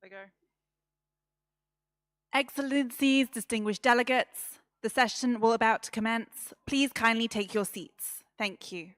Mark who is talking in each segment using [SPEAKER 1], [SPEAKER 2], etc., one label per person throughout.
[SPEAKER 1] Go.
[SPEAKER 2] Excellencies, distinguished delegates, the session will about to commence. Please kindly take your seats. Thank you.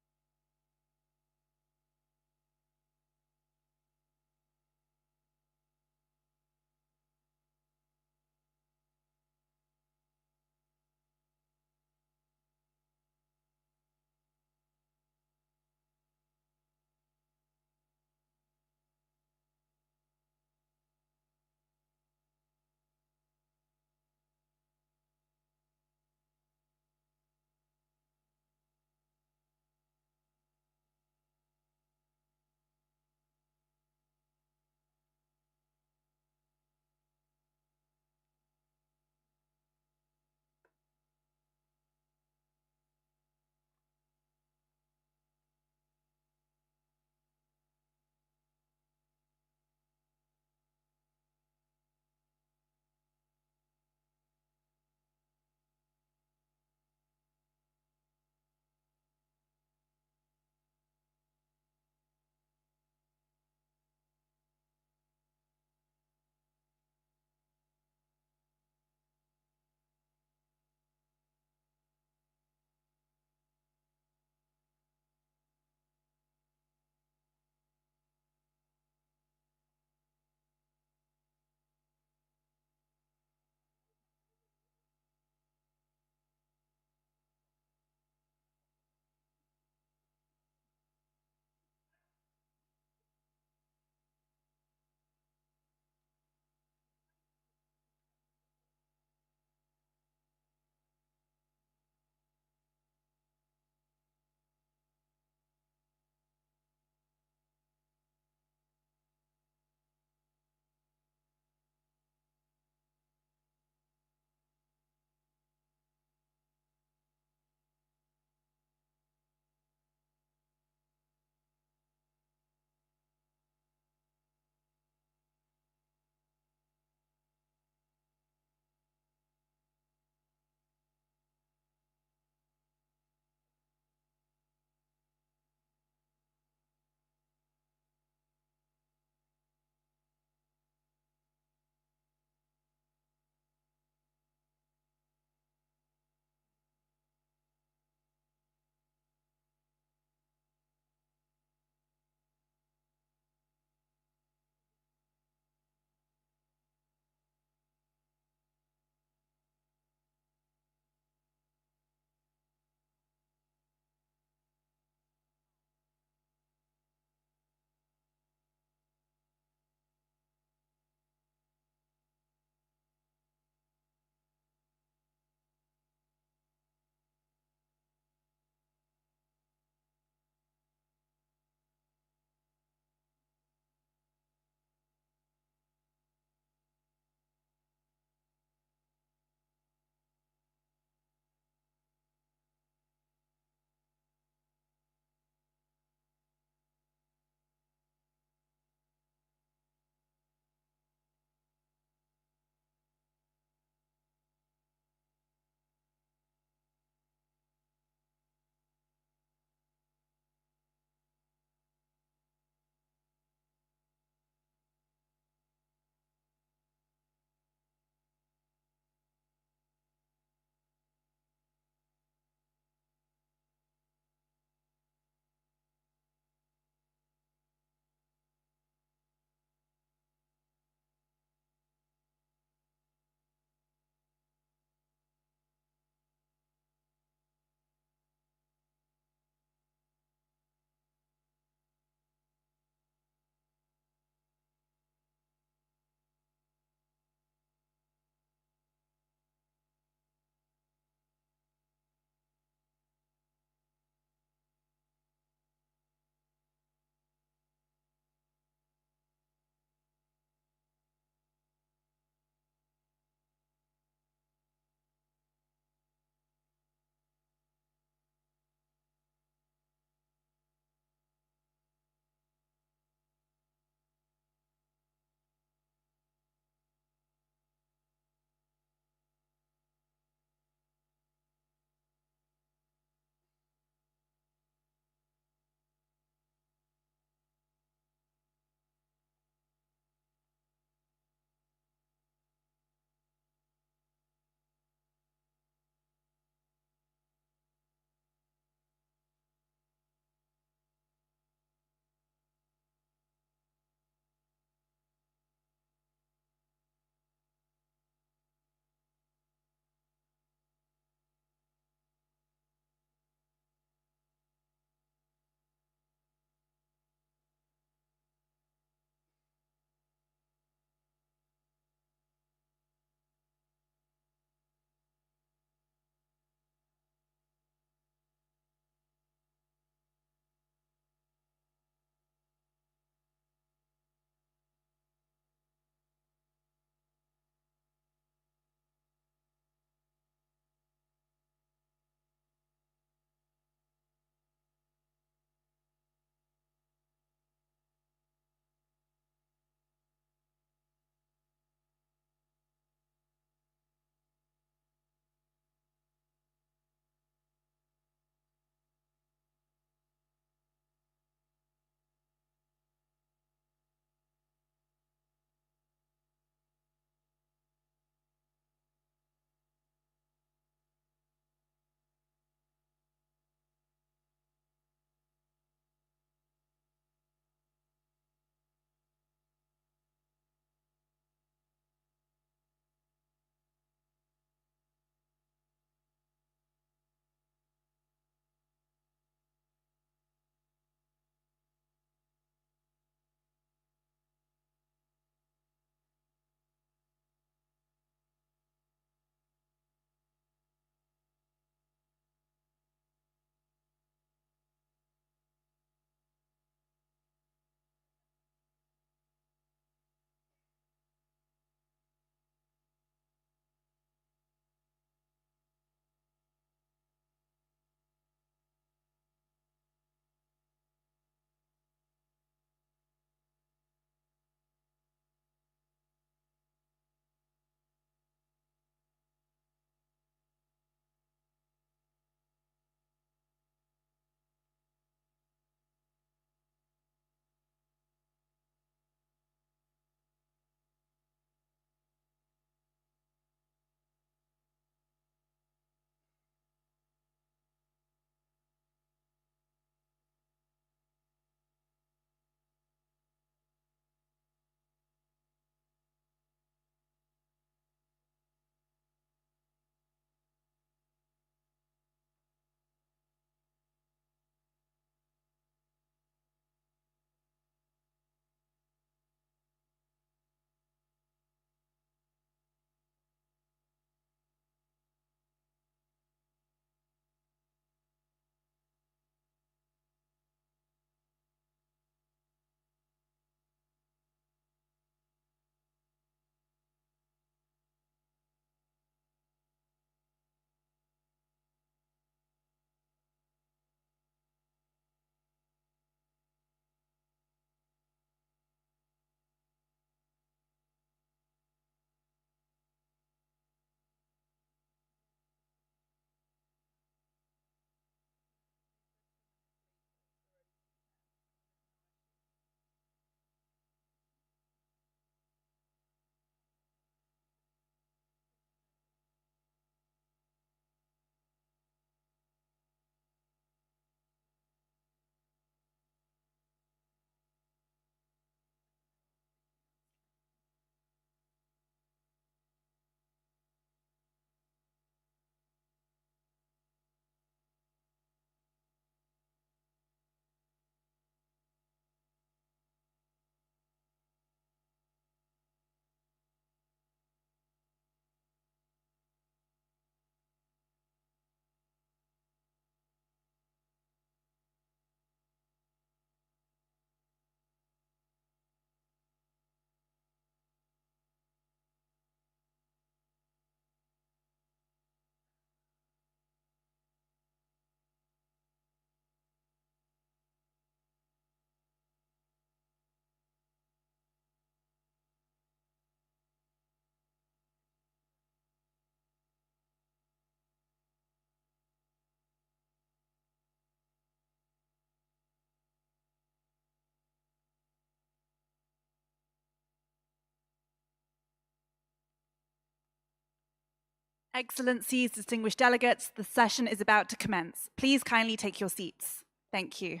[SPEAKER 2] Excellencies, distinguished delegates, the session is about to commence. Please kindly take your seats. Thank you.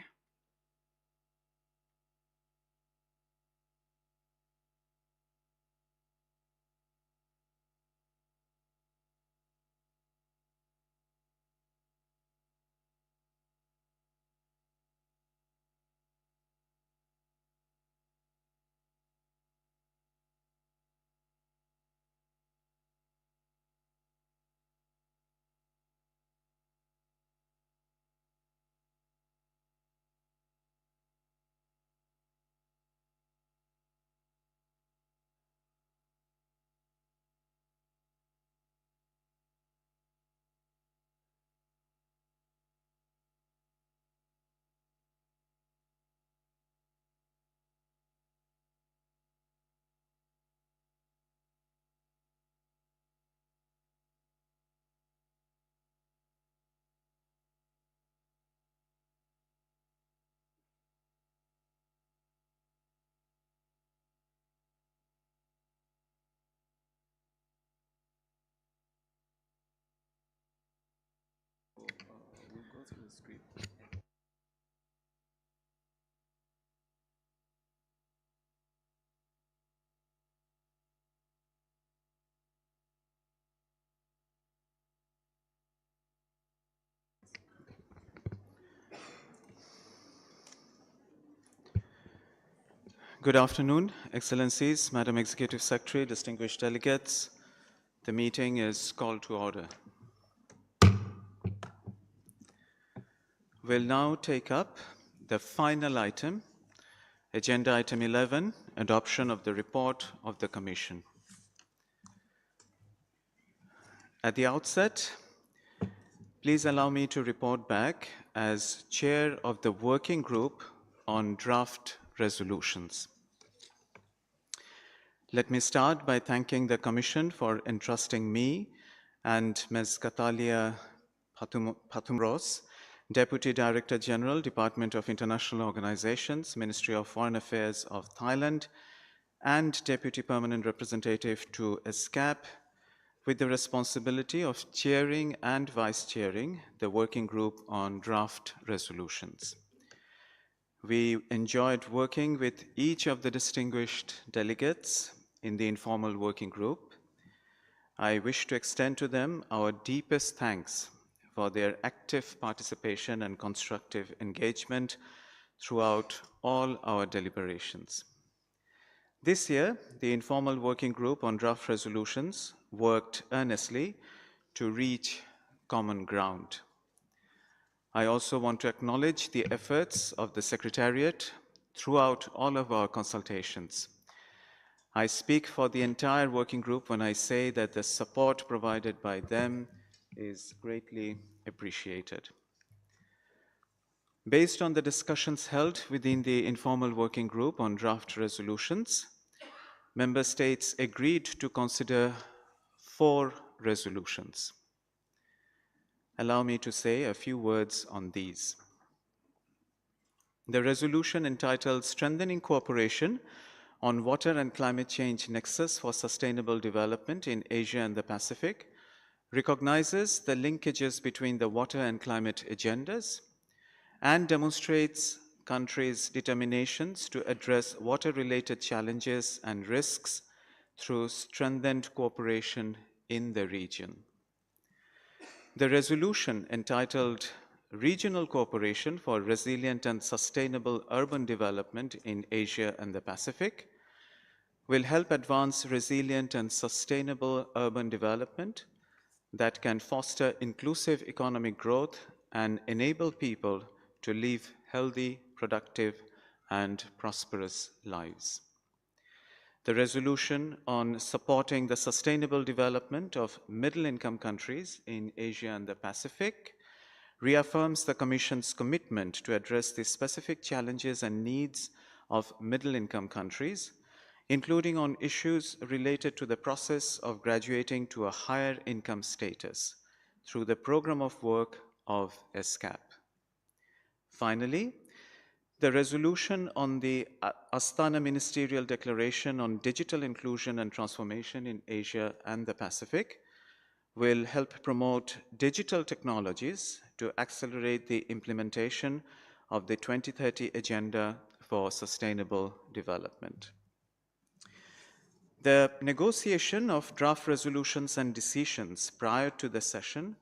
[SPEAKER 1] We'll go through the script. Good afternoon, Excellencies, Madam Executive Secretary, distinguished delegates. The meeting is called to order. We'll now take up the final item, Agenda Item 11, Adoption of the Report of the Commission. At the outset, please allow me to report back as Chair of the Working Group on Draft Resolutions. Let me start by thanking the Commission for entrusting me and Ms. Katalia Patumros, Deputy Director General, Department of International Organizations, Ministry of Foreign Affairs of Thailand, and Deputy Permanent Representative to ESCAP, with the responsibility of chairing and vice-chairing the Working Group on Draft Resolutions. We enjoyed working with each of the distinguished delegates in the informal working group. I wish to extend to them our deepest thanks for their active participation and constructive engagement throughout all our deliberations. This year, the informal working group on draft resolutions worked earnestly to reach common ground. I also want to acknowledge the efforts of the Secretariat throughout all of our consultations. I speak for the entire working group when I say that the support provided by them is greatly appreciated. Based on the discussions held within the informal working group on draft resolutions, Member States agreed to consider 4 resolutions. Allow me to say a few words on these. The resolution entitled Strengthening Cooperation on Water and Climate Change Nexus for Sustainable Development in Asia and the Pacific recognizes the linkages between the water and climate agendas and demonstrates countries' determinations to address water-related challenges and risks through strengthened cooperation in the region. The resolution entitled Regional Cooperation for Resilient and Sustainable Urban Development in Asia and the Pacific will help advance resilient and sustainable urban development that can foster inclusive economic growth and enable people to live healthy, productive, and prosperous lives. The resolution on supporting the sustainable development of middle-income countries in Asia and the Pacific reaffirms the Commission's commitment to address the specific challenges and needs of middle-income countries, including on issues related to the process of graduating to a higher income status through the program of work of ESCAP. Finally, the resolution on the Astana Ministerial Declaration on Digital Inclusion and Transformation in Asia and the Pacific will help promote digital technologies to accelerate the implementation of the 2030 Agenda for Sustainable Development. The negotiation of draft resolutions and decisions prior to the session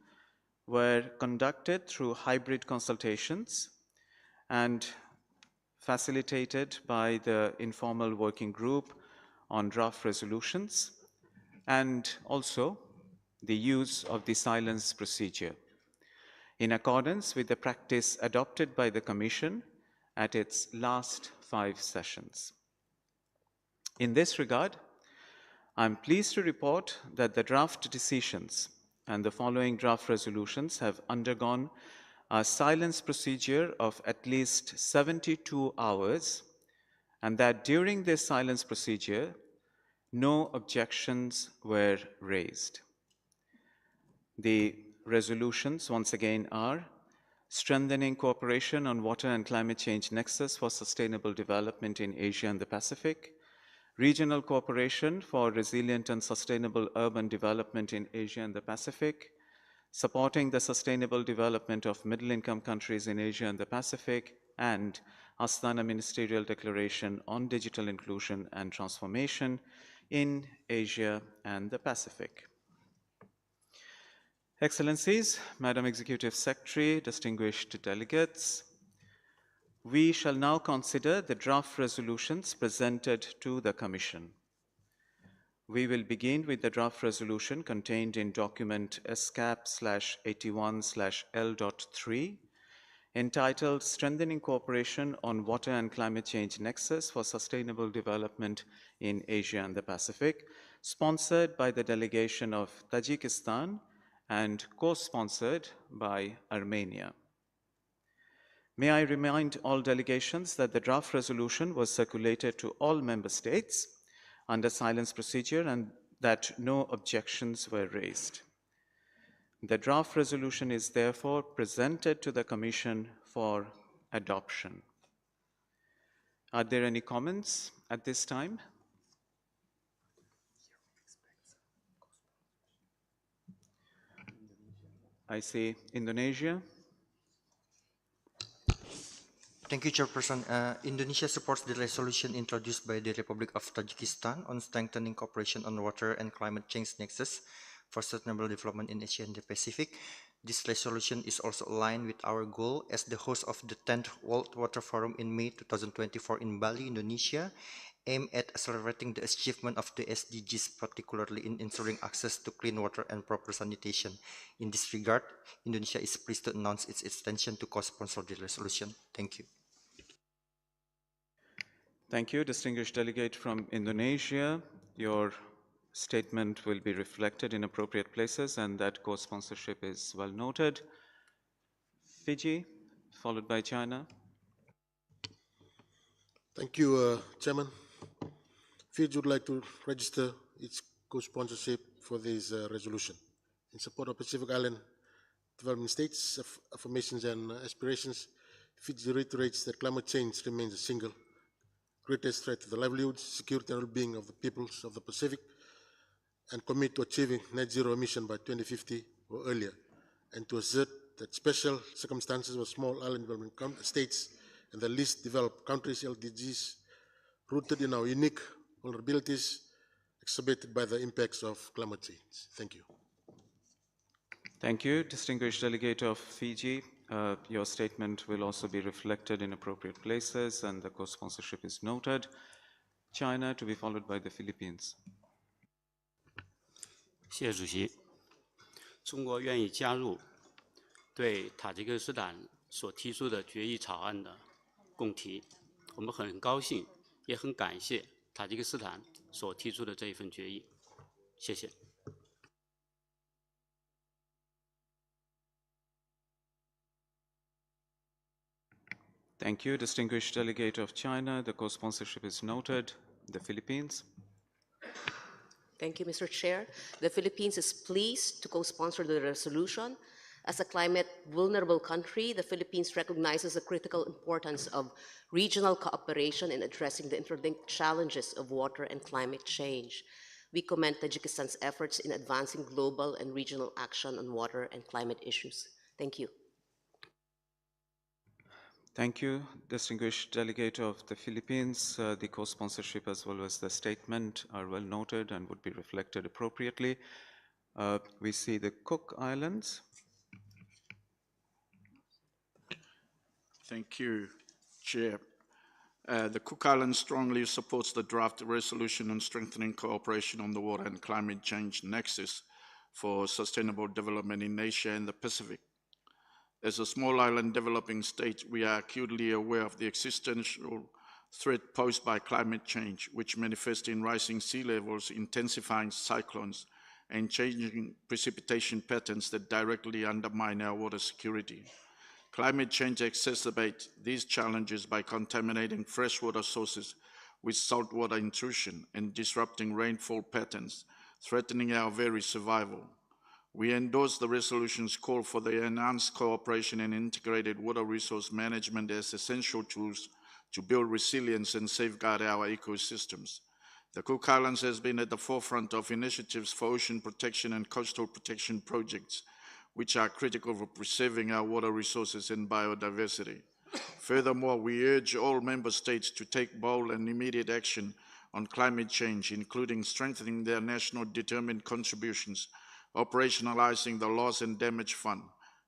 [SPEAKER 1] were conducted through hybrid consultations and facilitated by the informal working group on draft resolutions, and also the use of the silence procedure, in accordance with the practice adopted by the Commission at its last 5 sessions. In this regard, I'm pleased to report that the draft decisions and the following draft resolutions have undergone a silence procedure of at least 72 hours, and that during this silence procedure, no objections were raised. The resolutions, once again, are strengthening cooperation on water and climate change nexus for sustainable development in Asia and the Pacific, regional cooperation for resilient and sustainable urban development in Asia and the Pacific, supporting the sustainable development of middle-income countries in Asia and the Pacific, and Astana Ministerial Declaration on Digital Inclusion and Transformation in Asia and the Pacific. Excellencies, Madam Executive Secretary, distinguished delegates, we shall now consider the draft resolutions presented to the Commission. We will begin with the draft resolution contained in document ESCAP/81/L.3, entitled Strengthening Cooperation on Water and Climate Change Nexus for Sustainable Development in Asia and the Pacific, sponsored by the delegation of Tajikistan and co-sponsored by Armenia. May I remind all delegations that the draft resolution was circulated to all member states under silence procedure and that no objections were raised. The draft resolution is therefore presented to the Commission for adoption. Are there any comments at this time? I see Indonesia.
[SPEAKER 3] Thank you, Chairperson. Indonesia supports the resolution introduced by the Republic of Tajikistan on strengthening cooperation on water and climate change nexus for sustainable development in Asia and the Pacific. This resolution is also aligned with our goal as the host of the 10th World Water Forum in May 2024 in Bali, Indonesia, aimed at accelerating the achievement of the SDGs, particularly in ensuring access to clean water and proper sanitation. In this regard, Indonesia is pleased to announce its intention to co-sponsor the resolution. Thank you.
[SPEAKER 1] Thank you, distinguished delegate from Indonesia. Your statement will be reflected in appropriate places, and that co-sponsorship is well noted. Fiji, followed by China.
[SPEAKER 4] Thank you, Chairman. Fiji would like to register its co-sponsorship for this resolution. In support of Pacific Island development states' affirmations and aspirations, Fiji reiterates that climate change remains the single greatest threat to the livelihoods, security, and well-being of the peoples of the Pacific, and commit to achieving net zero emission by 2050 or earlier, and to assert that special circumstances of small island development states and the least developed countries' LDGs, rooted in our unique vulnerabilities, exacerbated by the impacts of climate change. Thank you.
[SPEAKER 1] Thank you, distinguished delegate of Fiji. Your statement will also be reflected in appropriate places, and the co-sponsorship is noted. China, to be followed by the Philippines.
[SPEAKER 5] 谢谢主席。中国愿意加入对塔吉克斯坦所提出的决议草案的共提，我们很高兴，也很感谢塔吉克斯坦所提出的这一份决议。谢谢。
[SPEAKER 1] Thank you, distinguished delegate of China. The co-sponsorship is noted. The Philippines.
[SPEAKER 6] Thank you, Mr. Chair. The Philippines is pleased to co-sponsor the resolution. As a climate vulnerable country, the Philippines recognizes the critical importance of regional cooperation in addressing the interlinked challenges of water and climate change. We commend Tajikistan's efforts in advancing global and regional action on water and climate issues. Thank you.
[SPEAKER 1] Thank you, distinguished delegate of the Philippines. The co-sponsorship as well as the statement are well noted and would be reflected appropriately. We see the Cook Islands.
[SPEAKER 7] Thank you, Chair. The Cook Islands strongly supports the draft resolution on strengthening cooperation on the water and climate change nexus for sustainable development in Asia and the Pacific. As a small island developing state, we are acutely aware of the existential threat posed by climate change, which manifests in rising sea levels, intensifying cyclones, and changing precipitation patterns that directly undermine our water security. Climate change exacerbates these challenges by contaminating freshwater sources with saltwater intrusion and disrupting rainfall patterns, threatening our very survival. We endorse the resolution's call for the enhanced cooperation and integrated water resource management as essential tools to build resilience and safeguard our ecosystems. The Cook Islands has been at the forefront of initiatives for ocean protection and coastal protection projects, which are critical for preserving our water resources and biodiversity. Furthermore, we urge all member states to take bold and immediate action on climate change, including strengthening their national determined contributions, operationalizing the Loss and Damage Fund,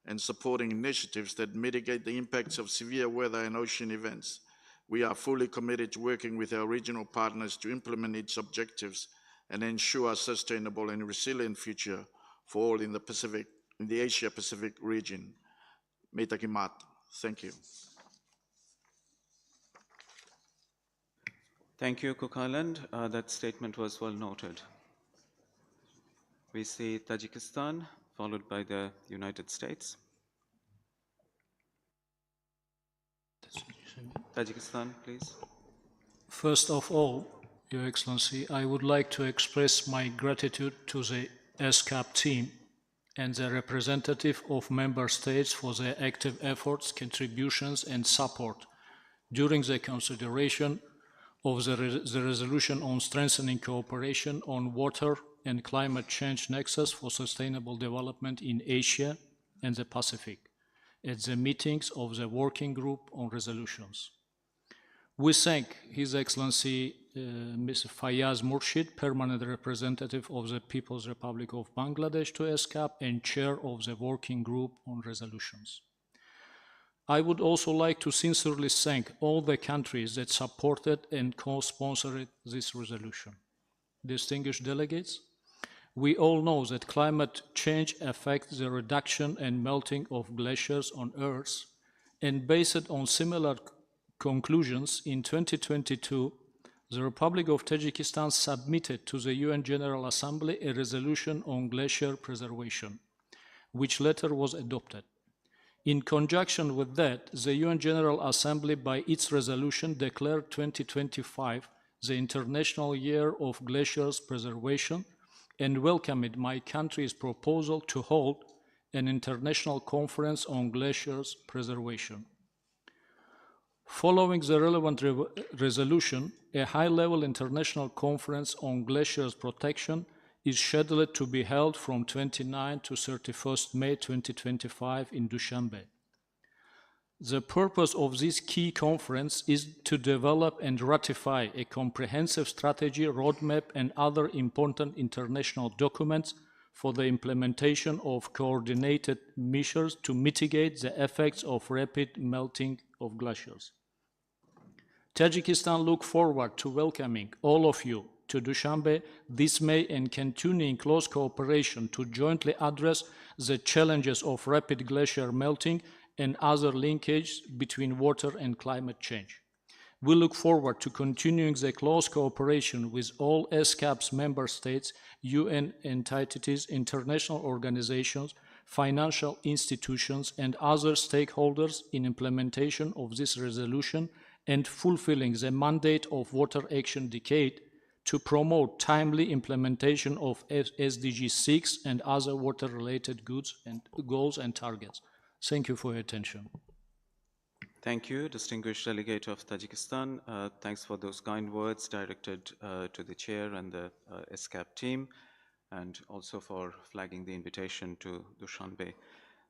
[SPEAKER 7] and supporting initiatives that mitigate the impacts of severe weather and ocean events. We are fully committed to working with our regional partners to implement its objectives and ensure a sustainable and resilient future for all in the Asia-Pacific region. Mitakimat. Thank you.
[SPEAKER 1] Thank you, Cook Island. That statement was well noted. We see Tajikistan, followed by the United States. Tajikistan, please.
[SPEAKER 8] First of all, Your Excellency, I would like to express my gratitude to the ESCAP team and the representative of member states for their active efforts, contributions, and support during the consideration of the resolution on strengthening cooperation on water and climate change nexus for sustainable development in Asia and the Pacific at the meetings of the Working Group on Resolutions. We thank His Excellency Mr. Fayaz Murshid, Permanent Representative of the People's Republic of Bangladesh to ESCAP and Chair of the Working Group on Resolutions. I would also like to sincerely thank all the countries that supported and co-sponsored this resolution. Distinguished delegates, we all know that climate change affects the reduction and melting of glaciers on Earth, and based on similar conclusions, in 2022, the Republic of Tajikistan submitted to the UN General Assembly a resolution on glacier preservation, which later was adopted. In conjunction with that, the UN General Assembly, by its resolution, declared 2025 the International Year of Glaciers Preservation and welcomed my country's proposal to hold an international conference on glaciers preservation. Following the relevant resolution, a high-level international conference on glaciers protection is scheduled to be held from 29 to 31st May 2025 in Dushanbe. The purpose of this key conference is to develop and ratify a comprehensive strategy, roadmap, and other important international documents for the implementation of coordinated measures to mitigate the effects of rapid melting of glaciers. Tajikistan looks forward to welcoming all of you to Dushanbe this May and continuing close cooperation to jointly address the challenges of rapid glacier melting and other linkages between water and climate change. We look forward to continuing the close cooperation with all ESCAP's member states, UN entities, international organizations, financial institutions, and other stakeholders in implementation of this resolution and fulfilling the mandate of Water Action Decade to promote timely implementation of SDG 6 and other water-related goals and targets. Thank you for your attention.
[SPEAKER 1] Thank you, distinguished delegate of Tajikistan. Thanks for those kind words directed to the chair and the ESCAP team, and also for flagging the invitation to Dushanbe.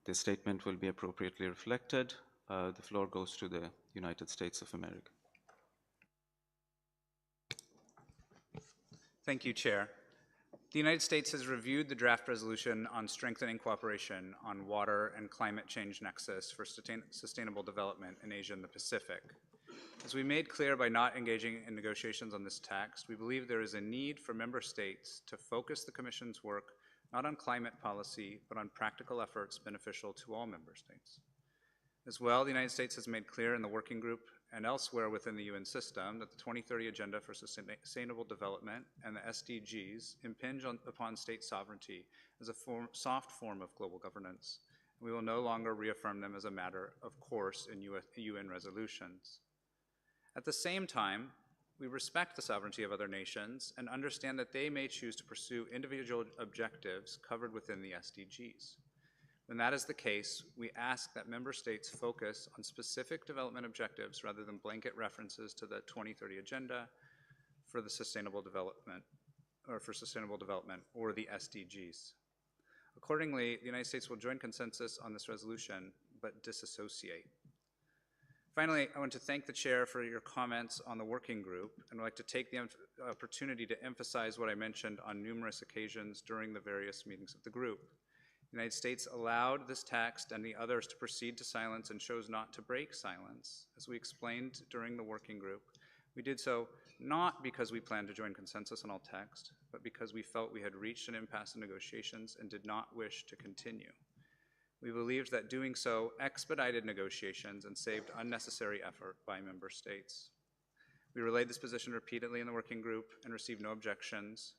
[SPEAKER 1] The statement will be appropriately reflected. The floor goes to the United States of America.
[SPEAKER 9] Thank you, Chair. The United States has reviewed the draft resolution on strengthening cooperation on water and climate change nexus for sustainable development in Asia and the Pacific. As we made clear by not engaging in negotiations on this text, we believe there is a need for member states to focus the Commission's work not on climate policy, but on practical efforts beneficial to all member states. As well, the United States has made clear in the working group and elsewhere within the UN system that the 2030 Agenda for Sustainable Development and the SDGs impinge upon state sovereignty as a soft form of global governance. We will no longer reaffirm them as a matter of course in UN resolutions. At the same time, we respect the sovereignty of other nations and understand that they may choose to pursue individual objectives covered within the SDGs. When that is the case, we ask that member states focus on specific development objectives rather than blanket references to the 2030 Agenda for the Sustainable Development or the SDGs. Accordingly, the United States will join consensus on this resolution, but disassociate. Finally, I want to thank the Chair for your comments on the working group, and I'd like to take the opportunity to emphasize what I mentioned on numerous occasions during the various meetings of the group. The United States allowed this text and the others to proceed to silence and chose not to break silence. As we explained during the working group, we did so not because we planned to join consensus on all text, but because we felt we had reached an impasse in negotiations and did not wish to continue. We believed that doing so expedited negotiations and saved unnecessary effort by member states. We relayed this position repeatedly in the working group and received no objections.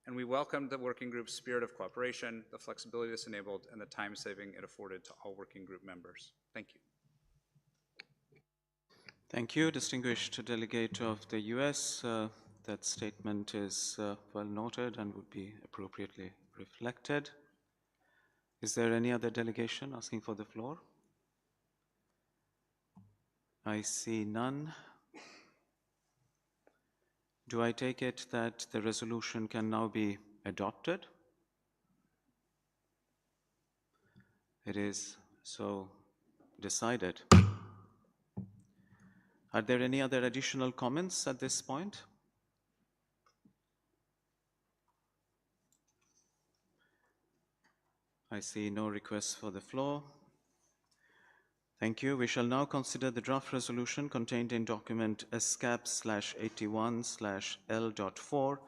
[SPEAKER 9] And we welcomed the working group's spirit of cooperation, the flexibility this enabled, and the time saving it afforded to all working group members. Thank you.
[SPEAKER 1] Thank you, distinguished delegate of the US. That statement is well noted and would be appropriately reflected. Is there any other delegation asking for the floor? I see none. Do I take it that the resolution can now be adopted? It is so decided. Are there any other additional comments at this point? I see no requests for the floor. Thank you. We shall now consider the draft resolution contained in document ESCAP/81/L.4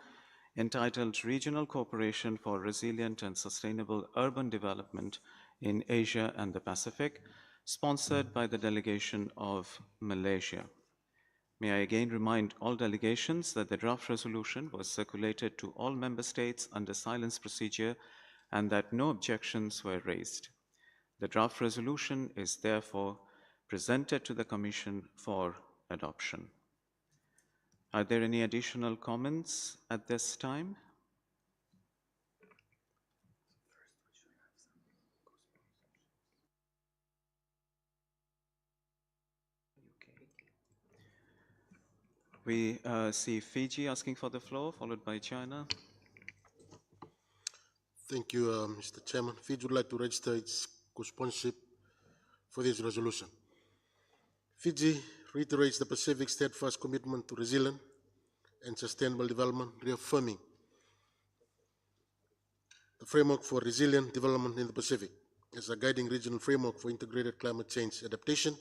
[SPEAKER 1] entitled Regional Cooperation for Resilient and Sustainable Urban Development in Asia and the Pacific, sponsored by the delegation of Malaysia. May I again remind all delegations that the draft resolution was circulated to all member states under silence procedure and that no objections were raised. The draft resolution is therefore presented to the Commission for adoption. Are there any additional comments at this time? We see Fiji asking for the floor, followed by China.
[SPEAKER 4] Thank you, Mr. Chairman. Fiji would like to register its co-sponsorship for this resolution. Fiji reiterates the Pacific's steadfast commitment to resilient and sustainable development, reaffirming the framework for resilient development in the Pacific as a guiding regional framework for integrated climate change adaptation,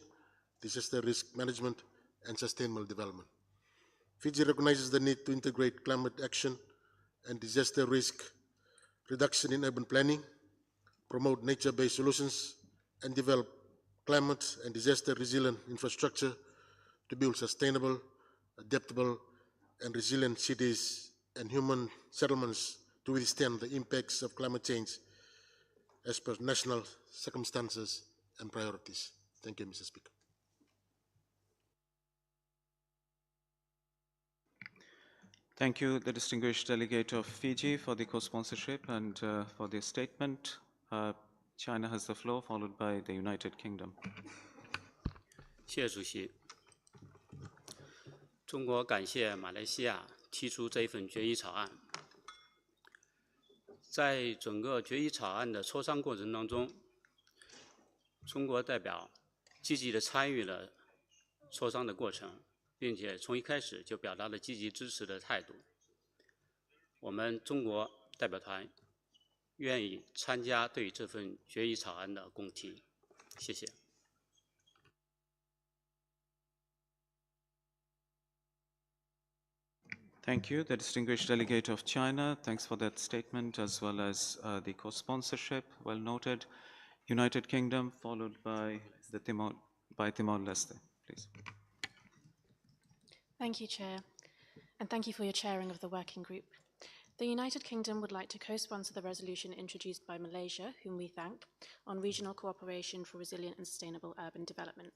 [SPEAKER 4] disaster risk management, and sustainable development. Fiji recognizes the need to integrate climate action and disaster risk reduction in urban planning, promote nature-based solutions, and develop climate and disaster-resilient infrastructure to build sustainable, adaptable, and resilient cities and human settlements to withstand the impacts of climate change as per national circumstances and priorities. Thank you, Mr. Speaker.
[SPEAKER 1] Thank you, the distinguished delegate of Fiji, for the co-sponsorship and for the statement. China has the floor, followed by the United Kingdom.
[SPEAKER 5] 谢谢主席。中国感谢马来西亚提出这一份决议草案。在整个决议草案的磋商过程当中，中国代表积极地参与了磋商的过程，并且从一开始就表达了积极支持的态度。我们中国代表团愿意参加对这份决议草案的共提。谢谢。
[SPEAKER 1] Thank you. The distinguished delegate of China, thanks for that statement as well as the co-sponsorship, well noted. United Kingdom, followed by Timor-Leste, please.
[SPEAKER 10] Thank you, Chair, and thank you for your chairing of the working group. The United Kingdom would like to co-sponsor the resolution introduced by Malaysia, whom we thank, on regional cooperation for resilient and sustainable urban development.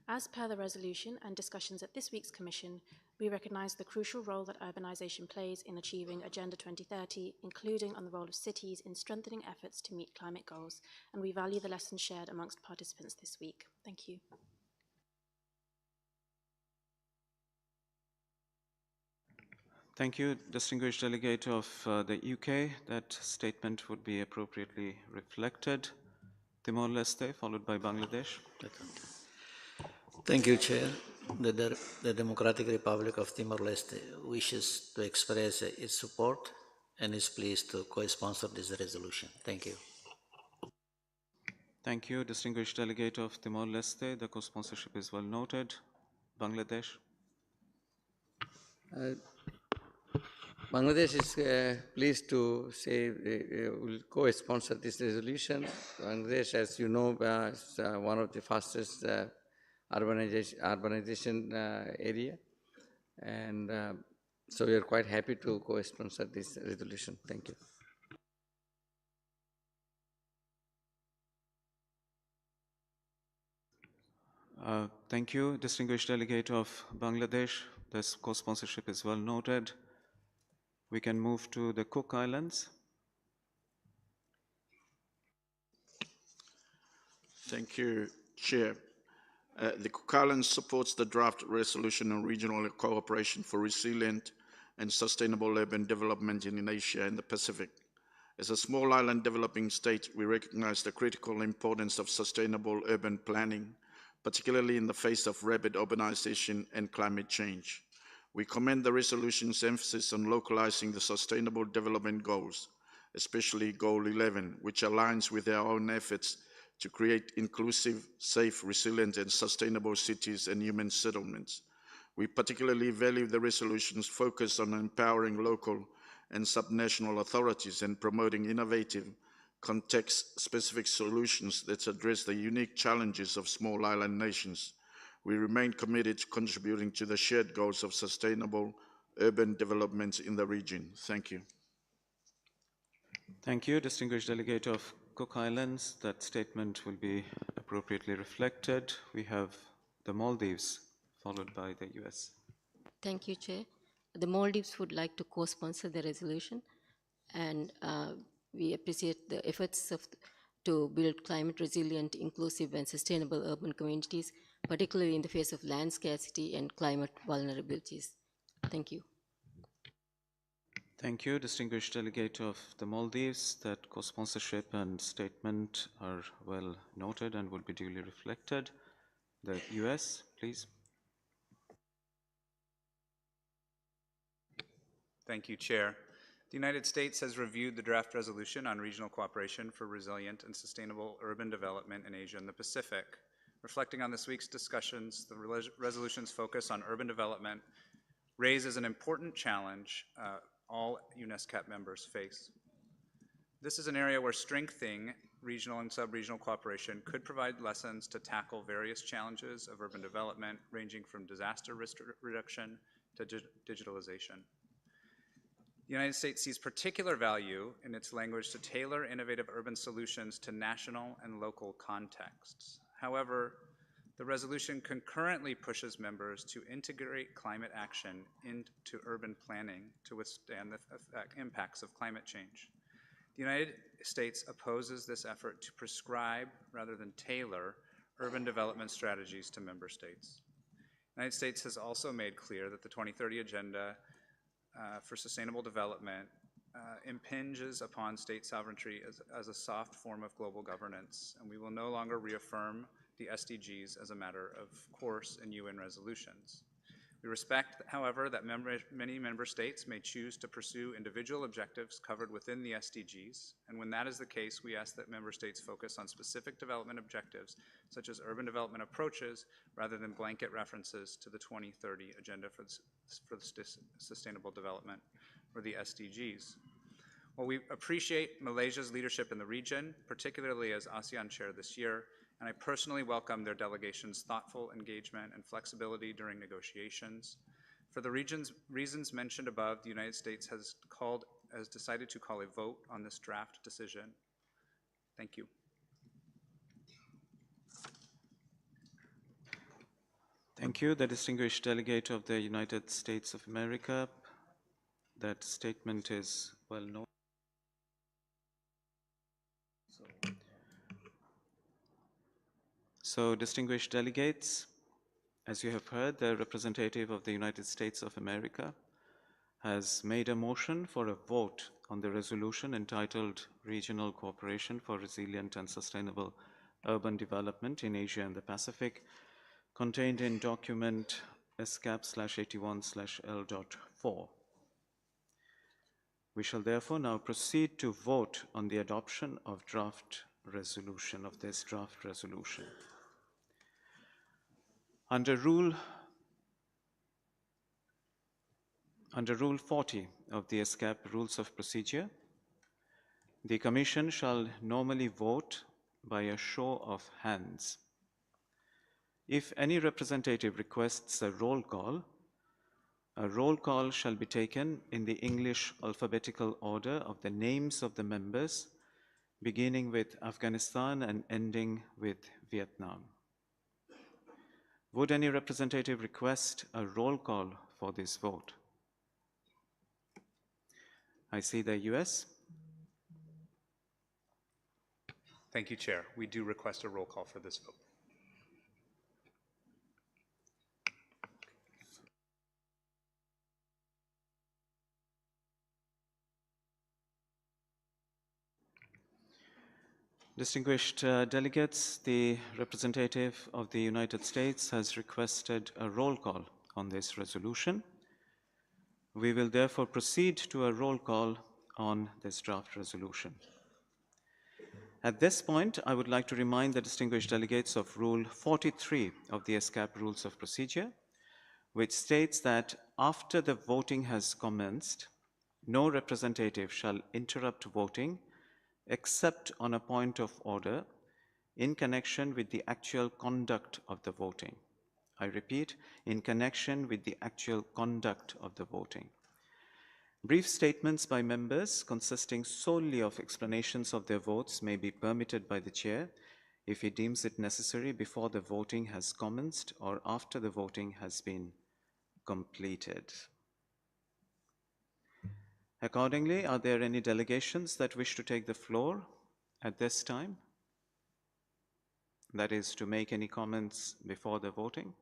[SPEAKER 10] As per the resolution and discussions at this week's Commission, we recognise the crucial role that urbanisation plays in achieving Agenda 2030, including on the role of cities in strengthening efforts to meet climate goals, and we value the lessons shared amongst participants this week. Thank you.
[SPEAKER 1] Thank you, distinguished delegate of the UK. That statement would be appropriately reflected. Timor-Leste, followed by Bangladesh.
[SPEAKER 11] Thank you, Chair. The Democratic Republic of Timor-Leste wishes to express its support and is pleased to co-sponsor this resolution. Thank you.
[SPEAKER 1] Thank you, distinguished delegate of Timor-Leste. The co-sponsorship is well noted. Bangladesh.
[SPEAKER 12] Bangladesh is pleased to say will co-sponsor this resolution. Bangladesh, as you know, is one of the fastest urbanization area, and so we are quite happy to co-sponsor this resolution. Thank you.
[SPEAKER 1] Thank you, distinguished delegate of Bangladesh. This co-sponsorship is well noted. We can move to the Cook Islands.
[SPEAKER 7] Thank you, Chair. The Cook Islands supports the draft resolution on regional cooperation for resilient and sustainable urban development in Asia and the Pacific. As a small island developing state, we recognize the critical importance of sustainable urban planning, particularly in the face of rapid urbanization and climate change. We commend the resolution's emphasis on localizing the Sustainable Development Goals, especially Goal 11, which aligns with our own efforts to create inclusive, safe, resilient, and sustainable cities and human settlements. We particularly value the resolution's focus on empowering local and subnational authorities and promoting innovative, context-specific solutions that address the unique challenges of small island nations. We remain committed to contributing to the shared goals of sustainable urban development in the region. Thank you.
[SPEAKER 1] Thank you, distinguished delegate of Cook Islands. That statement will be appropriately reflected. We have the Maldives, followed by the US.
[SPEAKER 13] Thank you, Chair. The Maldives would like to co-sponsor the resolution, and we appreciate the efforts to build climate resilient, inclusive, and sustainable urban communities, particularly in the face of land scarcity and climate vulnerabilities. Thank you.
[SPEAKER 1] Thank you, distinguished delegate of the Maldives. That co-sponsorship and statement are well noted and will be duly reflected. The US, please.
[SPEAKER 9] Thank you, Chair. The United States has reviewed the draft resolution on regional cooperation for resilient and sustainable urban development in Asia and the Pacific. Reflecting on this week's discussions, the resolution's focus on urban development raises an important challenge all ESCAP members face. This is an area where strengthening regional and sub-regional cooperation could provide lessons to tackle various challenges of urban development, ranging from disaster risk reduction to digitalization. The United States sees particular value in its language to tailor innovative urban solutions to national and local contexts. However, the resolution concurrently pushes members to integrate climate action into urban planning to withstand the impacts of climate change. The United States opposes this effort to prescribe rather than tailor urban development strategies to member states. The United States has also made clear that the 2030 Agenda for Sustainable Development impinges upon state sovereignty as a soft form of global governance, and we will no longer reaffirm the SDGs as a matter of course in UN resolutions. We respect, however, that many member states may choose to pursue individual objectives covered within the SDGs, and when that is the case, we ask that member states focus on specific development objectives, such as urban development approaches, rather than blanket references to the 2030 Agenda for Sustainable Development, or the SDGs. While we appreciate Malaysia's leadership in the region, particularly as ASEAN chair this year, and I personally welcome their delegation's thoughtful engagement and flexibility during negotiations. For the reasons mentioned above, the United States has decided to call a vote on this draft decision. Thank you.
[SPEAKER 1] Thank you, the distinguished delegate of the United States of America. That statement is well known. So, distinguished delegates, as you have heard, the representative of the United States of America has made a motion for a vote on the resolution entitled Regional Cooperation for Resilient and Sustainable Urban Development in Asia and the Pacific, contained in document ESCAP/81/L.4. We shall therefore now proceed to vote on the adoption of this draft resolution. Under Rule 40 of the ESCAP Rules of Procedure, the Commission shall normally vote by a show of hands. If any representative requests a roll call shall be taken in the English alphabetical order of the names of the members, beginning with Afghanistan and ending with Vietnam. Would any representative request a roll call for this vote? I see the US.
[SPEAKER 9] Thank you, Chair. We do request a roll call for this vote.
[SPEAKER 1] Distinguished delegates, the representative of the United States has requested a roll call on this resolution. We will therefore proceed to a roll call on this draft resolution. At this point, I would like to remind the distinguished delegates of Rule 43 of the ESCAP Rules of Procedure, which states that after the voting has commenced, no representative shall interrupt voting except on a point of order in connection with the actual conduct of the voting. I repeat, in connection with the actual conduct of the voting. Brief statements by members consisting solely of explanations of their votes may be permitted by the chair if he deems it necessary before the voting has commenced or after the voting has been completed. Accordingly, are there any delegations that wish to take the floor at this time? That is, to make any comments before the voting?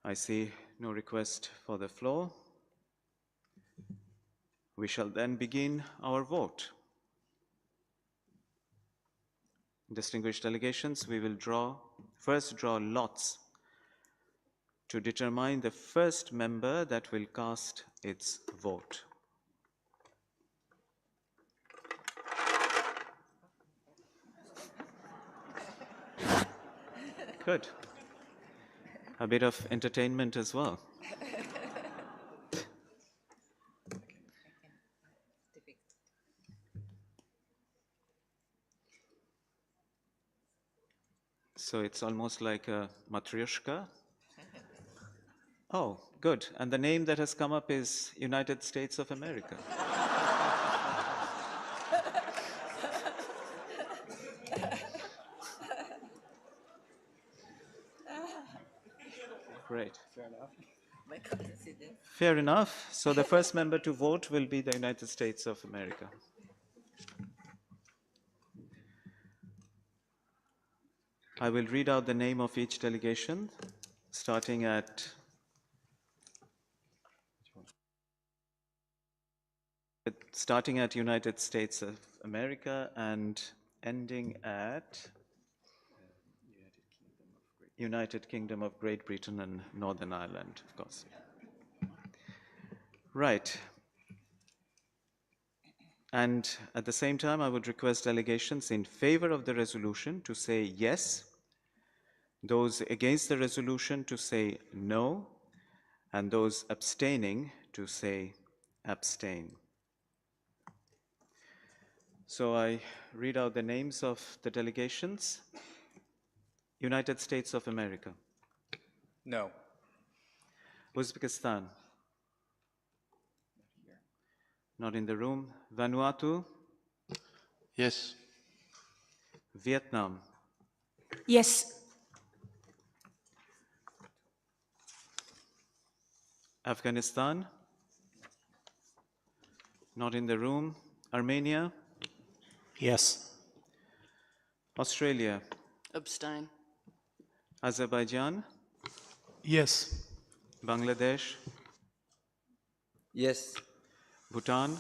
[SPEAKER 1] I see no request for the floor. We shall then begin our vote. Distinguished delegations, we will first draw lots to determine the first member that will cast its vote. Good. A bit of entertainment as well. So it's almost like a matryoshka. Oh, good. And the name that has come up is United States of America. Great. Fair enough. Fair enough. So the first member to vote will be the United States of America. I will read out the name of each delegation, starting at United States of America and ending at United Kingdom of Great Britain and Northern Ireland, of course. Right. And at the same time, I would request delegations in favor of the resolution to say yes, those against the resolution to say no, and those abstaining to say abstain. So I read out the names of the delegations. United States of America.
[SPEAKER 9] No.
[SPEAKER 1] Uzbekistan. Not in the room. Vanuatu.
[SPEAKER 7] Yes.
[SPEAKER 1] Vietnam.
[SPEAKER 2] Yes.
[SPEAKER 1] Afghanistan. Not in the room. Armenia.
[SPEAKER 14] Yes.
[SPEAKER 1] Australia.
[SPEAKER 15] Abstain.
[SPEAKER 1] Azerbaijan.
[SPEAKER 14] Yes.
[SPEAKER 1] Bangladesh.
[SPEAKER 12] Yes.
[SPEAKER 1] Bhutan.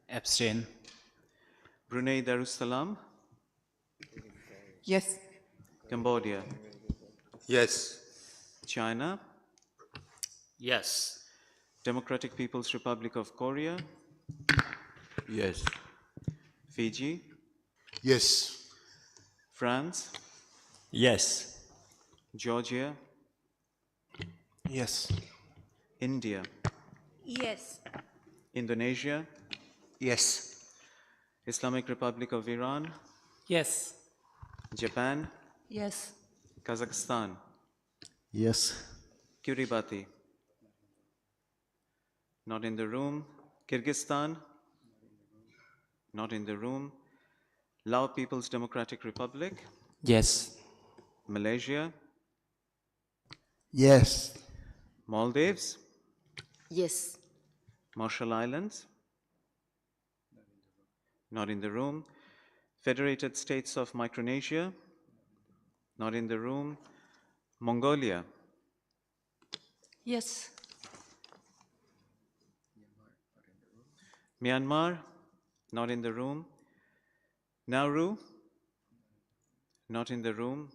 [SPEAKER 14] Abstain.
[SPEAKER 1] Brunei Darussalam.
[SPEAKER 2] Yes.
[SPEAKER 1] Cambodia.
[SPEAKER 4] Yes.
[SPEAKER 1] China.
[SPEAKER 5] Yes.
[SPEAKER 1] Democratic People's Republic of Korea.
[SPEAKER 4] Yes.
[SPEAKER 1] Fiji.
[SPEAKER 4] Yes.
[SPEAKER 1] France.
[SPEAKER 14] Yes.
[SPEAKER 1] Georgia.
[SPEAKER 14] Yes.
[SPEAKER 1] India.
[SPEAKER 2] Yes.
[SPEAKER 1] Indonesia.
[SPEAKER 3] Yes.
[SPEAKER 1] Islamic Republic of Iran.
[SPEAKER 15] Yes.
[SPEAKER 1] Japan.
[SPEAKER 15] Yes.
[SPEAKER 1] Kazakhstan.
[SPEAKER 14] Yes.
[SPEAKER 1] Kiribati. Not in the room. Kyrgyzstan. Not in the room. Lao People's Democratic Republic.
[SPEAKER 14] Yes.
[SPEAKER 1] Malaysia.
[SPEAKER 14] Yes.
[SPEAKER 1] Maldives.
[SPEAKER 6] Yes.
[SPEAKER 1] Marshall Islands. Not in the room. Federated States of Micronesia. Not in the room. Mongolia.
[SPEAKER 15] Yes.
[SPEAKER 1] Myanmar. Not in the room. Nauru. Not in the room.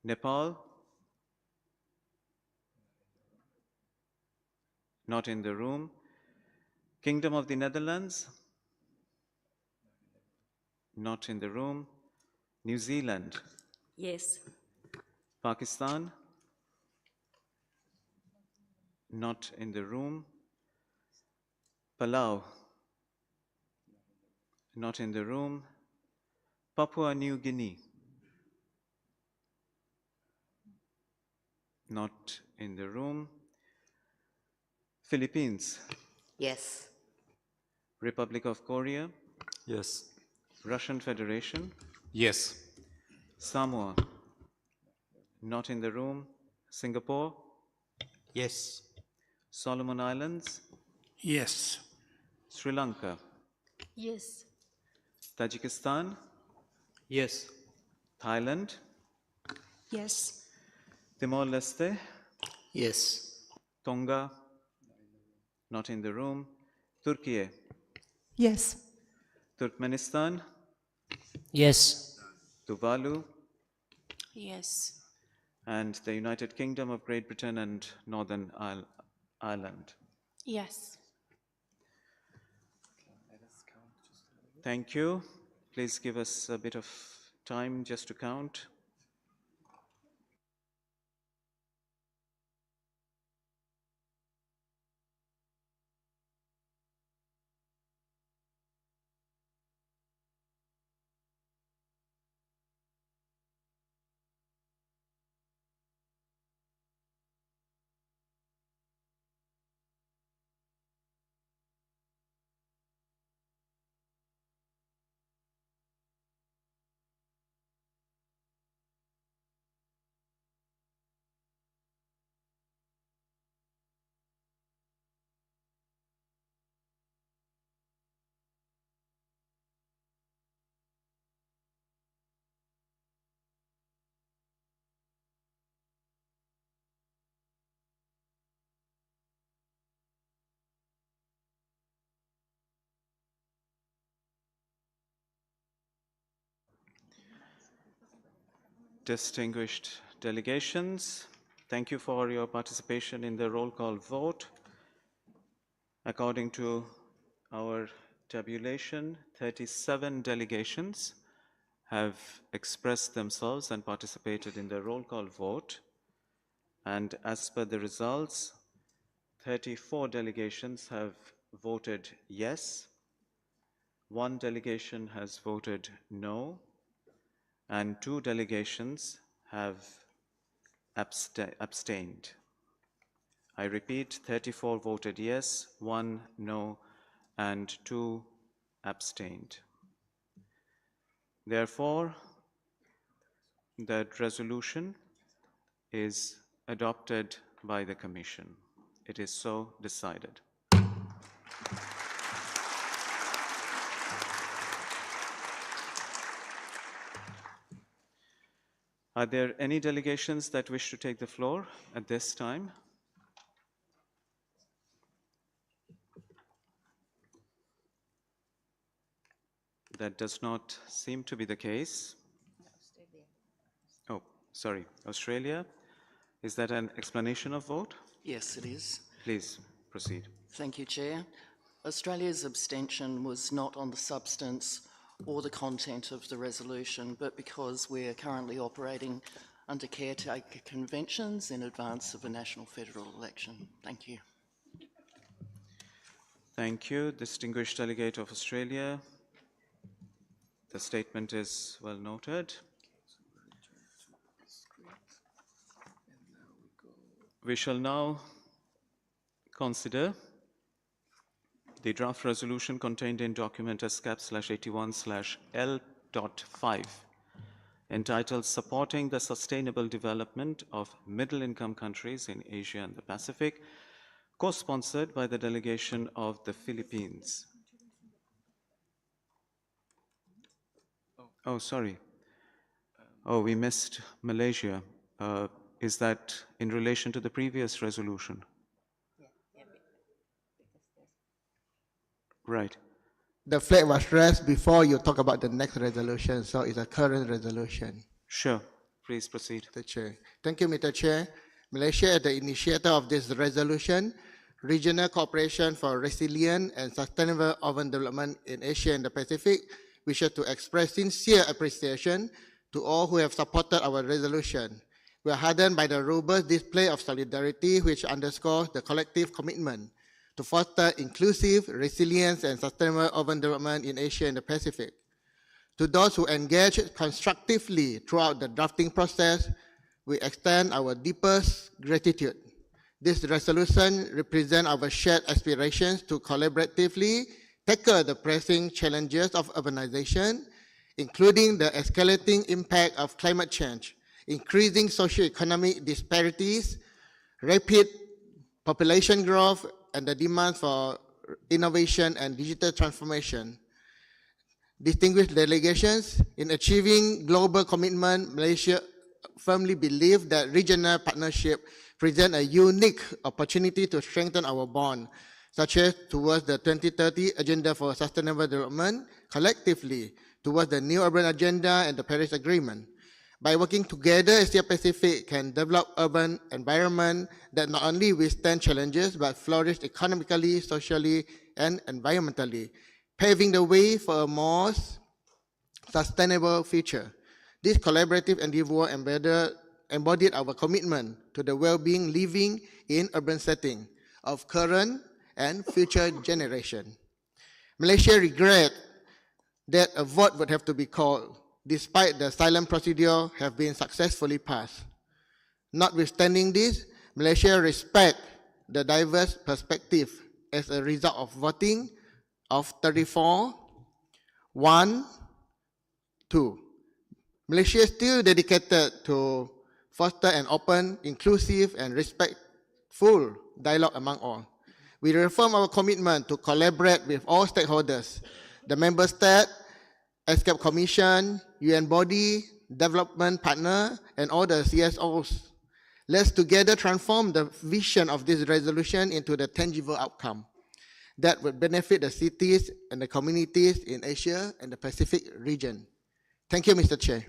[SPEAKER 1] Nepal. Not in the room. Kingdom of the Netherlands. Not in the room. New Zealand.
[SPEAKER 6] Yes.
[SPEAKER 1] Pakistan. Not in the room. Palau. Not in the room. Papua New Guinea. Not in the room. Philippines.
[SPEAKER 6] Yes.
[SPEAKER 1] Republic of Korea.
[SPEAKER 14] Yes.
[SPEAKER 1] Russian Federation.
[SPEAKER 14] Yes.
[SPEAKER 1] Samoa. Not in the room. Singapore.
[SPEAKER 3] Yes.
[SPEAKER 1] Solomon Islands.
[SPEAKER 14] Yes.
[SPEAKER 1] Sri Lanka.
[SPEAKER 15] Yes.
[SPEAKER 1] Tajikistan.
[SPEAKER 12] Yes.
[SPEAKER 1] Thailand.
[SPEAKER 2] Yes.
[SPEAKER 1] Timor-Leste.
[SPEAKER 11] Yes.
[SPEAKER 1] Tonga. Not in the room. Turkey.
[SPEAKER 2] Yes.
[SPEAKER 1] Turkmenistan.
[SPEAKER 14] Yes.
[SPEAKER 1] Tuvalu.
[SPEAKER 15] Yes.
[SPEAKER 1] And the United Kingdom of Great Britain and Northern Ireland.
[SPEAKER 10] Yes.
[SPEAKER 1] Thank you. Please give us a bit of time just to count. Distinguished delegations, thank you for your participation in the roll call vote. According to our tabulation, 37 delegations have expressed themselves and participated in the roll call vote. And as per the results, 34 delegations have voted yes, 1 delegation has voted no, and 2 delegations have abstained. I repeat, 34 voted yes, 1 no, and 2 abstained. Therefore, that resolution is adopted by the Commission. It is so decided. Are there any delegations that wish to take the floor at this time? That does not seem to be the case. Oh, sorry, Australia. Is that an explanation of vote?
[SPEAKER 16] Yes, it is.
[SPEAKER 1] Please proceed.
[SPEAKER 16] Thank you, Chair. Australia's abstention was not on the substance or the content of the resolution, but because we're currently operating under caretaker conventions in advance of a national federal election. Thank you.
[SPEAKER 1] Thank you, distinguished delegate of Australia. The statement is well noted. We shall now consider the draft resolution contained in document ESCAP/81/L.5 entitled Supporting the Sustainable Development of Middle-Income Countries in Asia and the Pacific, co-sponsored by the delegation of the Philippines. Oh, sorry. Oh, we missed Malaysia. Is that in relation to the previous resolution? Right.
[SPEAKER 17] The flag was raised before you talk about the next resolution, so it's a current resolution.
[SPEAKER 1] Sure. Please proceed.
[SPEAKER 17] Mr. Chair. Thank you, Mr. Chair. Malaysia is the initiator of this resolution, Regional Cooperation for Resilient and Sustainable Urban Development in Asia and the Pacific. We wish to express sincere appreciation to all who have supported our resolution. We are heartened by the robust display of solidarity which underscores the collective commitment to foster inclusive, resilient, and sustainable urban development in Asia and the Pacific. To those who engaged constructively throughout the drafting process, we extend our deepest gratitude. This resolution represents our shared aspirations to collaboratively tackle the pressing challenges of urbanization, including the escalating impact of climate change, increasing socioeconomic disparities, rapid population growth, and the demand for innovation and digital transformation. Distinguished delegations, in achieving global commitment, Malaysia firmly believes that regional partnership present a unique opportunity to strengthen our bond, such as towards the 2030 Agenda for Sustainable Development, collectively towards the New Urban Agenda and the Paris Agreement. By working together, Asia Pacific can develop urban environment that not only withstand challenges but flourish economically, socially, and environmentally, paving the way for a more sustainable future. This collaborative endeavor embodied our commitment to the well-being living in urban setting of current and future generation. Malaysia regrets that a vote would have to be called, despite the silent procedure have been successfully passed. Notwithstanding this, Malaysia respects the diverse perspective as a result of voting of 34, 1, 2. Malaysia is still dedicated to foster an open, inclusive, and respectful dialogue among all. We reaffirm our commitment to collaborate with all stakeholders, the member state, ESCAP Commission, UN body, development partner, and all the CSOs. Let's together transform the vision of this resolution into the tangible outcome that would benefit the cities and the communities in Asia and the Pacific region. Thank you, Mr. Chair.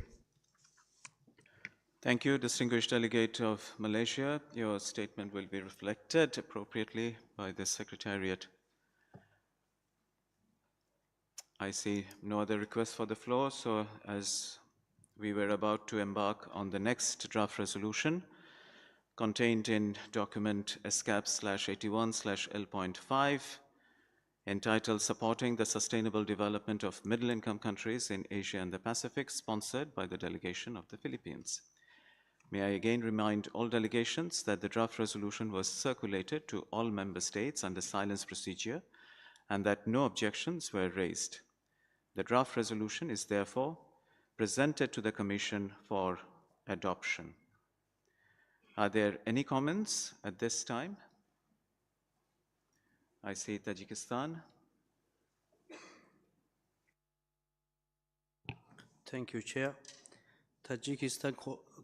[SPEAKER 1] Thank you, distinguished delegate of Malaysia. Your statement will be reflected appropriately by the Secretariat. I see no other requests for the floor, so as we were about to embark on the next draft resolution contained in document ESCAP/81/L.5, entitled Supporting the Sustainable Development of Middle-Income Countries in Asia and the Pacific, sponsored by the delegation of the Philippines. May I again remind all delegations that the draft resolution was circulated to all member states under silence procedure and that no objections were raised. The draft resolution is therefore presented to the Commission for adoption. Are there any comments at this time? I see Tajikistan.
[SPEAKER 18] Thank you, Chair. Tajikistan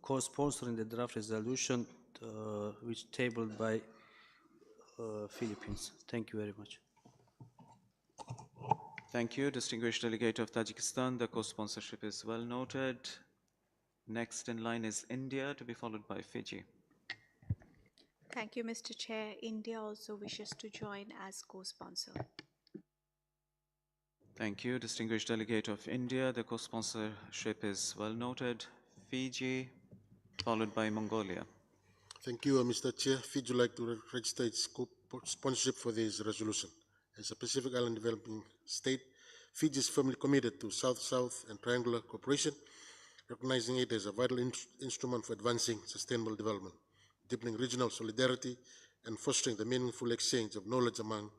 [SPEAKER 18] co-sponsoring the draft resolution which tabled by Philippines. Thank you very much.
[SPEAKER 1] Thank you, distinguished delegate of Tajikistan. The co-sponsorship is well noted. Next in line is India, to be followed by Fiji.
[SPEAKER 19] Thank you, Mr. Chair. India also wishes to join as co-sponsor.
[SPEAKER 1] Thank you, distinguished delegate of India. The co-sponsorship is well noted. Fiji, followed by Mongolia.
[SPEAKER 4] Thank you, Mr. Chair. Fiji would like to register its sponsorship for this resolution. As a Pacific Island developing state, Fiji is firmly committed to South-South and triangular cooperation, recognizing it as a vital instrument for advancing sustainable development, deepening regional solidarity, and fostering the meaningful exchange of knowledge among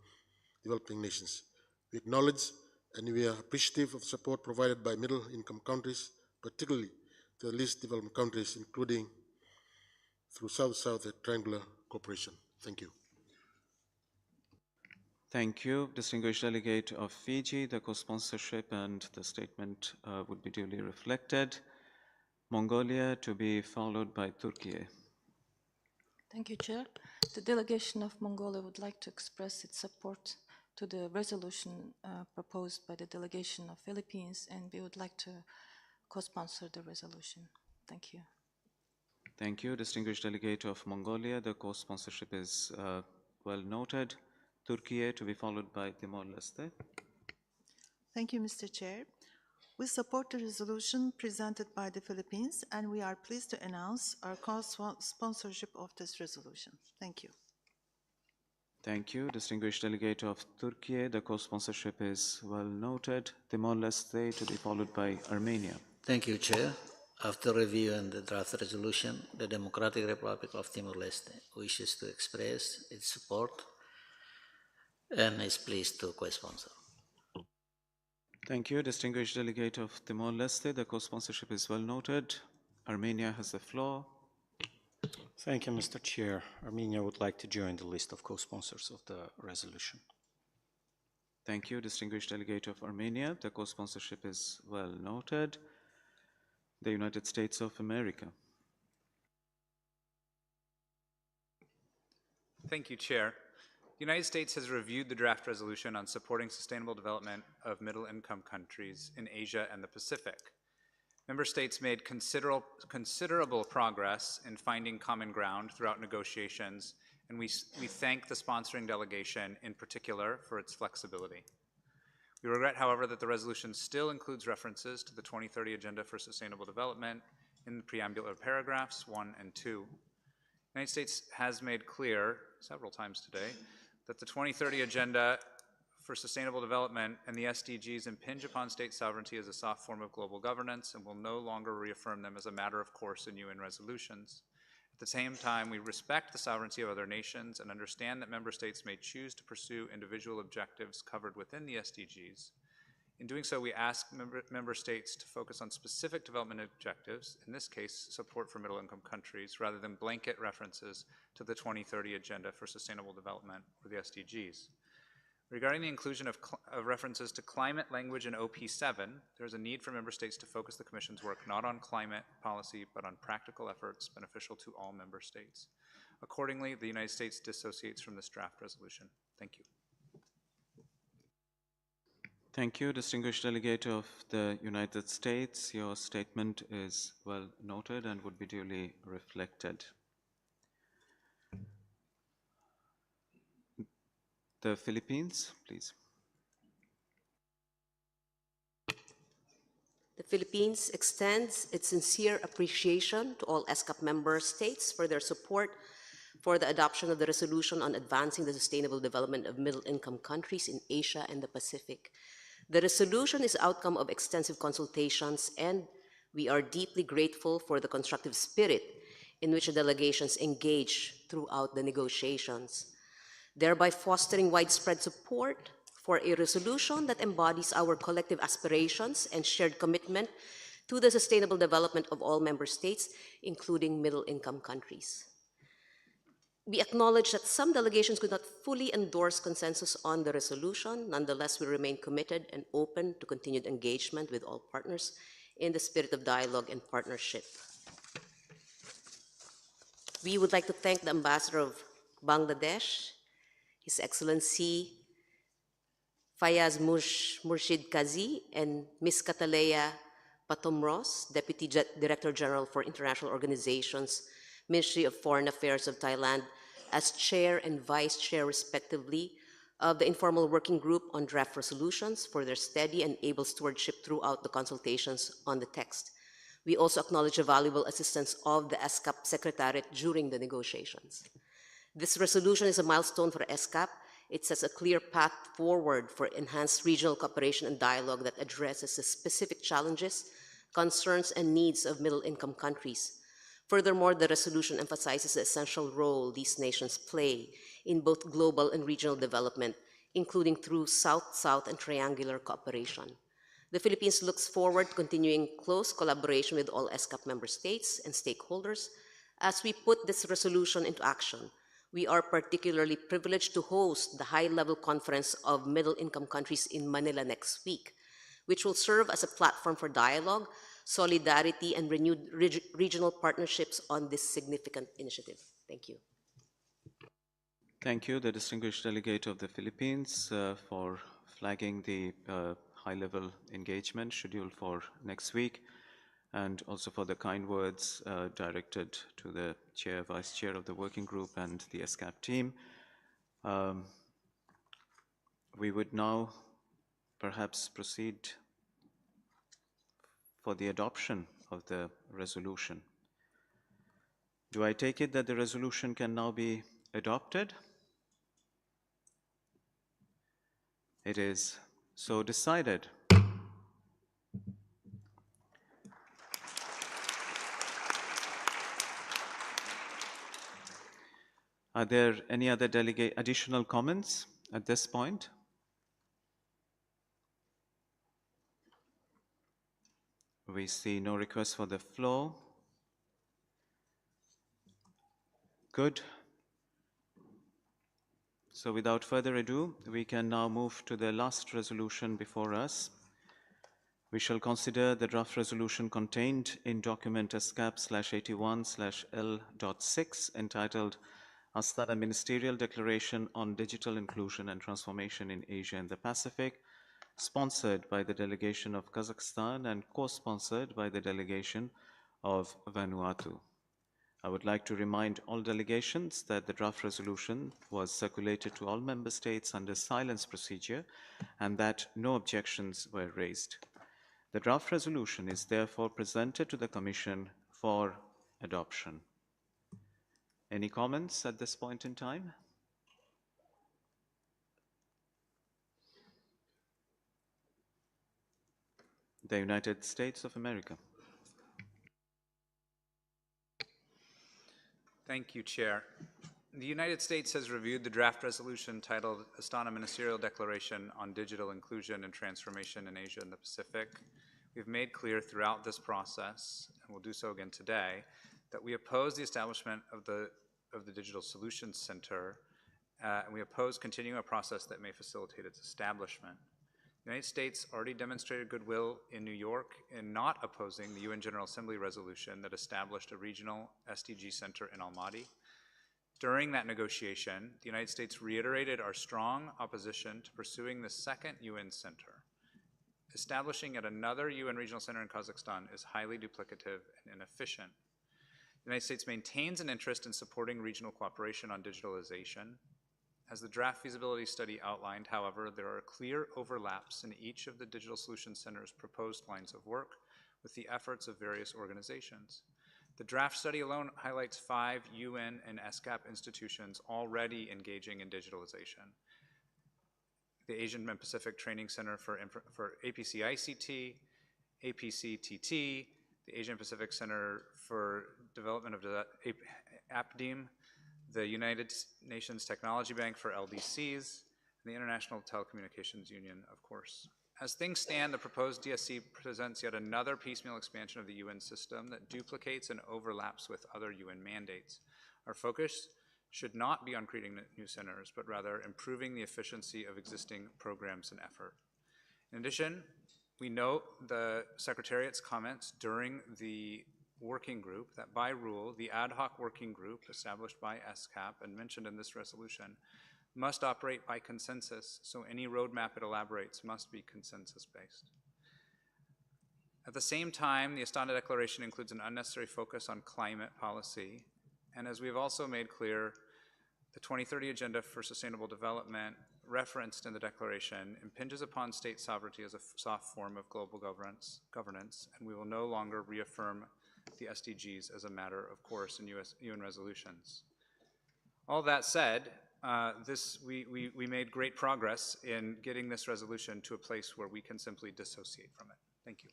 [SPEAKER 4] developing nations. We acknowledge and we are appreciative of the support provided by middle-income countries, particularly to the least developed countries, including through South-South and triangular cooperation. Thank you.
[SPEAKER 1] Thank you, distinguished delegate of Fiji. The co-sponsorship and the statement would be duly reflected. Mongolia, to be followed by Turkey.
[SPEAKER 20] Thank you, Chair. The delegation of Mongolia would like to express its support to the resolution proposed by the delegation of Philippines, and we would like to co-sponsor the resolution. Thank you.
[SPEAKER 1] Thank you, distinguished delegate of Mongolia. The co-sponsorship is well noted. Turkey, to be followed by Timor-Leste.
[SPEAKER 21] Thank you, Mr. Chair. We support the resolution presented by the Philippines, and we are pleased to announce our co-sponsorship of this resolution. Thank you.
[SPEAKER 1] Thank you, distinguished delegate of Turkey. The co-sponsorship is well noted. Timor-Leste, to be followed by Armenia.
[SPEAKER 11] Thank you, Chair. After reviewing the draft resolution, the Democratic Republic of Timor-Leste wishes to express its support and is pleased to co-sponsor.
[SPEAKER 1] Thank you, distinguished delegate of Timor-Leste. The co-sponsorship is well noted. Armenia has the floor.
[SPEAKER 22] Thank you, Mr. Chair. Armenia would like to join the list of co-sponsors of the resolution.
[SPEAKER 1] Thank you, distinguished delegate of Armenia. The co-sponsorship is well noted. The United States of America.
[SPEAKER 9] Thank you, Chair. The United States has reviewed the draft resolution on supporting sustainable development of middle-income countries in Asia and the Pacific. Member states made considerable progress in finding common ground throughout negotiations, and we thank the sponsoring delegation in particular for its flexibility. We regret, however, that the resolution still includes references to the 2030 Agenda for Sustainable Development in the preambular paragraphs 1 and 2. The United States has made clear several times today that the 2030 Agenda for Sustainable Development and the SDGs impinge upon state sovereignty as a soft form of global governance and will no longer reaffirm them as a matter of course in UN resolutions. At the same time, we respect the sovereignty of other nations and understand that member states may choose to pursue individual objectives covered within the SDGs. In doing so, we ask member states to focus on specific development objectives, in this case, support for middle-income countries, rather than blanket references to the 2030 Agenda for Sustainable Development, or the SDGs. Regarding the inclusion of references to climate language in OP7, there is a need for member states to focus the Commission's work not on climate policy, but on practical efforts beneficial to all member states. Accordingly, the United States dissociates from this draft resolution. Thank you.
[SPEAKER 1] Thank you, distinguished delegate of the United States. Your statement is well noted and would be duly reflected. The Philippines, please.
[SPEAKER 6] The Philippines extends its sincere appreciation to all ESCAP member states for their support for the adoption of the resolution on advancing the sustainable development of middle-income countries in Asia and the Pacific. The resolution is the outcome of extensive consultations, and we are deeply grateful for the constructive spirit in which the delegations engage throughout the negotiations, thereby fostering widespread support for a resolution that embodies our collective aspirations and shared commitment to the sustainable development of all member states, including middle-income countries. We acknowledge that some delegations could not fully endorse consensus on the resolution. Nonetheless, we remain committed and open to continued engagement with all partners in the spirit of dialogue and partnership. We would like to thank the Ambassador of Bangladesh, His Excellency Fayaz Murshid Kazi, and Ms. Cataleya Patomros, Deputy Director General for International Organizations, Ministry of Foreign Affairs of Thailand, as Chair and Vice Chair, respectively, of the Informal Working Group on Draft Resolutions for their steady and able stewardship throughout the consultations on the text. We also acknowledge the valuable assistance of the ESCAP Secretariat during the negotiations. This resolution is a milestone for ESCAP. It sets a clear path forward for enhanced regional cooperation and dialogue that addresses the specific challenges, concerns, and needs of middle-income countries. Furthermore, the resolution emphasizes the essential role these nations play in both global and regional development, including through South-South and triangular cooperation. The Philippines looks forward to continuing close collaboration with all ESCAP member states and stakeholders as we put this resolution into action. We are particularly privileged to host the high-level conference of middle-income countries in Manila next week, which will serve as a platform for dialogue, solidarity, and renewed regional partnerships on this significant initiative. Thank you.
[SPEAKER 1] Thank you, the distinguished delegate of the Philippines, for flagging the high-level engagement scheduled for next week, and also for the kind words directed to the chair, vice chair of the working group and the ESCAP team. We would now perhaps proceed for the adoption of the resolution. Do I take it that the resolution can now be adopted? It is so decided. Are there any other additional comments at this point? We see no request for the floor. Good. So without further ado, we can now move to the last resolution before us. We shall consider the draft resolution contained in document ESCAP/81/L.6 entitled Astana Ministerial Declaration on Digital Inclusion and Transformation in Asia and the Pacific, sponsored by the delegation of Kazakhstan and co-sponsored by the delegation of Vanuatu. I would like to remind all delegations that the draft resolution was circulated to all member states under silence procedure and that no objections were raised. The draft resolution is therefore presented to the Commission for adoption. Any comments at this point in time? The United States of America.
[SPEAKER 9] Thank you, Chair. The United States has reviewed the draft resolution titled Astana Ministerial Declaration on Digital Inclusion and Transformation in Asia and the Pacific. We've made clear throughout this process, and we'll do so again today, that we oppose the establishment of the Digital Solutions Center, and we oppose continuing a process that may facilitate its establishment. The United States already demonstrated goodwill in New York in not opposing the UN General Assembly resolution that established a regional SDG center in Almaty. During that negotiation, the United States reiterated our strong opposition to pursuing the second UN center Establishing yet another UN regional center in Kazakhstan is highly duplicative and inefficient. The United States maintains an interest in supporting regional cooperation on digitalization. As the draft feasibility study outlined, however, there are clear overlaps in each of the Digital Solutions Center's proposed lines of work with the efforts of various organizations. The draft study alone highlights 5 UN and ESCAP institutions already engaging in digitalization. The Asian and Pacific Training Center for APC-ICT, APC-TT, the Asian Pacific Center for Development of APDIM, the United Nations Technology Bank for LDCs, and the International Telecommunications Union, of course. As things stand, the proposed DSC presents yet another piecemeal expansion of the UN system that duplicates and overlaps with other UN mandates. Our focus should not be on creating new centers, but rather improving the efficiency of existing programs and effort. In addition, we note the Secretariat's comments during the working group that by rule, the ad hoc working group established by ESCAP and mentioned in this resolution must operate by consensus, so any roadmap it elaborates must be consensus-based. At the same time, the Astana Declaration includes an unnecessary focus on climate policy, and as we've also made clear, the 2030 Agenda for Sustainable Development referenced in the declaration impinges upon state sovereignty as a soft form of global governance, and we will no longer reaffirm the SDGs as a matter of course in UN resolutions. All that said, we made great progress in getting this resolution to a place where we can simply dissociate from it. Thank you.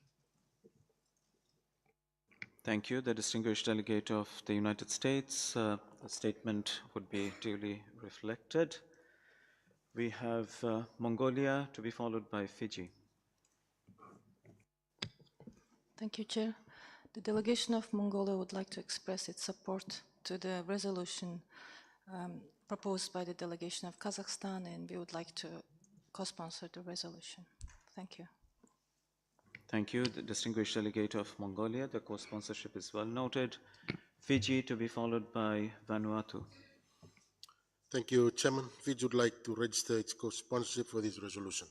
[SPEAKER 1] Thank you. The distinguished delegate of the United States, the statement would be duly reflected. We have Mongolia to be followed by Fiji.
[SPEAKER 20] Thank you, Chair. The delegation of Mongolia would like to express its support to the resolution proposed by the delegation of Kazakhstan, and we would like to co-sponsor the resolution. Thank you.
[SPEAKER 1] Thank you, the distinguished delegate of Mongolia. The co-sponsorship is well noted. Fiji to be followed by Vanuatu.
[SPEAKER 4] Thank you, Chairman. Fiji would like to register its co-sponsorship for this resolution.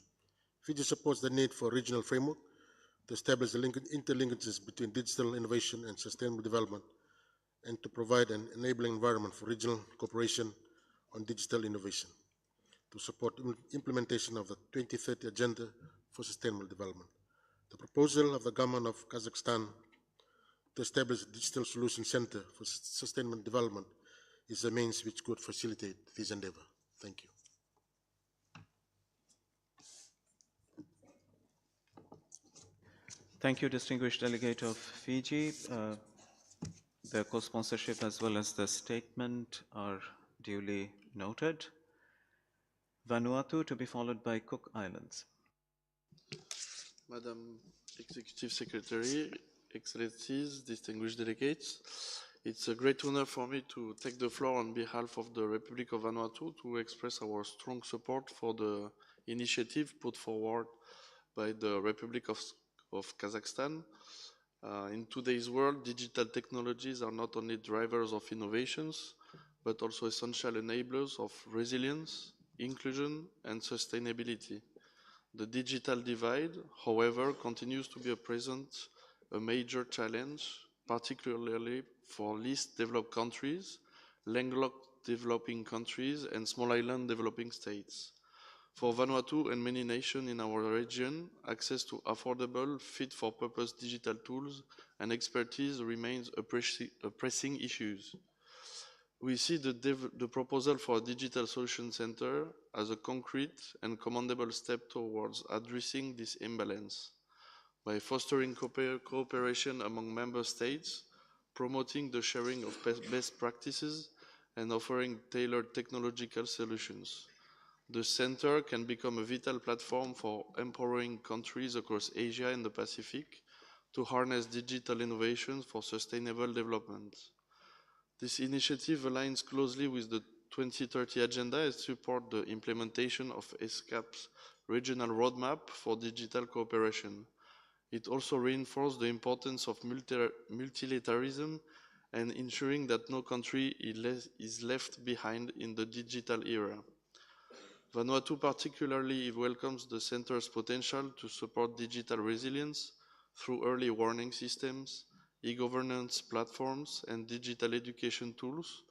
[SPEAKER 4] Fiji supports the need for a regional framework to establish the interlinkages between digital innovation and sustainable development, and to provide an enabling environment for regional cooperation on digital innovation, to support implementation of the 2030 Agenda for Sustainable Development. The proposal of the government of Kazakhstan to establish a Digital Solution Center for Sustainable Development is a means which could facilitate this endeavor. Thank you.
[SPEAKER 1] Thank you, distinguished delegate of Fiji. The co-sponsorship as well as the statement are duly noted. Vanuatu to be followed by Cook Islands.
[SPEAKER 8] Madam Executive Secretary, Excellencies, distinguished delegates, it's a great honor for me to take the floor on behalf of the Republic of Vanuatu to express our strong support for the initiative put forward by the Republic of Kazakhstan. In today's world, digital technologies are not only drivers of innovations, but also essential enablers of resilience, inclusion, and sustainability. The digital divide, however, continues to be a major challenge, particularly for least developed countries, landlocked developing countries, and small island developing states. For Vanuatu and many nations in our region, access to affordable, fit-for-purpose digital tools and expertise remains a pressing issue. We see the proposal for a Digital Solution Center as a concrete and commendable step towards addressing this imbalance. By fostering cooperation among member states, promoting the sharing of best practices, and offering tailored technological solutions, the center can become a vital platform for empowering countries across Asia and the Pacific to harness digital innovations for sustainable development. This initiative aligns closely with the 2030 Agenda and supports the implementation of ESCAP's regional roadmap for digital cooperation. It also reinforces the importance of multilateralism and ensuring that no country is left behind in the digital era. Vanuatu particularly welcomes the center's potential to support digital resilience through early warning systems, e-governance platforms, and digital education tools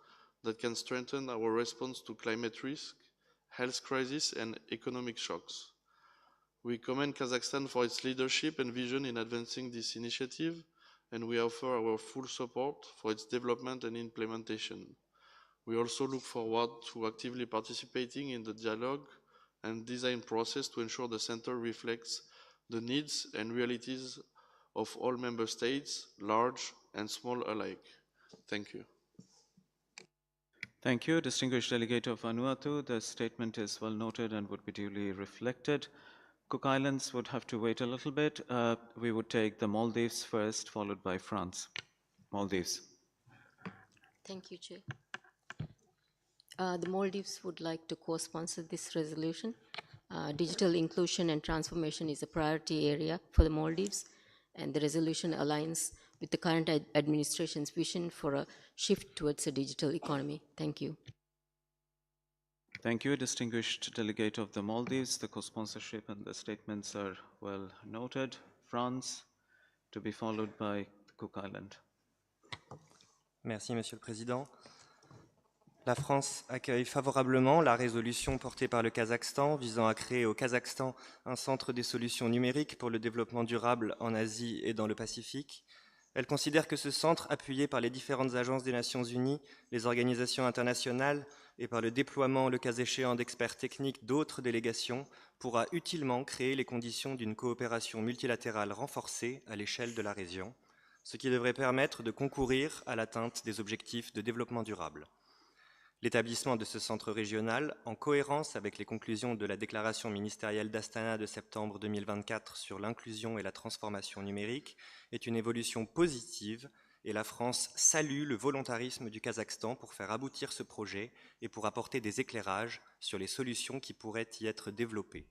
[SPEAKER 8] that can strengthen our response to climate risk, health crisis, and economic shocks. We commend Kazakhstan for its leadership and vision in advancing this initiative, and we offer our full support for its development and implementation. We also look forward to actively participating in the dialogue and design process to ensure the center reflects the needs and realities of all member states, large and small alike. Thank you.
[SPEAKER 1] Thank you, distinguished delegate of Vanuatu. The statement is well noted and would be duly reflected. Cook Islands would have to wait a little bit. We would take the Maldives first, followed by France. Maldives.
[SPEAKER 7] Thank you, Chair. The Maldives would like to co-sponsor this resolution. Digital inclusion and transformation is a priority area for the Maldives, and the resolution aligns with the current administration's vision for a shift towards a digital economy. Thank you.
[SPEAKER 1] Thank you, distinguished delegate of the Maldives. The co-sponsorship and the statements are well noted. France, to be followed by Cook Island.
[SPEAKER 13] Merci, Monsieur le Président. La France accueille favorablement la résolution portée par le Kazakhstan visant à créer au Kazakhstan un centre des solutions numériques pour le développement durable en Asie et dans le Pacifique. Elle considère que ce centre, appuyé par les différentes agences des Nations Unies, les organisations internationales et par le déploiement, le cas échéant, d'experts techniques d'autres délégations, pourra utilement créer les conditions d'une coopération multilatérale renforcée à l'échelle de la région, ce qui devrait permettre de concourir à l'atteinte des objectifs de développement durable. L'établissement de ce centre régional, en cohérence avec les conclusions de la déclaration ministérielle d'Astana de septembre 2024 sur l'inclusion et la transformation numérique, est une évolution positive et la France salue le volontarisme du Kazakhstan pour faire aboutir ce projet et pour apporter des éclairages sur les solutions qui pourraient y être développées.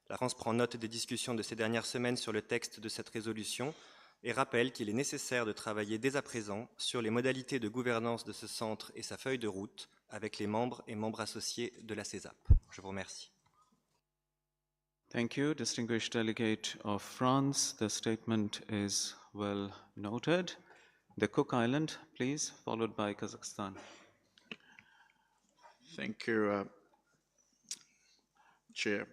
[SPEAKER 13] La France prend note des discussions de ces dernières semaines sur le texte de cette résolution et rappelle qu'il est nécessaire de travailler dès à présent sur les modalités de gouvernance de ce centre et sa feuille de route avec les membres et membres associés de la CESAP. Je vous remercie.
[SPEAKER 1] Thank you, distinguished delegate of France. The statement is well noted. The Cook Island, please, followed by Kazakhstan.
[SPEAKER 23] Thank you, Chair.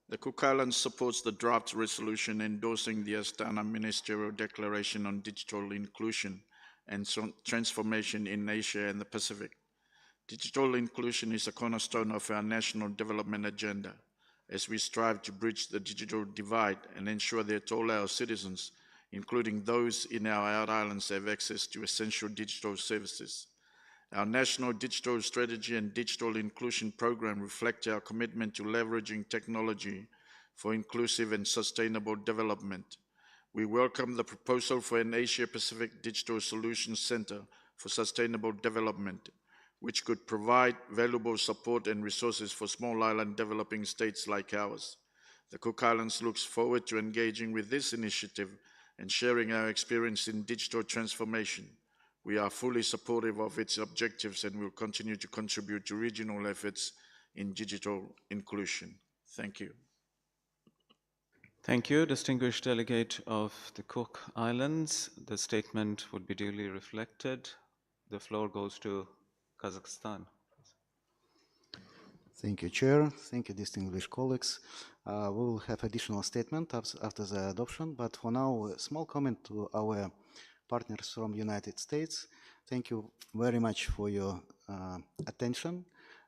[SPEAKER 23] The Cook Islands supports the draft resolution endorsing the Astana Ministerial Declaration on Digital Inclusion and Transformation in Asia and the Pacific. Digital inclusion is a cornerstone of our national development agenda as we strive to bridge the digital divide and ensure that all our citizens, including those in our out islands, have access to essential digital services. Our National Digital Strategy and Digital Inclusion Program reflect our commitment to leveraging technology for inclusive and sustainable development. We welcome the proposal for an Asia-Pacific Digital Solutions Center for Sustainable Development, which could provide valuable support and resources for small island developing states like ours. The Cook Islands looks forward to engaging with this initiative and sharing our experience in digital transformation. We are fully supportive of its objectives and will continue to contribute to regional efforts in digital inclusion. Thank you.
[SPEAKER 1] Thank you, distinguished delegate of the Cook Islands. The statement would be duly reflected. The floor goes to Kazakhstan.
[SPEAKER 24] Thank you, Chair. Thank you, distinguished colleagues. We will have additional statement after the adoption, but for now, a small comment to our partners from United States. Thank you very much for your attention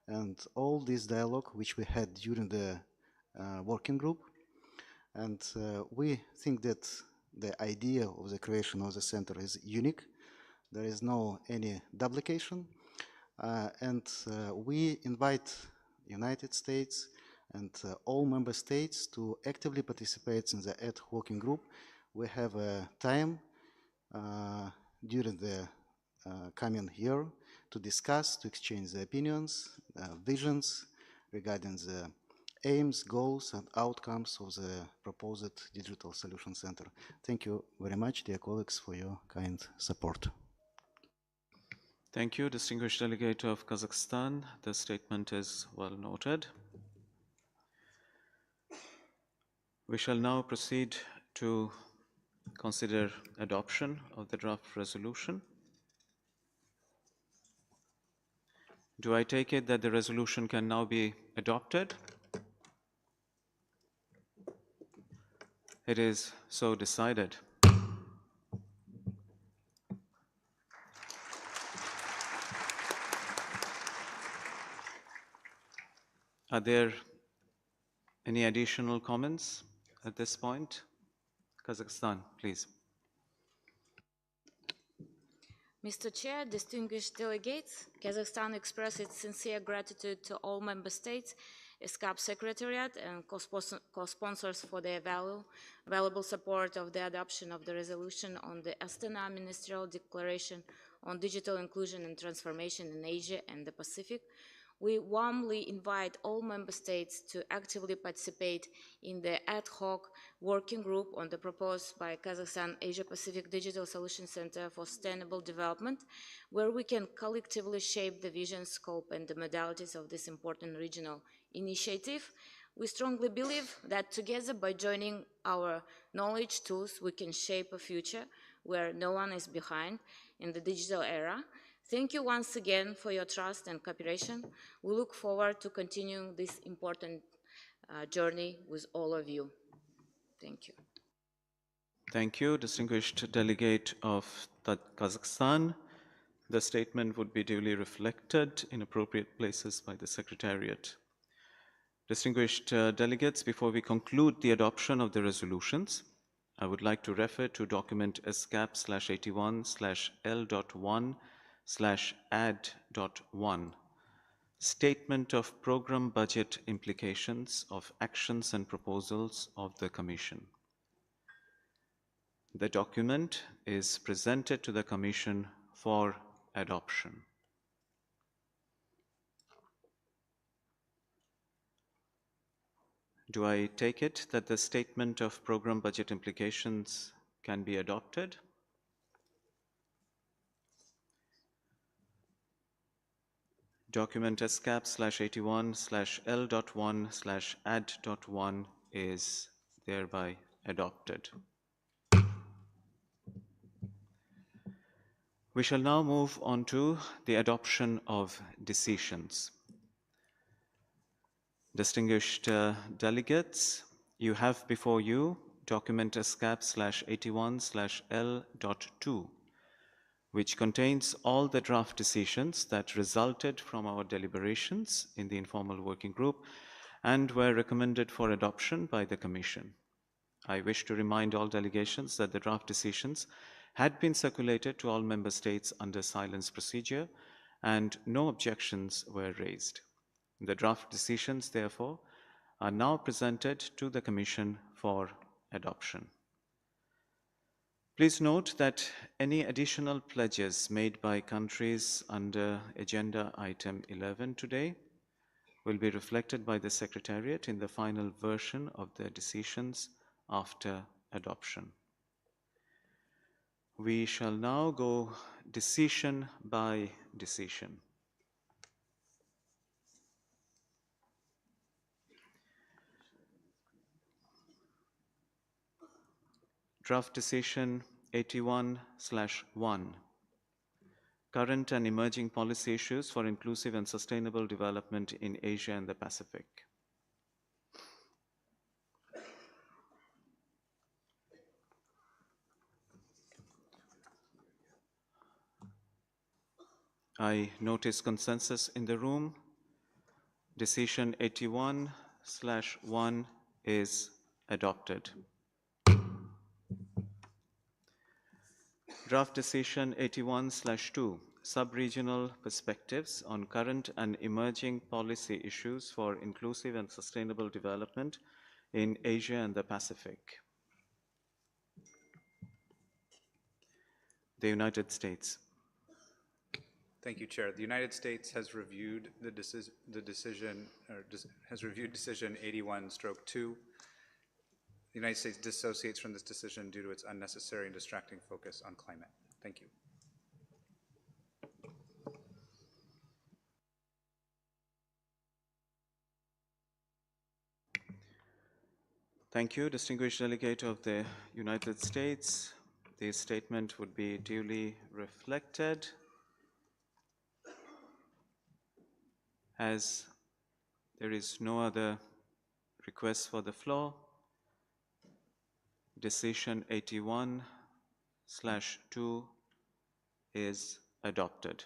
[SPEAKER 24] and all this dialogue which we had during the working group. And we think that the idea of the creation of the center is unique. There is no any duplication. And we invite United States and all member states to actively participate in the ad hoc working group. We have a time during the coming year to discuss, to exchange the opinions, visions regarding the aims, goals, and outcomes of the proposed Digital Solution Center. Thank you very much, dear colleagues, for your kind support.
[SPEAKER 1] Thank you, distinguished delegate of Kazakhstan. The statement is well noted. We shall now proceed to consider adoption of the draft resolution. Do I take it that the resolution can now be adopted? It is so decided. Are there any additional comments at this point? Kazakhstan, please.
[SPEAKER 2] Mr. Chair, distinguished delegates, Kazakhstan expresses its sincere gratitude to all member states, ESCAP Secretariat and co-sponsors for their valuable support of the adoption of the resolution on the Astana Ministerial Declaration on Digital Inclusion and Transformation in Asia and the Pacific. We warmly invite all member states to actively participate in the ad hoc working group on the proposed by Kazakhstan Asia-Pacific Digital Solution Center for Sustainable Development, where we can collectively shape the vision, scope, and the modalities of this important regional initiative. We strongly believe that together, by joining our knowledge tools, we can shape a future where no one is behind in the digital era. Thank you once again for your trust and cooperation. We look forward to continuing this important journey with all of you. Thank you.
[SPEAKER 1] Thank you, distinguished delegate of Kazakhstan. The statement would be duly reflected in appropriate places by the Secretariat. Distinguished delegates, before we conclude the adoption of the resolutions, I would like to refer to document ESCAP/81/L.1/add.1, Statement of Program Budget Implications of Actions and Proposals of the Commission. The document is presented to the Commission for adoption. Do I take it that the Statement of Program Budget Implications can be adopted? Document ESCAP/81/L.1/add.1 is thereby adopted. We shall now move on to the adoption of decisions. Distinguished delegates, you have before you document ESCAP/81/L.2, which contains all the draft decisions that resulted from our deliberations in the informal working group and were recommended for adoption by the Commission. I wish to remind all delegations that the draft decisions had been circulated to all member states under silence procedure and no objections were raised. The draft decisions, therefore, are now presented to the Commission for adoption. Please note that any additional pledges made by countries under Agenda Item 11 today will be reflected by the Secretariat in the final version of the decisions after adoption. We shall now go decision by decision. Draft Decision 81/1, Current and Emerging Policy Issues for Inclusive and Sustainable Development in Asia and the Pacific. I notice consensus in the room. Decision 81/1 is adopted. Draft Decision 81/2, Sub-Regional Perspectives on Current and Emerging Policy Issues for Inclusive and Sustainable Development in Asia and the Pacific. The United States.
[SPEAKER 9] Thank you, Chair. The United States has reviewed decision 81/2. The United States dissociates from this decision due to its unnecessary and distracting focus on climate. Thank you.
[SPEAKER 1] Thank you, distinguished delegate of the United States. The statement would be duly reflected. As there is no other request for the floor, decision 81/2 is adopted.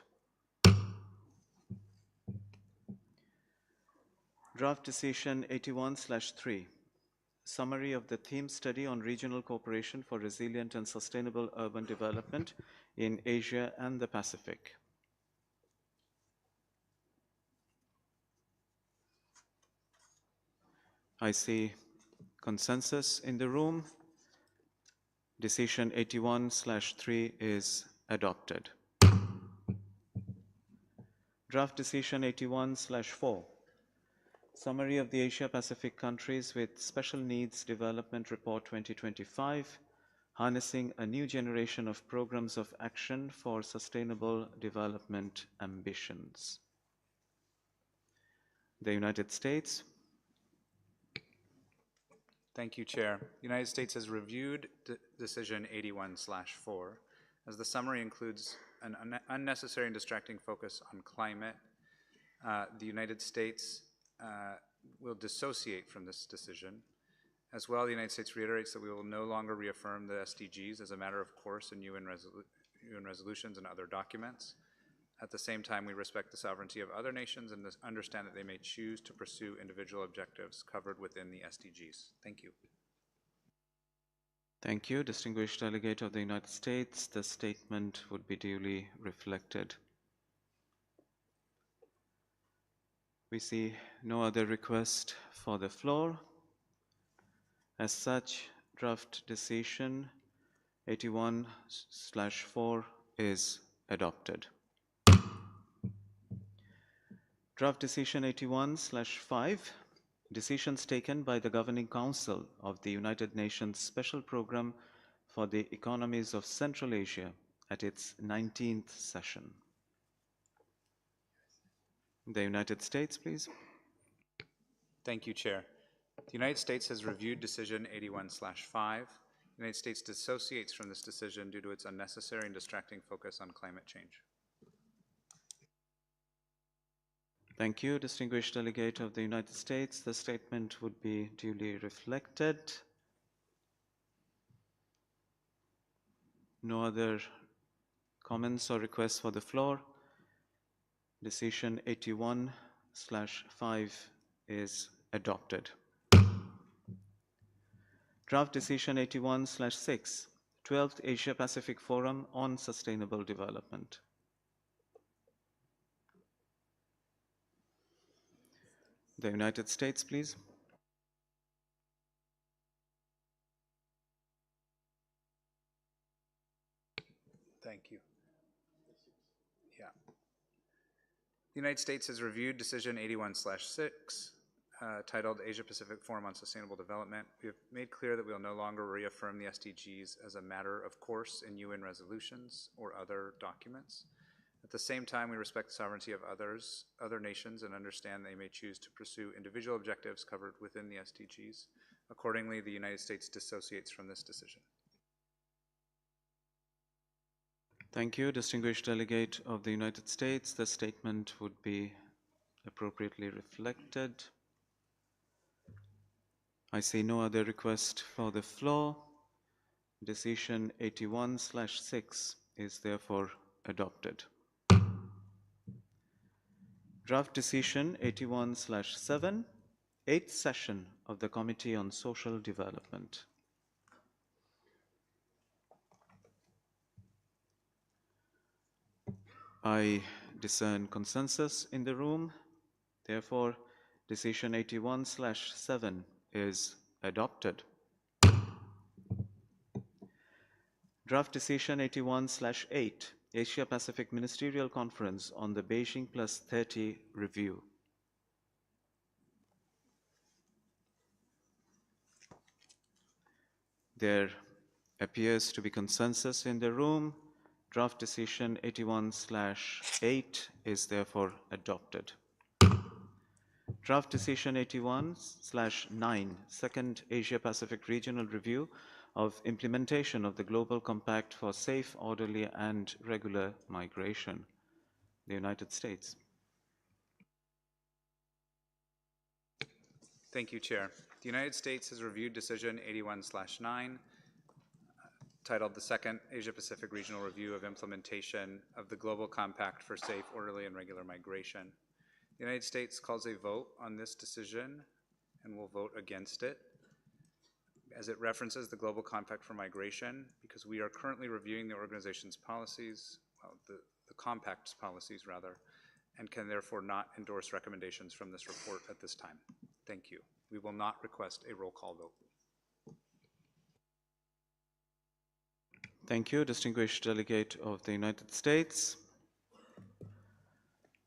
[SPEAKER 1] Draft decision 81/3. Summary of the theme study on regional cooperation for resilient and sustainable urban development in Asia and the Pacific. I see consensus in the room. Decision 81/3 is adopted. Draft decision 81/4. Summary of the Asia-Pacific countries with special needs development report 2025, harnessing a new generation of programs of action for sustainable development ambitions. The United States.
[SPEAKER 9] Thank you, Chair. The United States has reviewed decision 81/4, as the summary includes an unnecessary and distracting focus on climate. The United States will dissociate from this decision. As well, the United States reiterates that we will no longer reaffirm the SDGs as a matter of course in UN resolutions and other documents. At the same time, we respect the sovereignty of other nations and understand that they may choose to pursue individual objectives covered within the SDGs. Thank you.
[SPEAKER 1] Thank you, distinguished delegate of the United States. The statement would be duly reflected. We see no other request for the floor. As such, draft decision 81/4 is adopted. Draft decision 81/5, decisions taken by the Governing Council of the United Nations Special Program for the Economies of Central Asia at its 19th session. The United States, please.
[SPEAKER 9] Thank you, Chair. The United States has reviewed decision 81/5. The United States dissociates from this decision due to its unnecessary and distracting focus on climate change.
[SPEAKER 1] Thank you, distinguished delegate of the United States. The statement would be duly reflected. No other comments or requests for the floor. Decision 81/5 is adopted. Draft decision 81/6, 12th Asia Pacific Forum on Sustainable Development. The United States, please.
[SPEAKER 9] Thank you. Yeah. The United States has reviewed decision 81/6, titled Asia-Pacific Forum on Sustainable Development. We have made clear that we will no longer reaffirm the SDGs as a matter of course in UN resolutions or other documents. At the same time, we respect the sovereignty of other nations, and understand they may choose to pursue individual objectives covered within the SDGs. Accordingly, the United States dissociates from this decision.
[SPEAKER 1] Thank you, distinguished delegate of the United States. The statement would be appropriately reflected. I see no other request for the floor. Decision 81/6 is therefore adopted. Draft decision 81/7, 8th session of the Committee on Social Development. I discern consensus in the room. Therefore, decision 81/7 is adopted. Draft decision 81/8, Asia-Pacific Ministerial Conference on the Beijing +30 review. There appears to be consensus in the room. Draft decision 81/8 is therefore adopted. Draft Decision 81/9, Second Asia-Pacific Regional Review of Implementation of the Global Compact for Safe, Orderly and Regular Migration, the United States.
[SPEAKER 9] Thank you, Chair. The United States has reviewed Decision 81/9, titled the Second Asia-Pacific Regional Review of Implementation of the Global Compact for Safe, Orderly, and Regular Migration. The United States calls a vote on this decision and will vote against it, as it references the Global Compact for Migration, because we are currently reviewing the organization's policies, well, the Compact's policies, rather, and can therefore not endorse recommendations from this report at this time. Thank you. We will not request a roll call vote.
[SPEAKER 1] Thank you, distinguished delegate of the United States.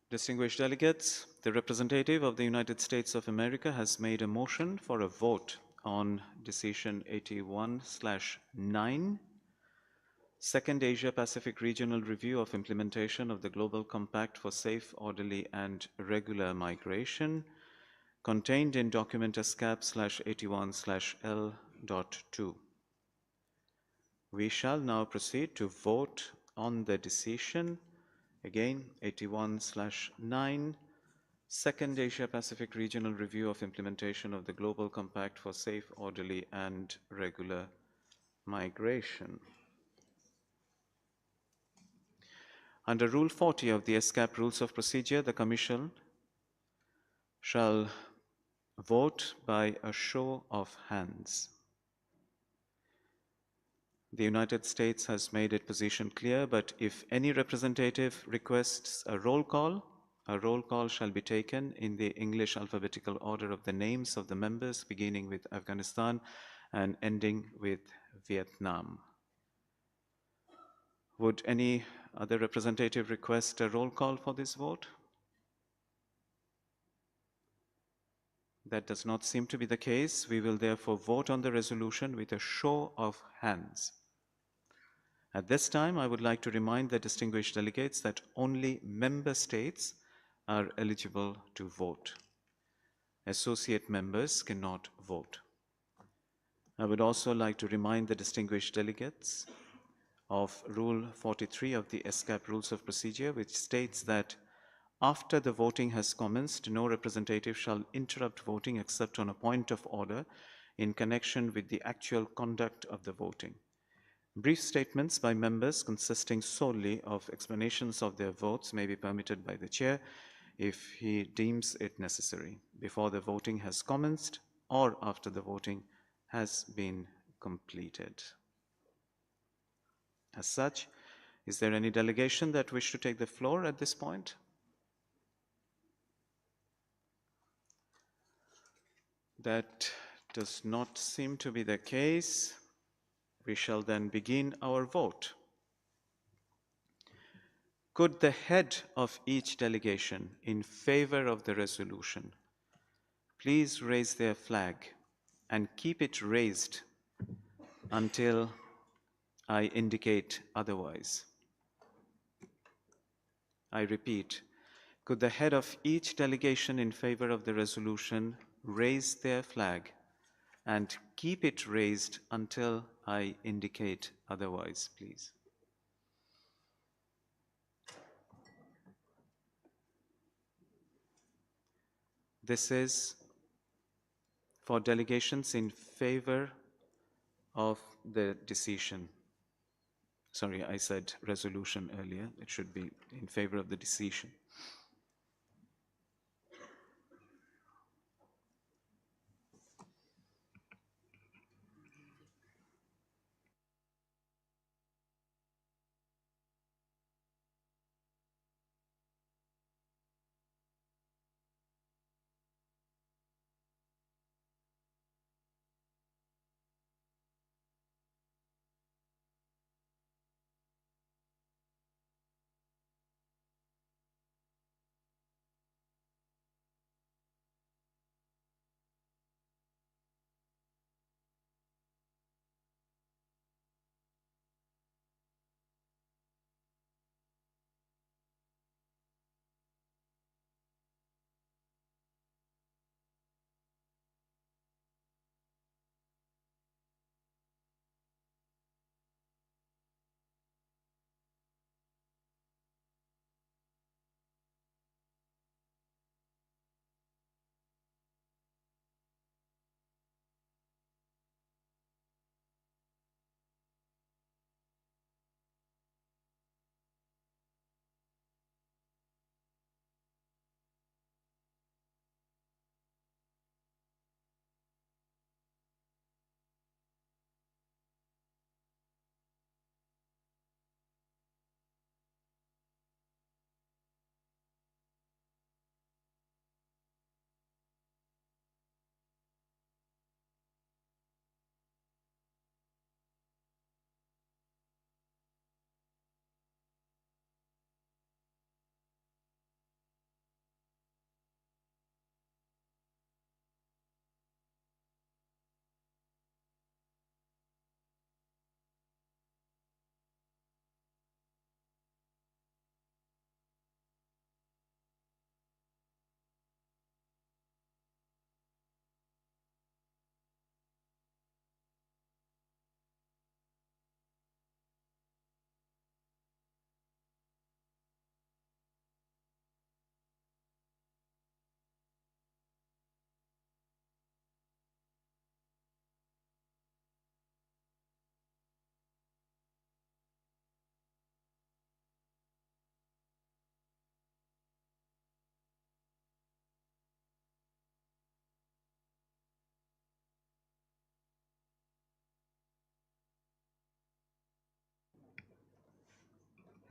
[SPEAKER 1] Distinguished delegates, the representative of the United States of America has made a motion for a vote on Decision 81/9, Second Asia-Pacific Regional Review of Implementation of the Global Compact for Safe, Orderly and Regular Migration, contained in document ESCAP/81/L.2. We shall now proceed to vote on the decision, again 81/9, Second Asia-Pacific Regional Review of Implementation of the Global Compact for Safe, Orderly and Regular Migration. Under Rule 40 of the ESCAP Rules of Procedure, the Commission shall vote by a show of hands. The United States has made its position clear, but if any representative requests a roll call shall be taken in the English alphabetical order of the names of the members, beginning with Afghanistan and ending with Vietnam. Would any other representative request a roll call for this vote? That does not seem to be the case. We will therefore vote on the resolution with a show of hands. At this time, I would like to remind the distinguished delegates that only member states are eligible to vote. Associate members cannot vote. I would also like to remind the distinguished delegates of Rule 43 of the ESCAP Rules of Procedure, which states that after the voting has commenced, no representative shall interrupt voting except on a point of order in connection with the actual conduct of the voting. Brief statements by members consisting solely of explanations of their votes may be permitted by the chair if he deems it necessary, before the voting has commenced or after the voting has been completed. As such, is there any delegation that wish to take the floor at this point? That does not seem to be the case. We shall then begin our vote. Could the head of each delegation in favor of the resolution please raise their flag and keep it raised until I indicate otherwise? I repeat, could the head of each delegation in favor of the resolution raise their flag and keep it raised until I indicate otherwise, please? This is for delegations in favor of the decision. Sorry, I said resolution earlier. It should be in favor of the decision.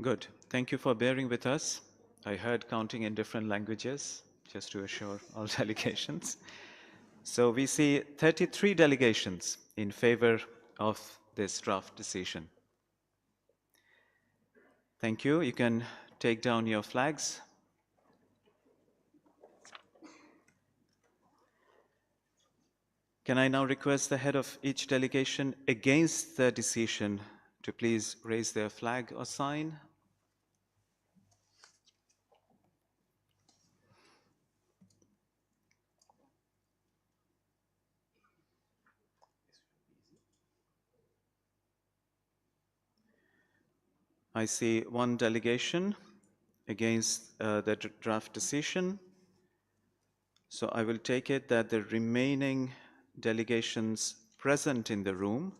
[SPEAKER 1] Good. Thank you for bearing with us. I heard counting in different languages, just to assure all delegations. So we see 33 delegations in favor of this draft decision. Thank you. You can take down your flags. Can I now request the head of each delegation against the decision to please raise their flag or sign? I see one delegation against the draft decision. So I will take it that the remaining delegations present in the room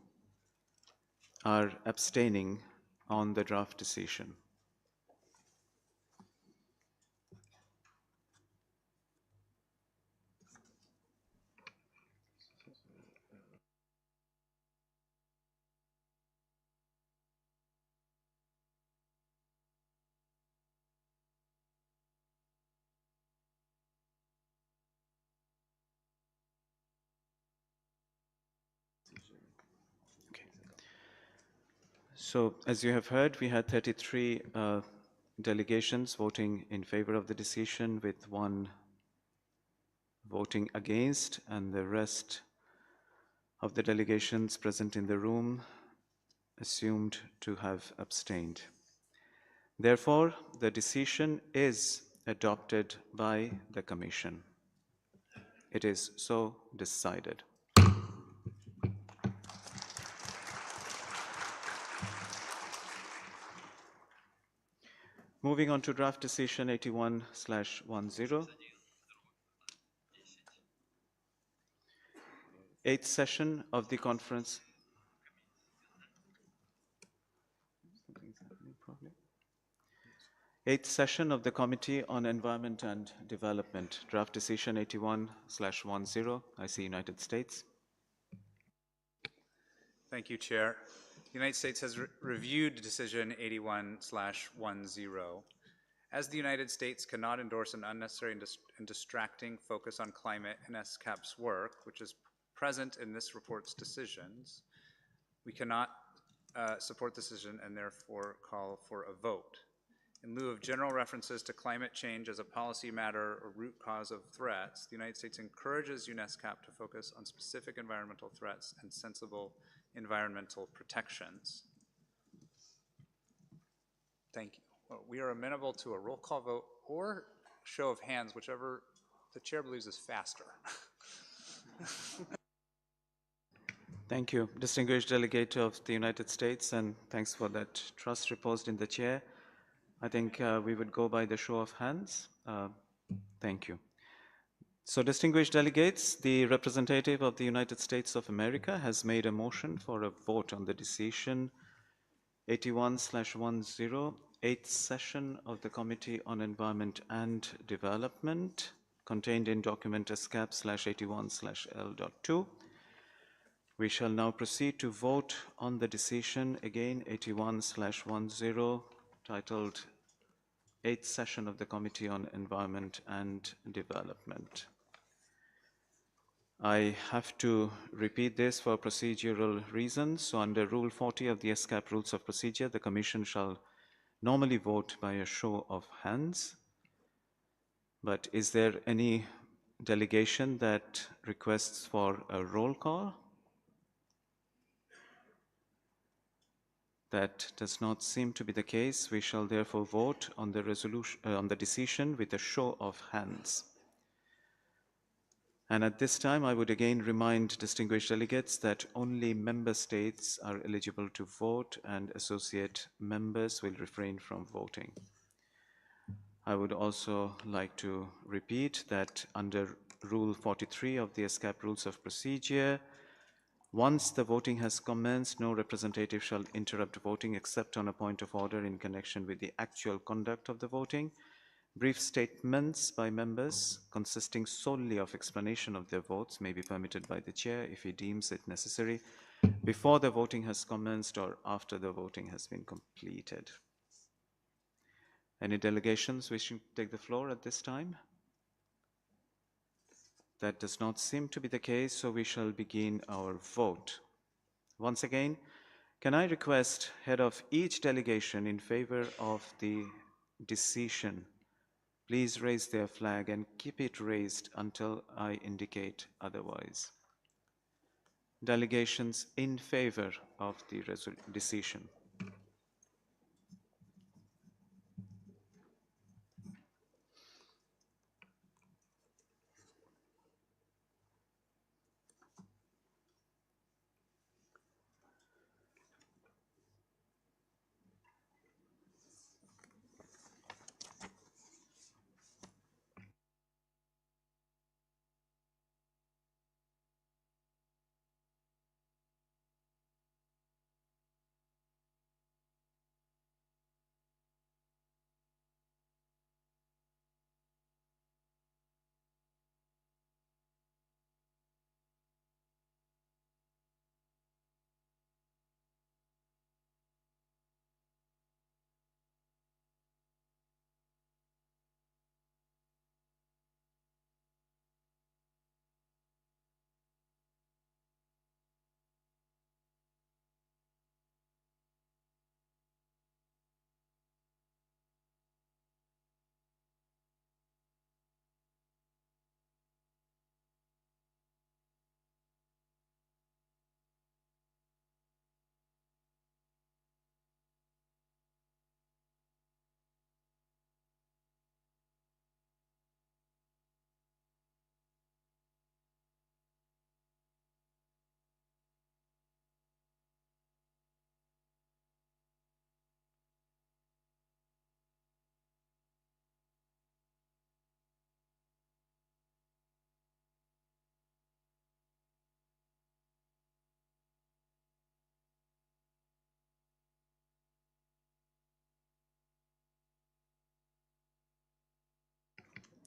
[SPEAKER 1] are abstaining on the draft decision. So as you have heard, we had 33 delegations voting in favor of the decision, with one voting against, and the rest of the delegations present in the room assumed to have abstained. Therefore, the decision is adopted by the Commission. It is so decided. Moving on to draft decision 81/10. Eighth session of the conference. Eighth session of the Committee on Environment and Development. Draft decision 81/10. I see United States.
[SPEAKER 9] Thank you, Chair. The United States has reviewed decision 81/10. As the United States cannot endorse an unnecessary and distracting focus on climate in ESCAP's work, which is present in this report's decisions, we cannot support the decision and therefore call for a vote. In lieu of general references to climate change as a policy matter or root cause of threats, the United States encourages UNESCAP to focus on specific environmental threats and sensible environmental protections. Thank you. Well, we are amenable to a roll call vote or show of hands, whichever the chair believes is faster.
[SPEAKER 1] Thank you, distinguished delegate of the United States, and thanks for that trust reposed in the chair. I think we would go by the show of hands. Thank you. So, distinguished delegates, the representative of the United States of America has made a motion for a vote on the decision 81/10, 8th session of the Committee on Environment and Development, contained in document ESCAP/81/L.2. We shall now proceed to vote on the decision, again 81/10, titled 8th session of the Committee on Environment and Development. I have to repeat this for procedural reasons. So under Rule 40 of the ESCAP Rules of Procedure, the Commission shall normally vote by a show of hands. But is there any delegation that requests for a roll call? That does not seem to be the case. We shall therefore vote on the resolution, on the decision with a show of hands. And at this time, I would again remind distinguished delegates that only member states are eligible to vote, and associate members will refrain from voting. I would also like to repeat that under Rule 43 of the ESCAP Rules of Procedure, once the voting has commenced, no representative shall interrupt voting except on a point of order in connection with the actual conduct of the voting. Brief statements by members consisting solely of explanation of their votes may be permitted by the chair if he deems it necessary before the voting has commenced or after the voting has been completed. Any delegations wishing to take the floor at this time? That does not seem to be the case, so we shall begin our vote. Once again, can I request head of each delegation in favor of the decision, please raise their flag and keep it raised until I indicate otherwise. Delegations in favor of the decision.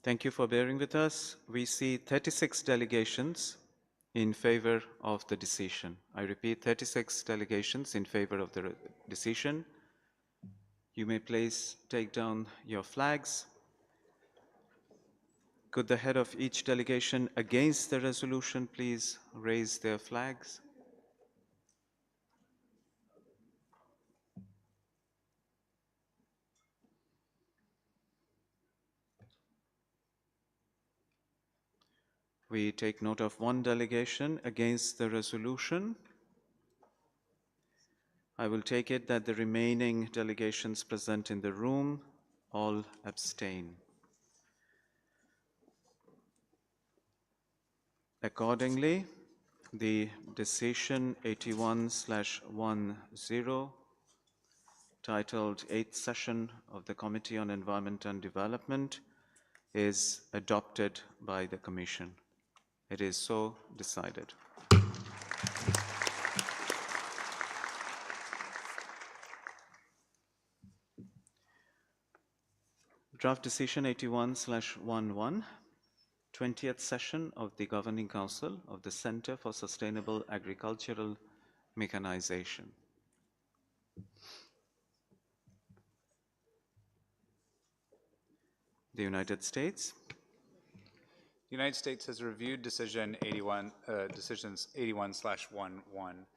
[SPEAKER 1] Thank you for bearing with us. We see 36 delegations in favor of the decision. I repeat, 36 delegations in favor of the decision. You may please take down your flags. Could the head of each delegation against the resolution please raise their flags? We take note of one delegation against the resolution. I will take it that the remaining delegations present in the room all abstain. Accordingly, the decision 81/10 titled 8th Session of the Committee on Environment and Development is adopted by the Commission. It is so decided. Draft Decision 81/11, 20th Session of the Governing Council of the Center for Sustainable Agricultural Mechanization. The United States.
[SPEAKER 9] The United States has reviewed decisions 81/11.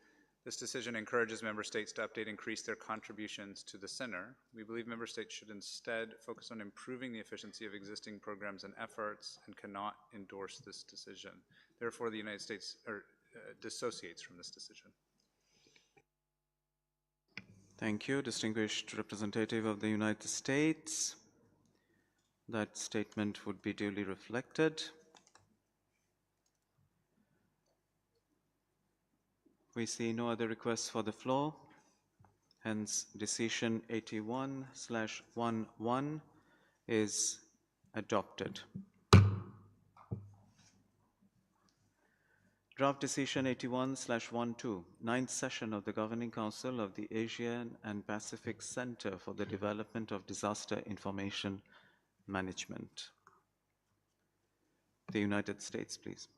[SPEAKER 9] This decision encourages member states to update and increase their contributions to the center. We believe member states should instead focus on improving the efficiency of existing programs and efforts and cannot endorse this decision. Therefore, the United States dissociates from this decision.
[SPEAKER 1] Thank you, distinguished representative of the United States. That statement would be duly reflected. We see no other requests for the floor. Hence, decision 81/11 is adopted. Draft decision 81/12, 9th session of the Governing Council of the Asian and Pacific Center for the Development of Disaster Information Management. The United States, please.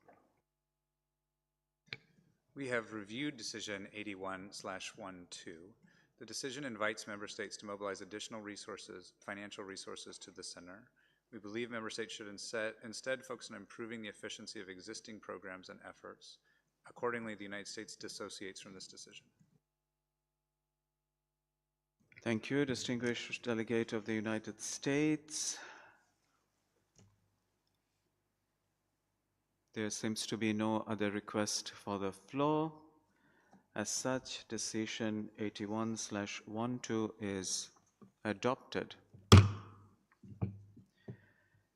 [SPEAKER 9] We have reviewed decision 81/12. The decision invites member states to mobilize additional resources, financial resources to the center. We believe member states should instead focus on improving the efficiency of existing programs and efforts. Accordingly, the United States dissociates from this decision.
[SPEAKER 1] Thank you, distinguished delegate of the United States. There seems to be no other request for the floor. As such, decision 81/12 is adopted.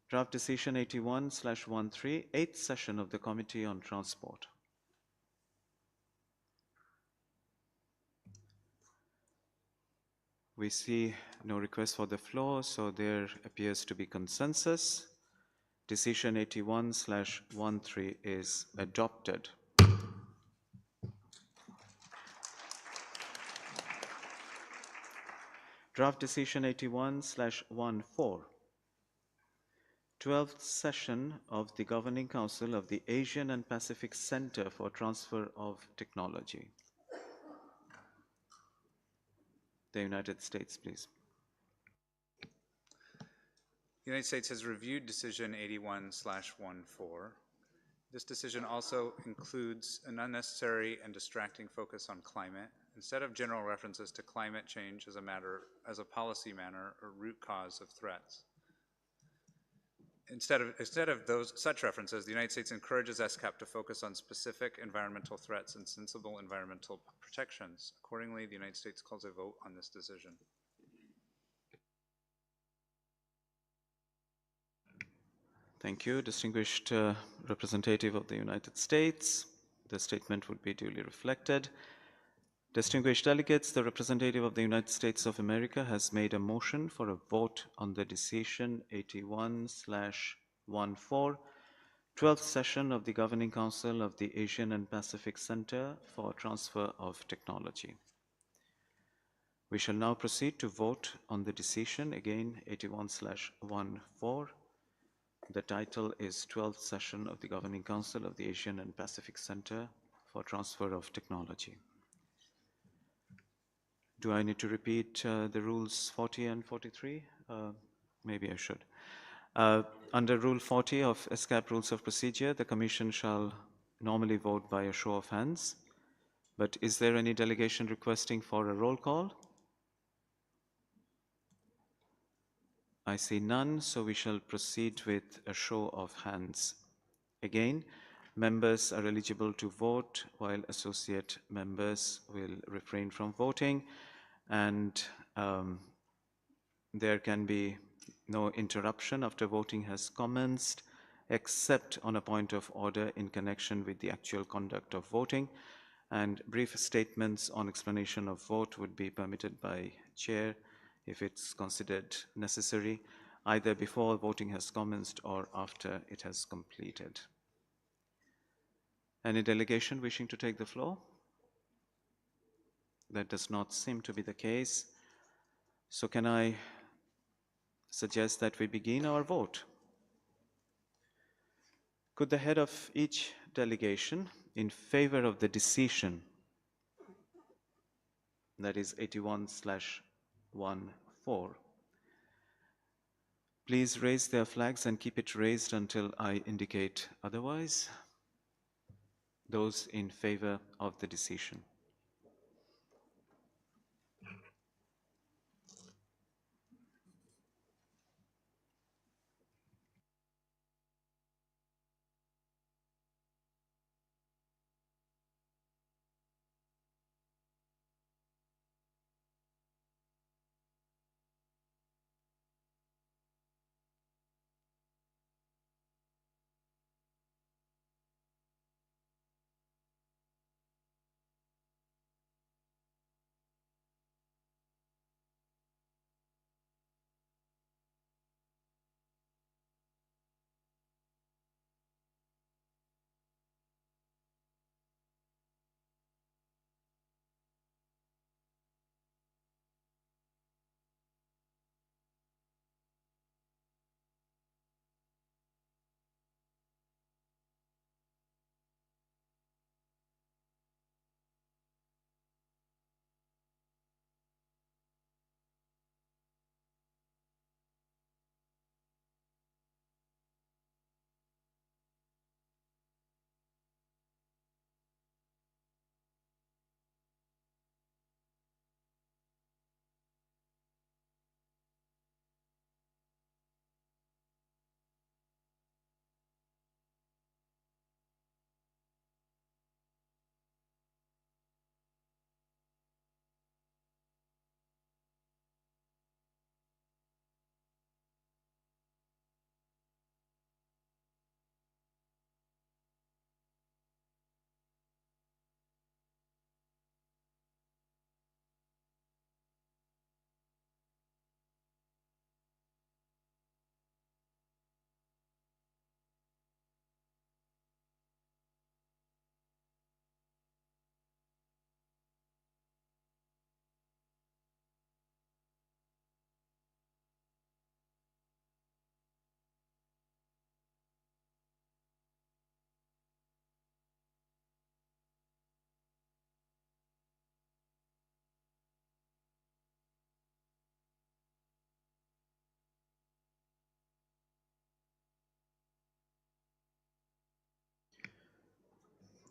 [SPEAKER 1] Draft decision 81/13, 8th session of the Committee on Transport. We see no request for the floor, so there appears to be consensus. Decision 81/13 is adopted. Draft decision 81/14. 12th session of the Governing Council of the Asian and Pacific Center for Transfer of Technology. The United States, please.
[SPEAKER 9] The United States has reviewed decision 81/14. This decision also includes an unnecessary and distracting focus on climate. Instead of general references to climate change as a policy matter or root cause of threats. Instead of such references, the United States encourages ESCAP to focus on specific environmental threats and sensible environmental protections. Accordingly, the United States calls a vote on this decision.
[SPEAKER 1] Thank you, distinguished representative of the United States. The statement would be duly reflected. Distinguished delegates, the representative of the United States of America has made a motion for a vote on the decision 81/14, 12th session of the Governing Council of the Asian and Pacific Center for Transfer of Technology. We shall now proceed to vote on the decision, again 81/14. The title is 12th session of the Governing Council of the Asian and Pacific Center for Transfer of Technology. Do I need to repeat the rules 40 and 43? Maybe I should. Under Rule 40 of ESCAP Rules of Procedure, the Commission shall normally vote by a show of hands. But is there any delegation requesting for a roll call? I see none, so we shall proceed with a show of hands. Again, members are eligible to vote, while associate members will refrain from voting, and there can be no interruption after voting has commenced, except on a point of order in connection with the actual conduct of voting, and brief statements on explanation of vote would be permitted by chair if it's considered necessary, either before voting has commenced or after it has completed. Any delegation wishing to take the floor? That does not seem to be the case. So can I suggest that we begin our vote? Could the head of each delegation in favor of the decision, that is 81/14, please raise their flags and keep it raised until I indicate otherwise? Those in favor of the decision.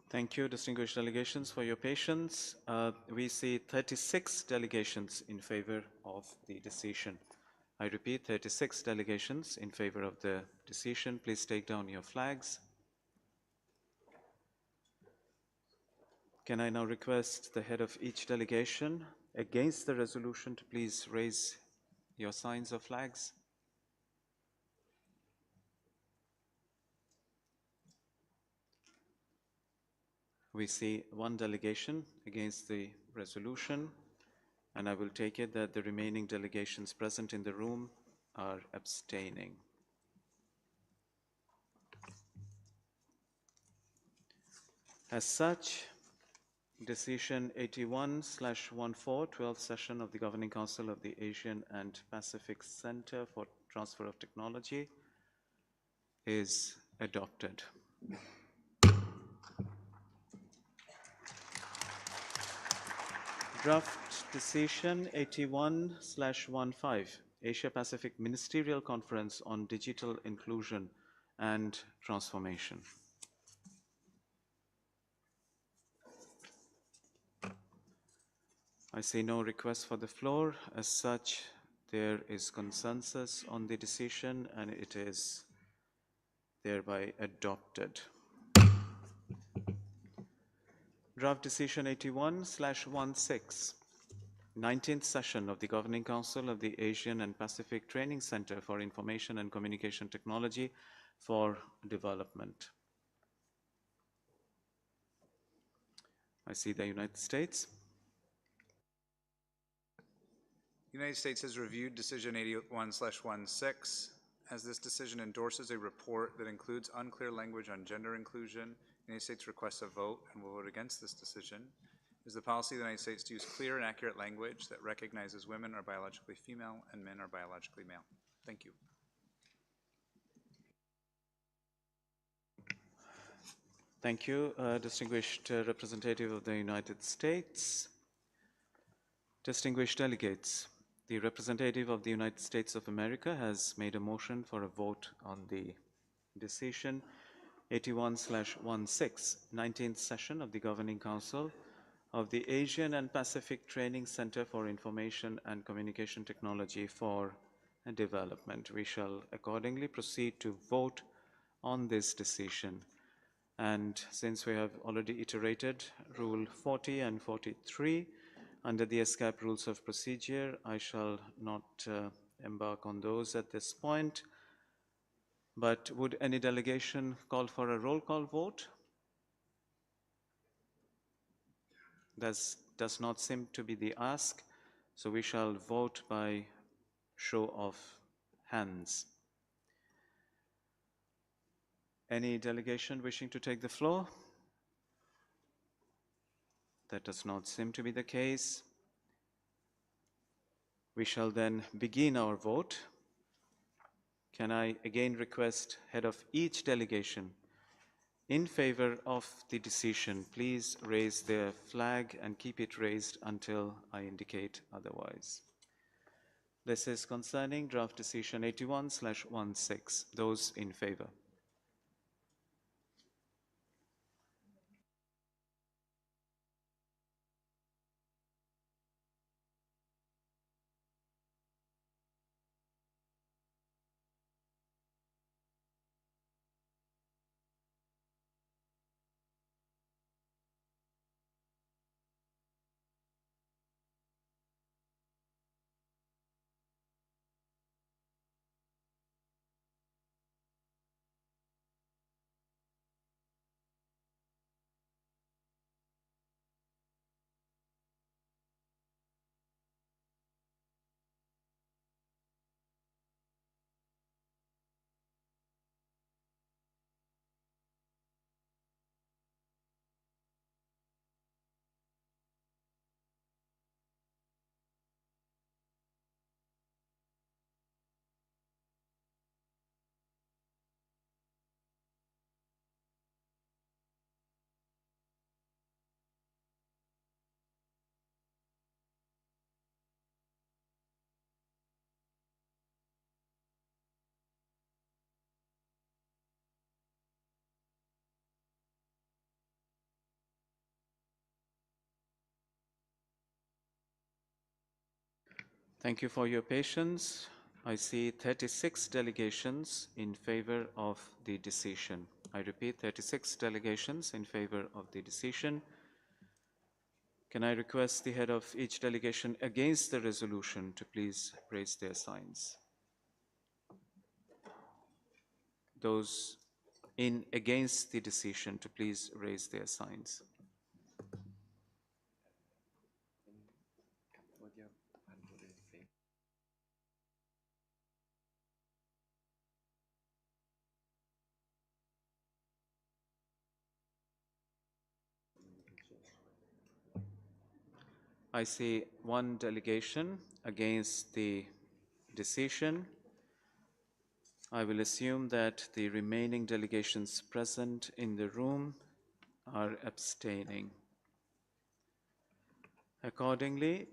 [SPEAKER 1] Thank you, distinguished delegations, for your patience. We see 36 delegations in favor of the decision. I repeat, 36 delegations in favor of the decision. Please take down your flags. Can I now request the head of each delegation against the resolution to please raise your signs or flags? We see one delegation against the resolution, and I will take it that the remaining delegations present in the room are abstaining. As such, Decision 81/14, 12th session of the Governing Council of the Asian and Pacific Center for Transfer of Technology is adopted. Draft Decision 81/15, Asia Pacific Ministerial Conference on Digital Inclusion and Transformation. I see no request for the floor. As such, there is consensus on the decision and it is thereby adopted. Draft Decision 81/16, 19th session of the Governing Council of the Asian and Pacific Training Center for Information and Communication Technology for Development. I see the United States.
[SPEAKER 9] The United States has reviewed Decision 81/16. As this decision endorses a report that includes unclear language on gender inclusion, the United States requests a vote and will vote against this decision. It is the policy of the United States to use clear and accurate language that recognizes women are biologically female and men are biologically male. Thank you.
[SPEAKER 1] Thank you, distinguished representative of the United States. Distinguished delegates, the representative of the United States of America has made a motion for a vote on the decision 81/16, 19th session of the Governing Council of the Asian and Pacific Training Center for Information and Communication Technology for Development. We shall accordingly proceed to vote on this decision. And since we have already iterated Rule 40 and 43, under the ESCAP rules of procedure, I shall not embark on those at this point. But would any delegation call for a roll call vote? That does not seem to be the ask, so we shall vote by show of hands. Any delegation wishing to take the floor? That does not seem to be the case. We shall then begin our vote. Can I again request head of each delegation in favor of the decision, please raise their flag and keep it raised until I indicate otherwise. This is concerning Draft Decision 81/16. Those in favor? Thank you for your patience. I see 36 delegations in favor of the decision. I repeat, 36 delegations in favor of the decision. Can I request the head of each delegation against the resolution to please raise their signs? Those in against the decision to please raise their signs. I see one delegation against the decision. I will assume that the remaining delegations present in the room are abstaining. Accordingly,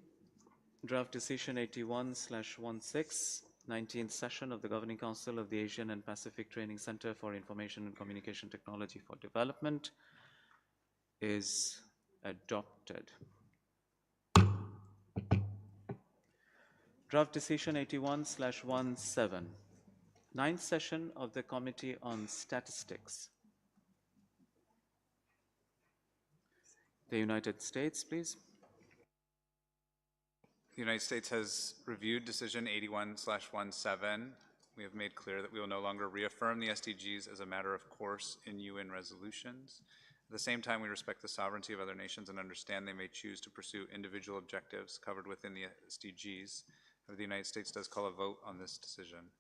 [SPEAKER 1] draft decision 81/16, 19th session of the Governing Council of the Asian and Pacific Training Center for Information and Communication Technology for Development is adopted. Draft decision 81/17, 9th session of the Committee on Statistics. The United States, please.
[SPEAKER 9] The United States has reviewed decision 81/17. We have made clear that we will no longer reaffirm the SDGs as a matter of course in UN resolutions. At the same time, we respect the sovereignty of other nations and understand they may choose to pursue individual objectives covered within the SDGs. The United States does call a vote on this decision.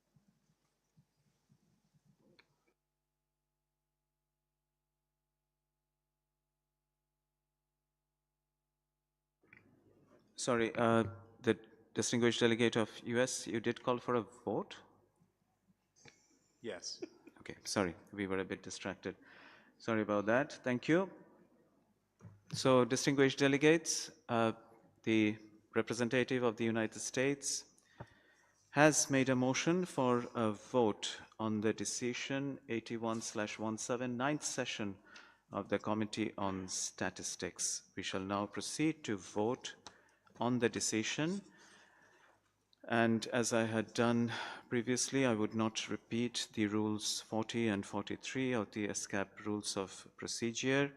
[SPEAKER 1] Sorry, the distinguished delegate of US, you did call for a vote?
[SPEAKER 9] Yes.
[SPEAKER 1] Okay, sorry, we were a bit distracted. Sorry about that. Thank you. So, distinguished delegates, the representative of the United States has made a motion for a vote on the decision 81/17, 9th session of the Committee on Statistics. We shall now proceed to vote on the decision. And as I had done previously, I would not repeat the rules 40 and 43 of the ESCAP rules of procedure,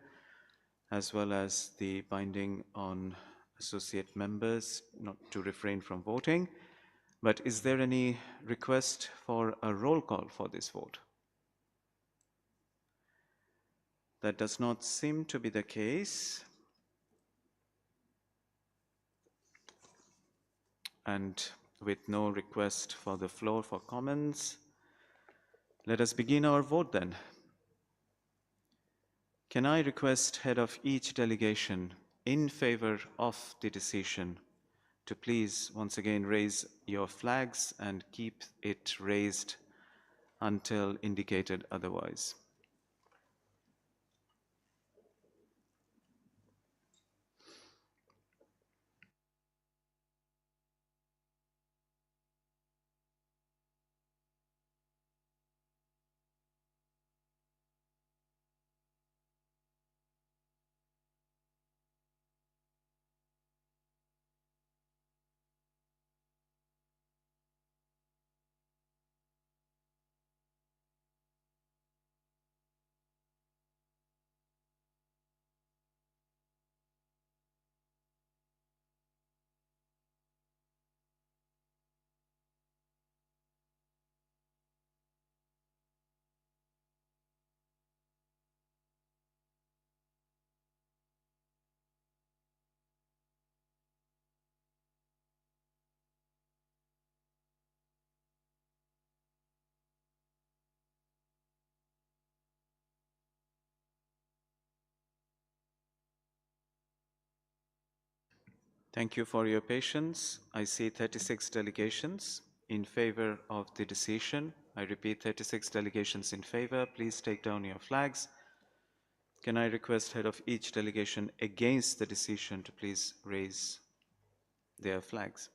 [SPEAKER 1] as well as the binding on associate members not to refrain from voting. But is there any request for a roll call for this vote? That does not seem to be the case. And with no request for the floor for comments, let us begin our vote then. Can I request head of each delegation in favor of the decision to please once again raise your flags and keep it raised until indicated otherwise? Thank you for your patience. I see 36 delegations in favor of the decision. I repeat, 36 delegations in favor. Please take down your flags. Can I request head of each delegation against the decision to please raise their flags?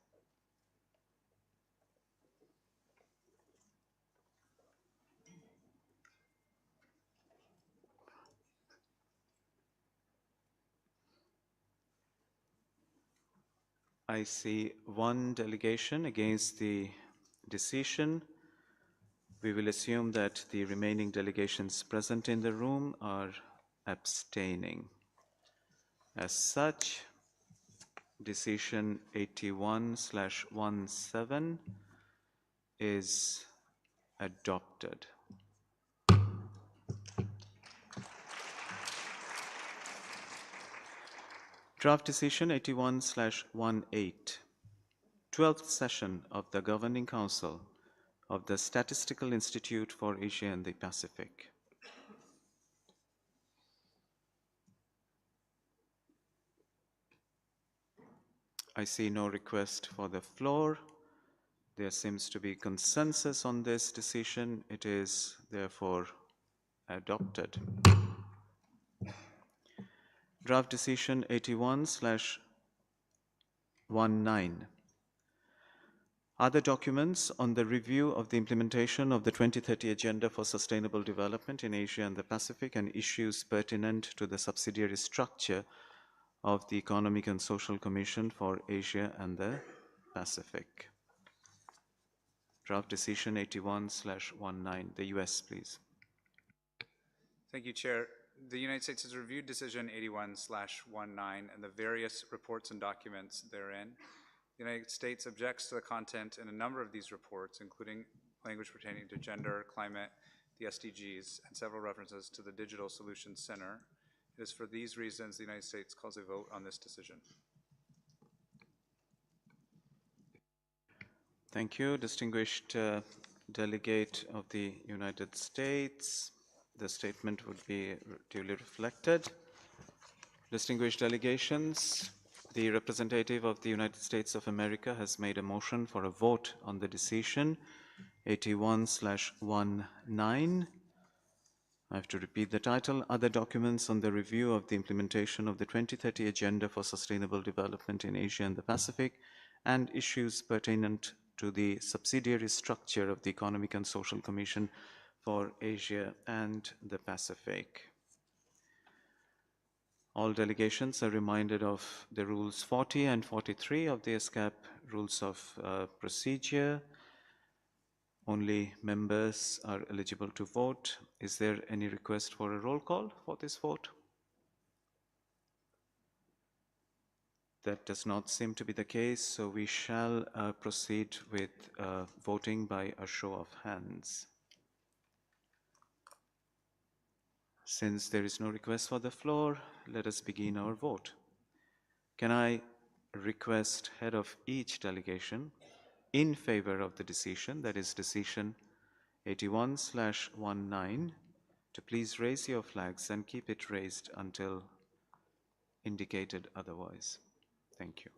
[SPEAKER 1] I see one delegation against the decision. We will assume that the remaining delegations present in the room are abstaining. As such, decision 81/17 is adopted. Draft decision 81/18, 12th session of the Governing Council of the Statistical Institute for Asia and the Pacific. I see no request for the floor. There seems to be consensus on this decision. It is therefore adopted. Draft decision 81/19. Other documents on the review of the implementation of the 2030 Agenda for Sustainable Development in Asia and the Pacific and issues pertinent to the subsidiary structure of the Economic and Social Commission for Asia and the Pacific. Draft decision 81/19. The US, please.
[SPEAKER 9] Thank you, Chair. The United States has reviewed decision 81/19 and the various reports and documents therein. The United States objects to the content in a number of these reports, including language pertaining to gender, climate, the SDGs, and several references to the Digital Solutions Center. It is for these reasons the United States calls a vote on this decision.
[SPEAKER 1] Thank you, distinguished delegate of the United States. The statement would be duly reflected. Distinguished delegations, the representative of the United States of America has made a motion for a vote on the decision 81/19. I have to repeat the title, Other Documents on the Review of the Implementation of the 2030 Agenda for Sustainable Development in Asia and the Pacific and issues pertinent to the subsidiary structure of the Economic and Social Commission for Asia and the Pacific. All delegations are reminded of the Rules 40 and 43 of the ESCAP Rules of Procedure. Only members are eligible to vote. Is there any request for a roll call for this vote? That does not seem to be the case, so we shall proceed with voting by a show of hands. Since there is no request for the floor, let us begin our vote. Can I request head of each delegation in favor of the decision, that is decision 81/19, to please raise your flags and keep it raised until indicated otherwise. Thank you.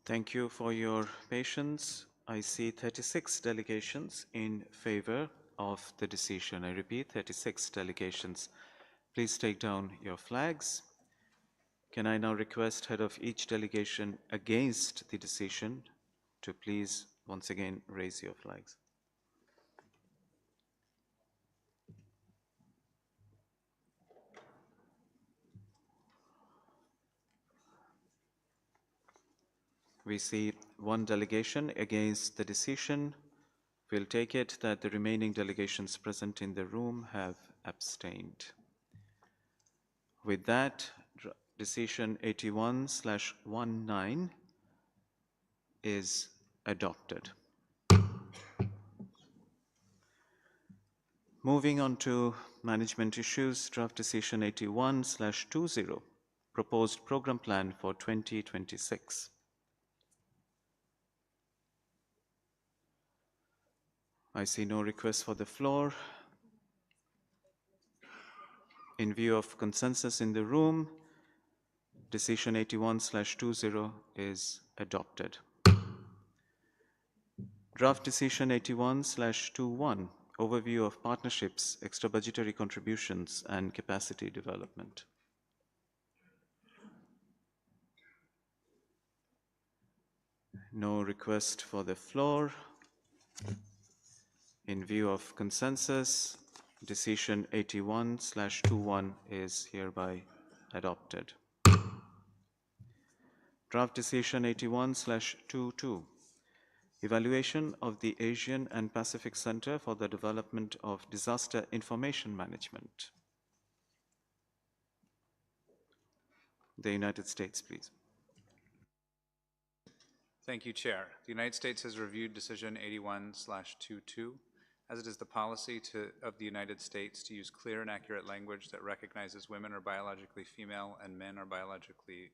[SPEAKER 1] Thank you for your patience. I see 36 delegations in favor of the decision. I repeat, 36 delegations. Please take down your flags. Can I now request head of each delegation against the decision to please once again raise your flags. We see one delegation against the decision. We'll take it that the remaining delegations present in the room have abstained. With that, decision 81/19 is adopted. Moving on to management issues, draft decision 81/20, proposed program plan for 2026. I see no request for the floor. In view of consensus in the room, decision 81/20 is adopted. Draft decision 81/21, overview of partnerships, extra budgetary contributions, and capacity development. No request for the floor. In view of consensus, decision 81/21 is hereby adopted. Draft decision 81/22, evaluation of the Asian and Pacific Center for the Development of Disaster Information Management. The United States, please.
[SPEAKER 9] Thank you, Chair. The United States has reviewed decision 81/22, as it is the policy of the United States to use clear and accurate language that recognizes women are biologically female and men are biologically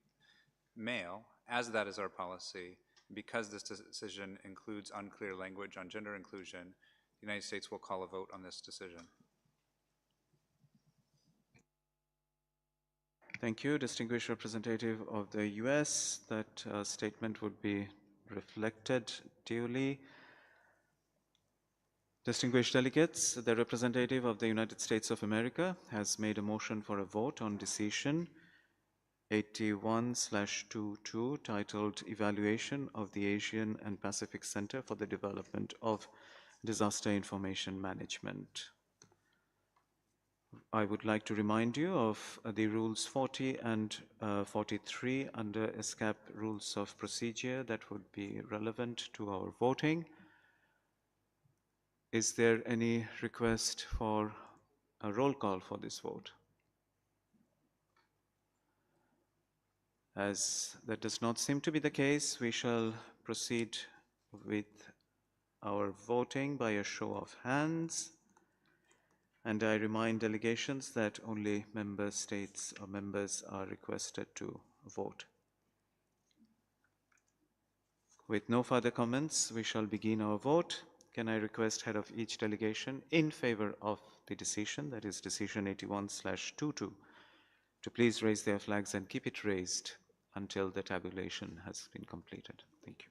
[SPEAKER 9] male, as that is our policy. Because this decision includes unclear language on gender inclusion, the United States will call a vote on this decision.
[SPEAKER 1] Thank you, distinguished representative of the US. That statement would be reflected duly. Distinguished delegates, the representative of the United States of America has made a motion for a vote on decision 81/22 titled Evaluation of the Asian and Pacific Center for the Development of Disaster Information Management. I would like to remind you of the rules 40 and 43 under ESCAP rules of procedure that would be relevant to our voting. Is there any request for a roll call for this vote? As that does not seem to be the case, we shall proceed with our voting by a show of hands. And I remind delegations that only member states or members are requested to vote. With no further comments, we shall begin our vote. Can I request head of each delegation in favor of the decision, that is decision 81/22, to please raise their flags and keep it raised until the tabulation has been completed. Thank you.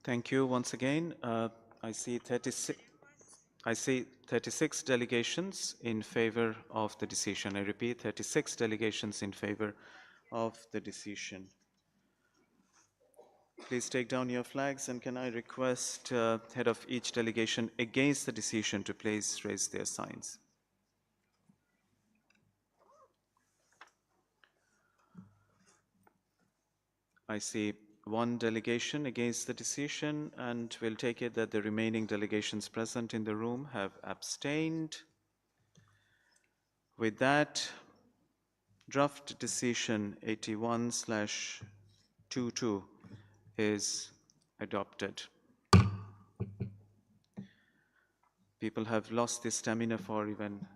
[SPEAKER 1] Thank you once again. I see 36 delegations in favor of the decision. I repeat, 36 delegations in favor of the decision. Please take down your flags, and can I request head of each delegation against the decision to please raise their signs. I see one delegation against the decision, and we'll take it that the remaining delegations present in the room have abstained. With that, draft decision 81/22 is adopted. People have lost the stamina for even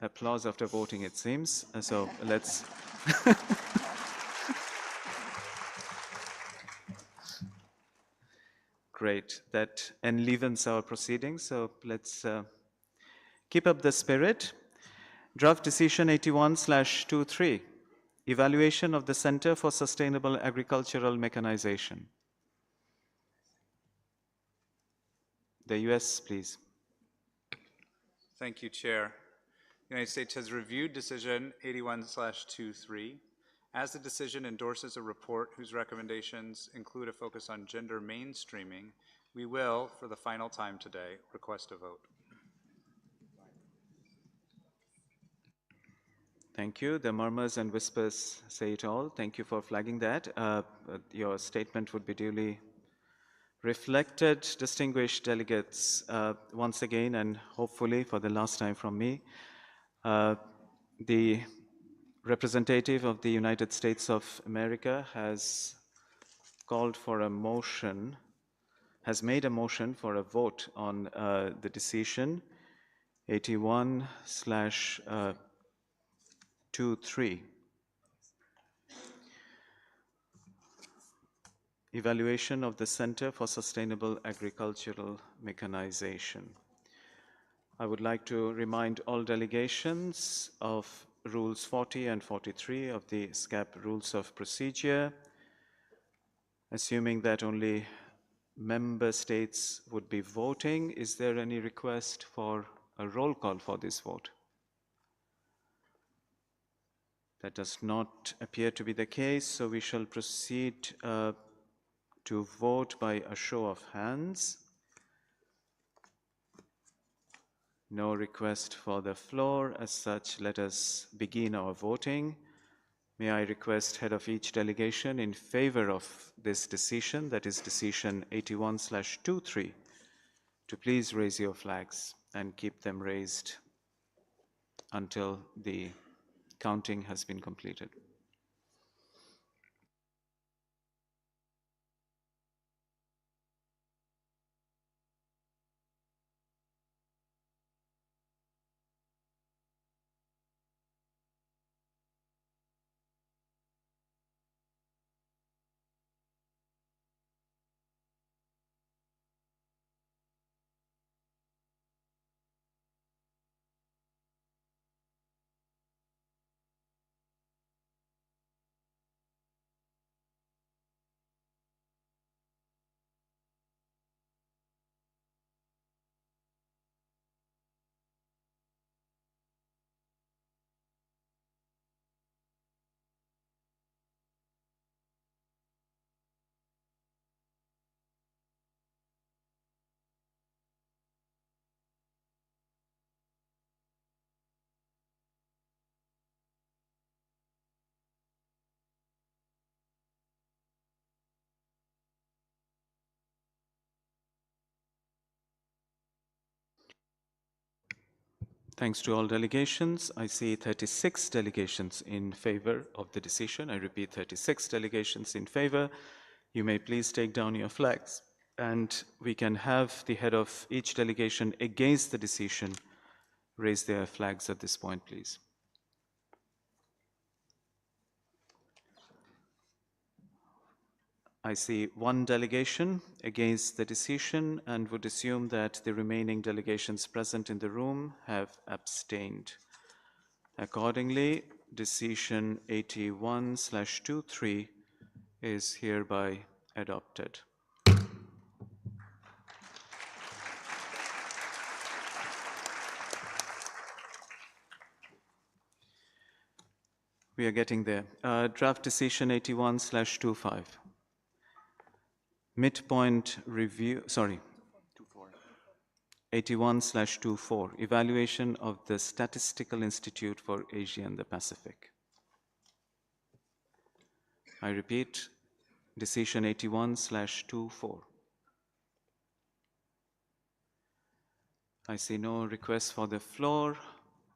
[SPEAKER 1] applause after voting, it seems. So let's Great. That enlivens our proceedings, so let's keep up the spirit. Draft Decision 81/23, Evaluation of the Center for Sustainable Agricultural Mechanization. The US, please.
[SPEAKER 9] Thank you, Chair. The United States has reviewed Decision 81/23. As the decision endorses a report whose recommendations include a focus on gender mainstreaming, we will, for the final time today, request a vote.
[SPEAKER 1] Thank you. The murmurs and whispers say it all. Thank you for flagging that. Your statement would be duly reflected. Distinguished delegates, once again and hopefully for the last time from me, the representative of the United States of America has called for a motion, has made a motion for a vote on the decision 81/23. Evaluation of the Center for Sustainable Agricultural Mechanization. I would like to remind all delegations of Rules 40 and 43 of the ESCAP Rules of Procedure. Assuming that only member states would be voting, is there any request for a roll call for this vote? That does not appear to be the case, so we shall proceed to vote by a show of hands. No request for the floor. As such, let us begin our voting. May I request head of each delegation in favor of this decision, that is decision 81/23, to please raise your flags and keep them raised until the counting has been completed. Thanks to all delegations. I see 36 delegations in favor of the decision. I repeat, 36 delegations in favor. You may please take down your flags. And we can have the head of each delegation against the decision raise their flags at this point, please. I see one delegation against the decision and would assume that the remaining delegations present in the room have abstained. Accordingly, decision 81/23 is hereby adopted. We are getting there. Draft decision 81/25. Midpoint review, 81/24, evaluation of the Statistical Institute for Asia and the Pacific. I repeat, decision 81/24. I see no request for the floor.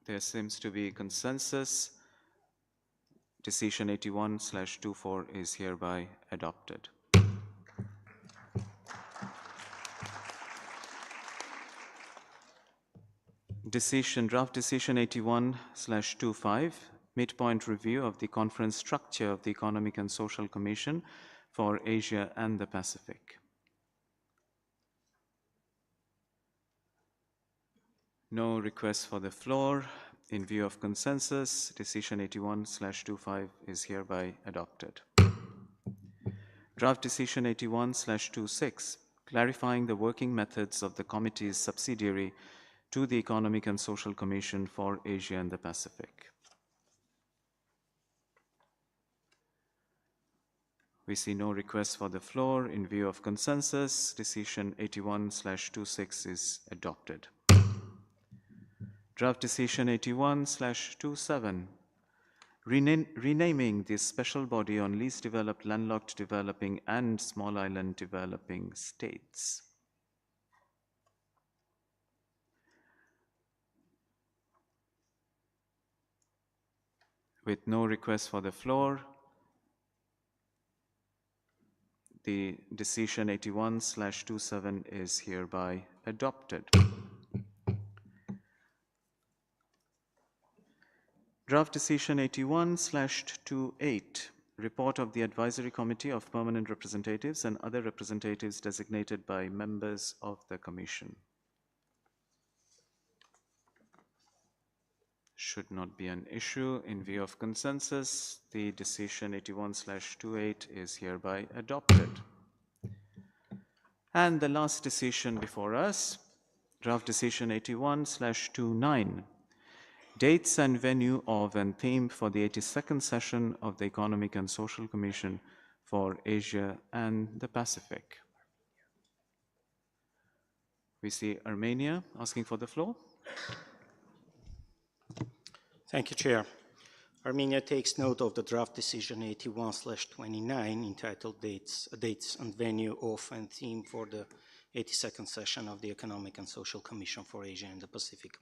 [SPEAKER 1] There seems to be consensus. Decision 81/24 is hereby adopted. Draft decision 81/25, midpoint review of the conference structure of the Economic and Social Commission for Asia and the Pacific. No requests for the floor. In view of consensus, decision 81/25 is hereby adopted. Draft decision 81/26, clarifying the working methods of the committees subsidiary to the Economic and Social Commission for Asia and the Pacific. We see no requests for the floor. In view of consensus, decision 81/26 is adopted. Draft decision 81/27, renaming the special body on least developed, landlocked developing, and small island developing states. With no request for the floor, the decision 81/27 is hereby adopted. Draft decision 81/28, report of the Advisory Committee of Permanent Representatives and other representatives designated by members of the Commission. Should not be an issue. In view of consensus, the decision 81/28 is hereby adopted. And the last decision before us, draft decision 81/29, dates and venue of and theme for the 82nd session of the Economic and Social Commission for Asia and the Pacific. We see Armenia asking for the floor.
[SPEAKER 22] Thank you, Chair. Armenia takes note of the draft decision 81/29 entitled Dates and Venue of and Theme for the 82nd session of the Economic and Social Commission for Asia and the Pacific.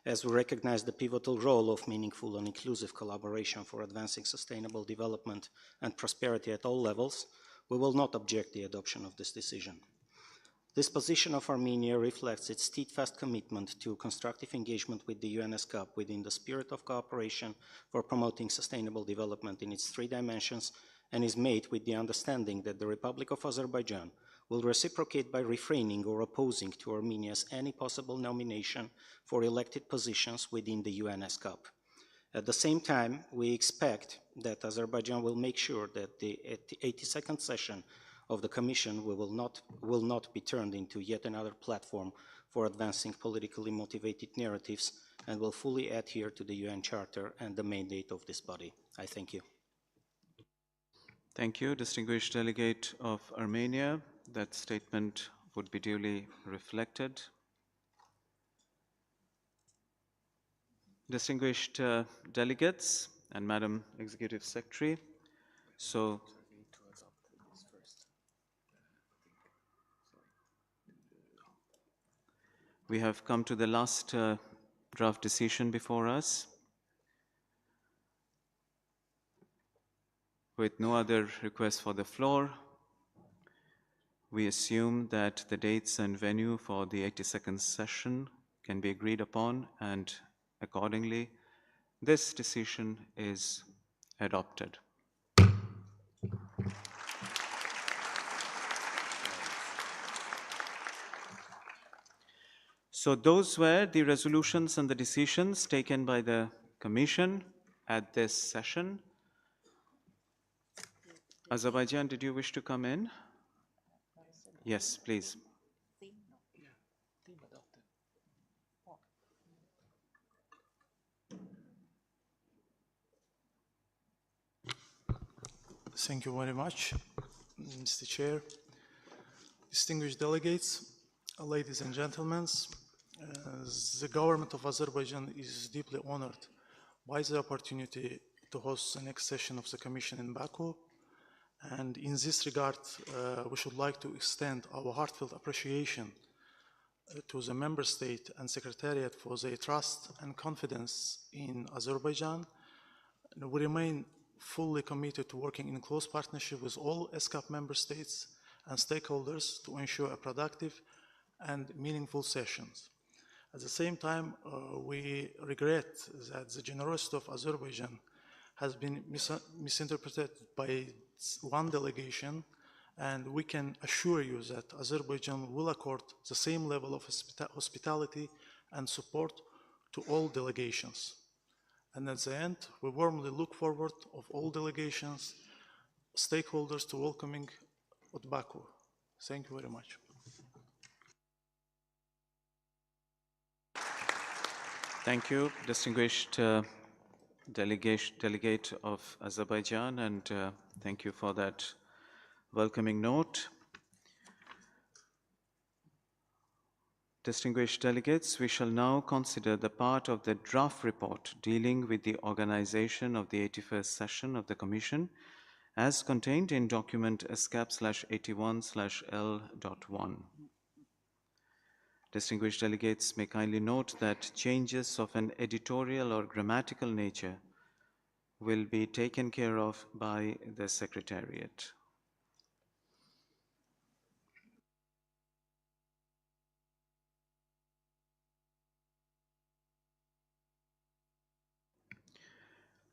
[SPEAKER 22] As we recognize the pivotal role of meaningful and inclusive collaboration for advancing sustainable development and prosperity at all levels, we will not object the adoption of this decision. This position of Armenia reflects its steadfast commitment to constructive engagement with the UN ESCAP within the spirit of cooperation for promoting sustainable development in its three dimensions, and is made with the understanding that the Republic of Azerbaijan will reciprocate by refraining or opposing to Armenia's any possible nomination for elected positions within the UN ESCAP. At the same time, we expect that Azerbaijan will make sure that the 82nd session of the Commission will not be turned into yet another platform for advancing politically motivated narratives, and will fully adhere to the UN Charter and the mandate of this body. I thank you.
[SPEAKER 1] Thank you, distinguished delegate of Armenia. That statement would be duly reflected. Distinguished delegates and Madam Executive Secretary, so we have come to the last draft decision before us. With no other requests for the floor, we assume that the dates and venue for the 82nd session can be agreed upon, and accordingly, this decision is adopted. So those were the resolutions and the decisions taken by the Commission at this session. Azerbaijan, did you wish to come in? Yes, please.
[SPEAKER 3] Thank you very much, Mr. Chair. Distinguished delegates, ladies and gentlemen, the government of Azerbaijan is deeply honored by the opportunity to host the next session of the Commission in Baku. And in this regard, we should like to extend our heartfelt appreciation to the Member State and Secretariat for their trust and confidence in Azerbaijan. And we remain fully committed to working in close partnership with all ESCAP member states and stakeholders to ensure a productive and meaningful sessions. At the same time, we regret that the generosity of Azerbaijan has been misinterpreted by one delegation, and we can assure you that Azerbaijan will accord the same level of hospitality and support to all delegations. And at the end, we warmly look forward of all delegations, stakeholders to welcoming at Baku. Thank you very much.
[SPEAKER 1] Thank you, distinguished delegate of Azerbaijan, and thank you for that welcoming note. Distinguished delegates, we shall now consider the part of the draft report dealing with the organization of the 81st session of the Commission as contained in document ESCAP/81/L.1. Distinguished delegates may kindly note that changes of an editorial or grammatical nature will be taken care of by the Secretariat.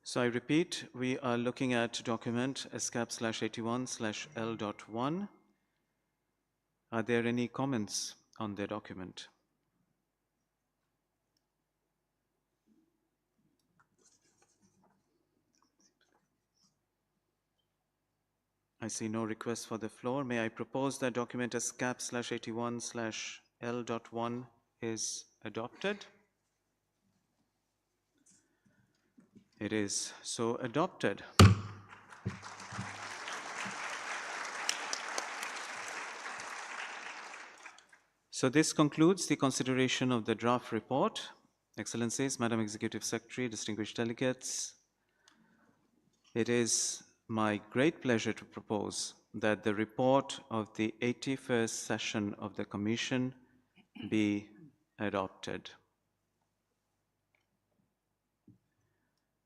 [SPEAKER 1] So I repeat, we are looking at document ESCAP/81/L.1. Are there any comments on the document? I see no request for the floor. May I propose that document ESCAP/81/L.1 is adopted? It is so adopted. So this concludes the consideration of the draft report. Excellencies, Madam Executive Secretary, distinguished delegates, it is my great pleasure to propose that the report of the 81st session of the Commission be adopted.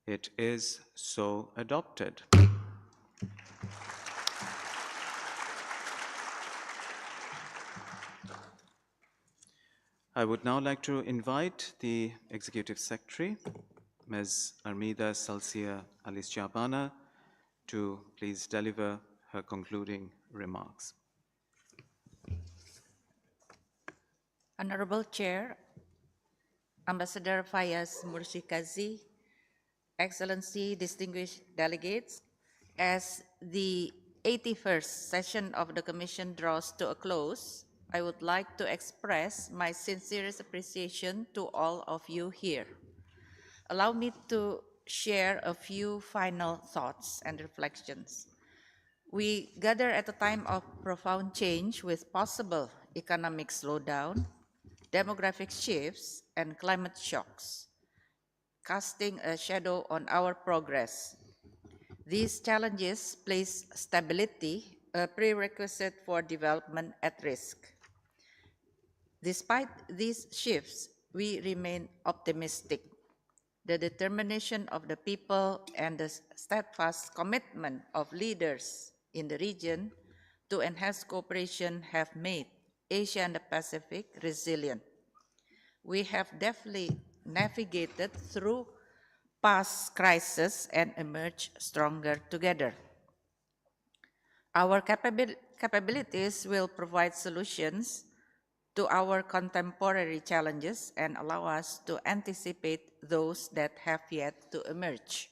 [SPEAKER 1] It is so adopted. I would now like to invite the Executive Secretary, Ms. Armida Salcia Alisjabana, to please deliver her concluding remarks.
[SPEAKER 5] Honorable Chair, Ambassador Fayaz Murshid-Kazi, Excellency, distinguished delegates, as the 81st session of the Commission draws to a close, I would like to express my sincerest appreciation to all of you here. Allow me to share a few final thoughts and reflections. We gather at a time of profound change with possible economic slowdown, demographic shifts, and climate shocks, casting a shadow on our progress. These challenges place stability, a prerequisite for development, at risk. Despite these shifts, we remain optimistic. The determination of the people and the steadfast commitment of leaders in the region to enhance cooperation have made Asia and the Pacific resilient. We have deftly navigated through past crises and emerged stronger together. Our capabilities will provide solutions to our contemporary challenges and allow us to anticipate those that have yet to emerge.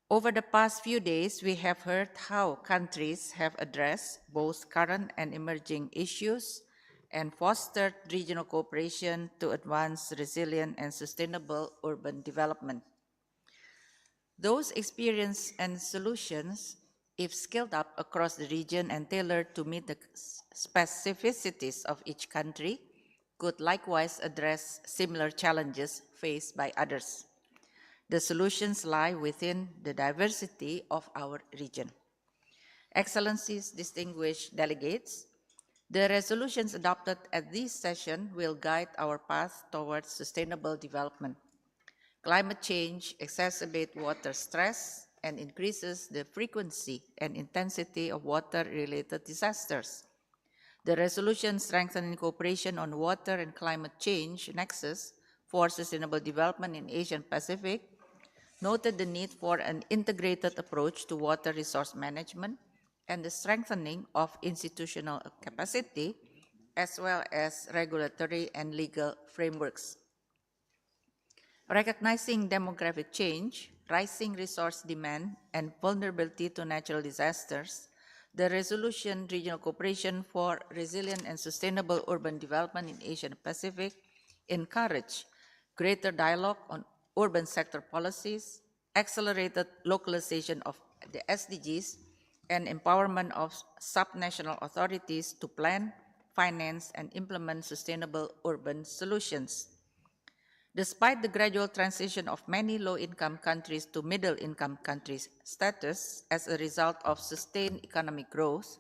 [SPEAKER 5] Over the past few days, we have heard how countries have addressed both current and emerging issues and fostered regional cooperation to advance resilient and sustainable urban development. Those experiences and solutions, if scaled up across the region and tailored to meet the specificities of each country, could likewise address similar challenges faced by others. The solutions lie within the diversity of our region. Excellencies, distinguished delegates, the resolutions adopted at this session will guide our path towards sustainable development. Climate change exacerbates water stress and increases the frequency and intensity of water-related disasters. The resolution strengthening cooperation on water and climate change nexus for sustainable development in Asia and Pacific noted the need for an integrated approach to water resource management and the strengthening of institutional capacity, as well as regulatory and legal frameworks. Recognizing demographic change, rising resource demand, and vulnerability to natural disasters, the resolution Regional Cooperation for Resilient and Sustainable Urban Development in Asia and Pacific encourage greater dialogue on urban sector policies, accelerated localization of the SDGs, and empowerment of subnational authorities to plan, finance, and implement sustainable urban solutions. Despite the gradual transition of many low-income countries to middle-income countries status as a result of sustained economic growth,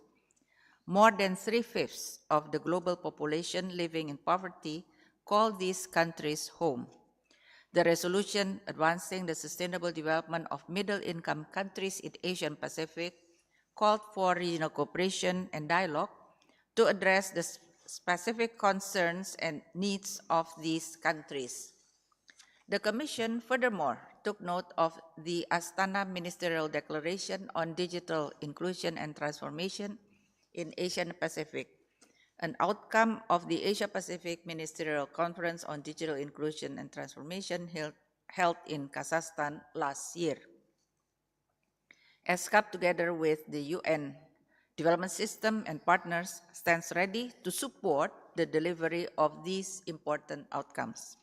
[SPEAKER 5] more than 3/5 of the global population living in poverty call these countries home. The resolution advancing the sustainable development of middle-income countries in Asia and Pacific called for regional cooperation and dialogue to address the specific concerns and needs of these countries. The Commission furthermore took note of the Astana Ministerial Declaration on Digital Inclusion and Transformation in Asia and Pacific, an outcome of the Asia-Pacific Ministerial Conference on Digital Inclusion and Transformation held in Kazakhstan last year. ESCAP, together with the UN Development System and partners, stands ready to support the delivery of these important outcomes.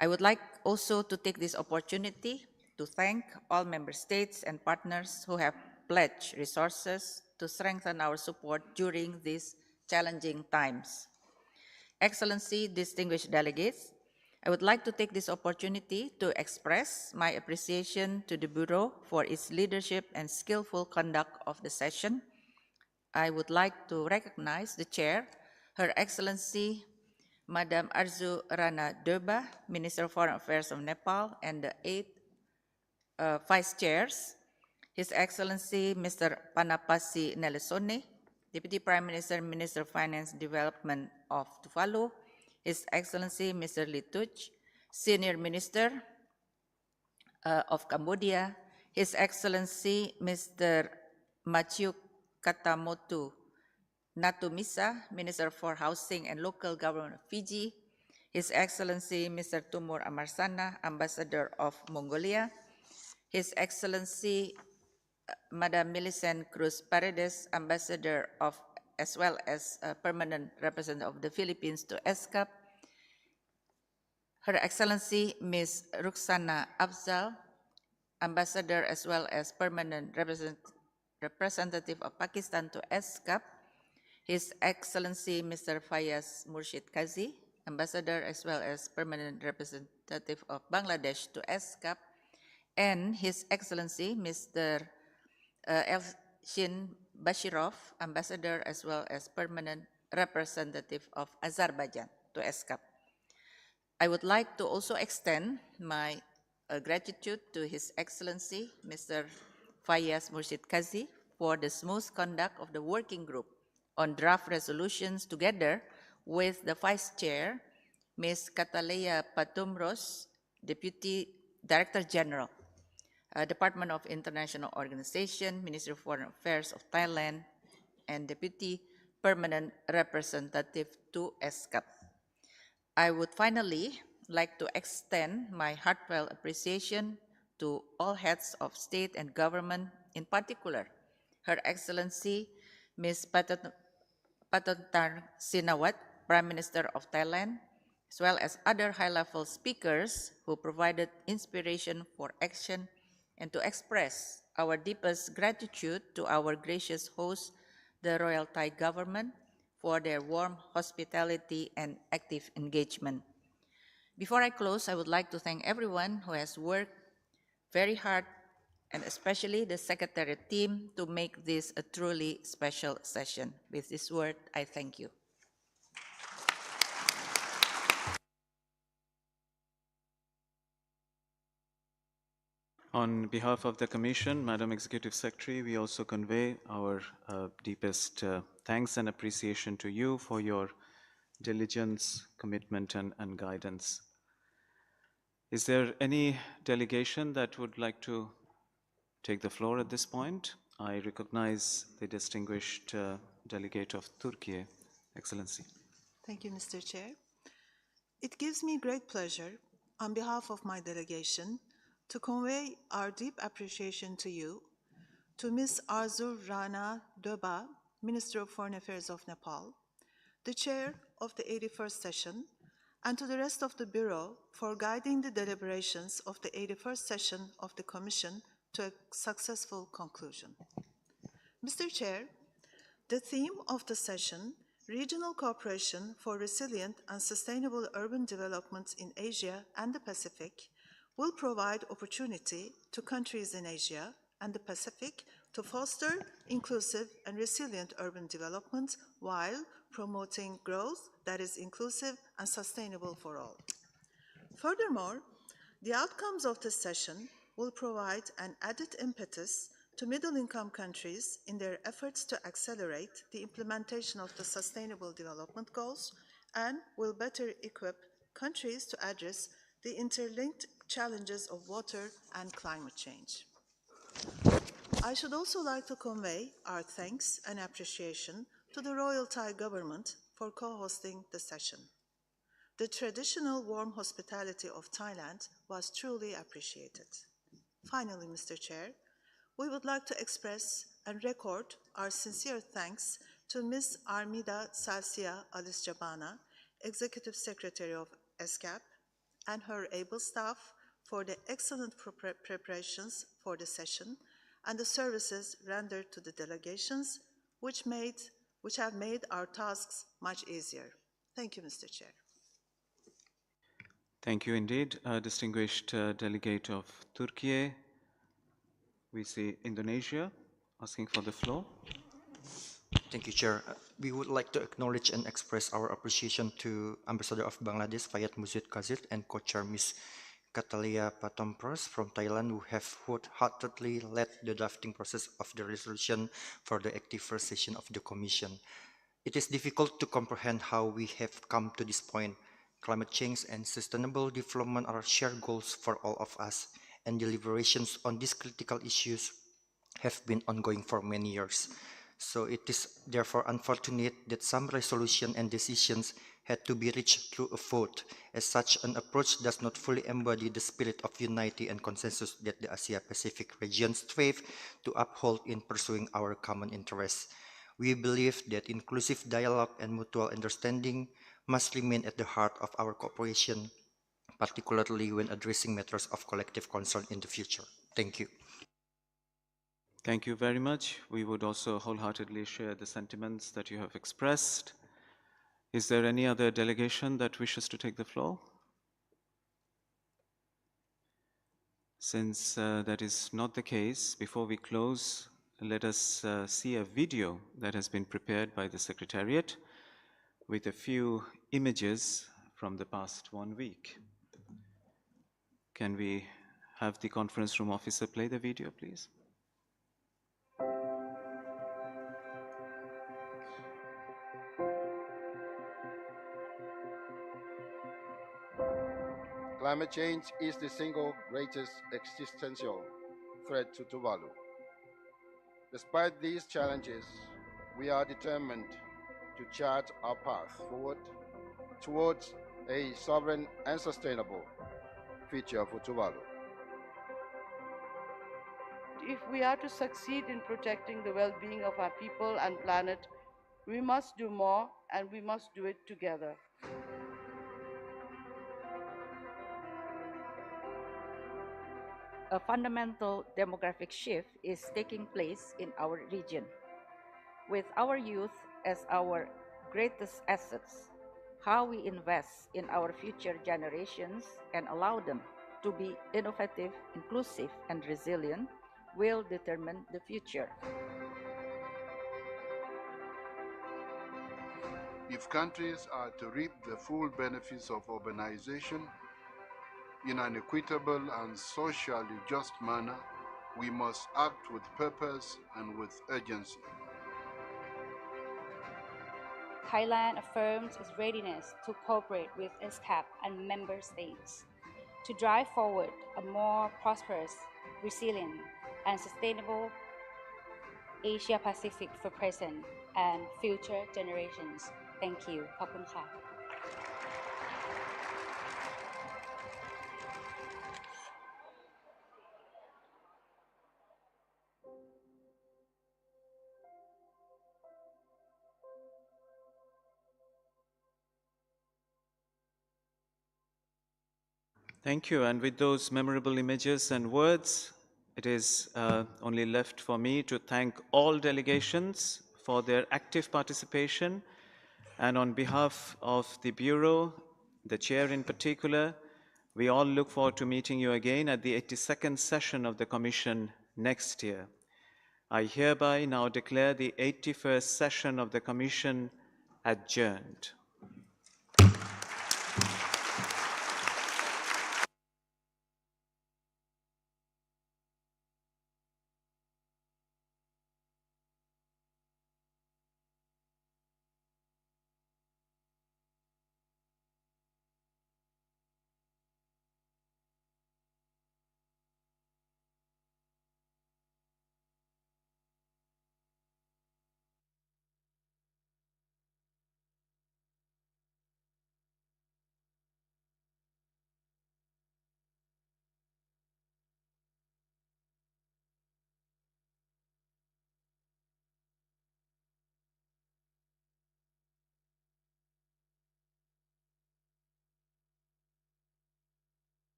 [SPEAKER 5] I would like also to take this opportunity to thank all member states and partners who have pledged resources to strengthen our support during these challenging times. Excellency, distinguished delegates, I would like to take this opportunity to express my appreciation to the Bureau for its leadership and skillful conduct of the session. I would like to recognize the Chair, Her Excellency Madam Arzu Rana Durba, Minister of Foreign Affairs of Nepal, and the 8 Vice Chairs, His Excellency Mr. Panapasi Nelesone, Deputy Prime Minister, Minister of Finance and Development of Tuvalu, His Excellency Mr. Lituch, Senior Minister of Cambodia, His Excellency Mr. Maciu Katamotu Natumisa, Minister for Housing and Local Government of Fiji, His Excellency Mr. Tumur Amarsana, Ambassador of Mongolia, His Excellency Madam Millicent Cruz Paredes, Ambassador of, as well as Permanent Representative of the Philippines to ESCAP, Her Excellency Ms. Ruxana Afzal, Ambassador as well as Permanent Representative of Pakistan to ESCAP, His Excellency Mr. Fayaz Murshid Kazi, Ambassador as well as Permanent Representative of Bangladesh to ESCAP, and His Excellency Mr. Elchin Bashirov, Ambassador as well as Permanent Representative of Azerbaijan to ESCAP. I would like to also extend my gratitude to His Excellency Mr. Fayaz Murshid Kazi for the smooth conduct of the working group on draft resolutions together with the Vice Chair, Ms. Kataleya Patumros, Deputy Director General, Department of International Organization, Ministry of Foreign Affairs of Thailand, and Deputy Permanent Representative to ESCAP. I would finally like to extend my heartfelt appreciation to all heads of state and government, in particular, Her Excellency Ms. Patontar Sinawat, Prime Minister of Thailand, as well as other high-level speakers who provided inspiration for action, and to express our deepest gratitude to our gracious host, the Royal Thai government, for their warm hospitality and active engagement. Before I close, I would like to thank everyone who has worked very hard, and especially the Secretariat team, to make this a truly special session. With this word, I thank you.
[SPEAKER 1] On behalf of the Commission, Madam Executive Secretary, we also convey our deepest thanks and appreciation to you for your diligence, commitment, and guidance. Is there any delegation that would like to take the floor at this point? I recognize the distinguished delegate of Turkey, Excellency.
[SPEAKER 21] Thank you, Mr. Chair. It gives me great pleasure on behalf of my delegation, to convey our deep appreciation to you, to Ms. Arzu Rana Doba, Minister of Foreign Affairs of Nepal, the chair of the 81st session, and to the rest of the Bureau for guiding the deliberations of the 81st session of the Commission to a successful conclusion. Mr. Chair, the theme of the session, Regional Cooperation for Resilient and Sustainable Urban Development in Asia and the Pacific, will provide opportunity to countries in Asia and the Pacific to foster inclusive and resilient urban development while promoting growth that is inclusive and sustainable for all. Furthermore, the outcomes of this session will provide an added impetus to middle-income countries in their efforts to accelerate the implementation of the Sustainable Development Goals and will better equip countries to address the interlinked challenges of water and climate change. I should also like to convey our thanks and appreciation to the Royal Thai government for co-hosting the session. The traditional warm hospitality of Thailand was truly appreciated. Finally, Mr. Chair, we would like to express and record our sincere thanks to Ms. Armida Salsia Alisjabana, Executive Secretary of ESCAP, and her able staff for the excellent preparations for the session and the services rendered to the delegations, which have made our tasks much easier. Thank you, Mr. Chair.
[SPEAKER 1] Thank you indeed, distinguished delegate of Turkey. We see Indonesia asking for the floor.
[SPEAKER 10] Thank you, Chair. We would like to acknowledge and express our appreciation to Ambassador of Bangladesh, Fayad Mujid Kazir, and co-chair Ms. Katalia Patompros from Thailand, who have wholeheartedly led the drafting process of the resolution for the active first session of the Commission. It is difficult to comprehend how we have come to this point. Climate change and sustainable development are shared goals for all of us, and deliberations on these critical issues have been ongoing for many years. So it is therefore unfortunate that some resolutions and decisions had to be reached through a vote, as such an approach does not fully embody the spirit of unity and consensus that the Asia-Pacific region strives to uphold in pursuing our common interests. We believe that inclusive dialogue and mutual understanding must remain at the heart of our cooperation, particularly when addressing matters of collective concern in the future. Thank you.
[SPEAKER 1] Thank you very much. We would also wholeheartedly share the sentiments that you have expressed. Is there any other delegation that wishes to take the floor? Since that is not the case, before we close, let us see a video that has been prepared by the Secretariat with a few images from the past 1 week. Can we have the conference room officer play the video, please?
[SPEAKER 12] Climate change is the single greatest existential threat to Tuvalu. Despite these challenges, we are determined to chart our path forward towards a sovereign and sustainable future for Tuvalu.
[SPEAKER 14] If we are to succeed in protecting the well-being of our people and planet, we must do more, and we must do it together.
[SPEAKER 5] A fundamental demographic shift is taking place in our region. With our youth as our greatest assets, how we invest in our future generations and allow them to be innovative, inclusive, and resilient will determine the future.
[SPEAKER 15] If countries are to reap the full benefits of urbanization in an equitable and socially just manner, we must act with purpose and with urgency.
[SPEAKER 25] Thailand affirms its readiness to cooperate with ESCAP and member states to drive forward a more prosperous, resilient, and sustainable Asia-Pacific for present and future generations. Thank you. ขอบคุณค่ะ
[SPEAKER 1] Thank you. And with those memorable images and words, it is only left for me to thank all delegations for their active participation. And on behalf of the Bureau, the chair in particular, we all look forward to meeting you again at the 82nd session of the Commission next year. I hereby now declare the 81st session of the Commission adjourned.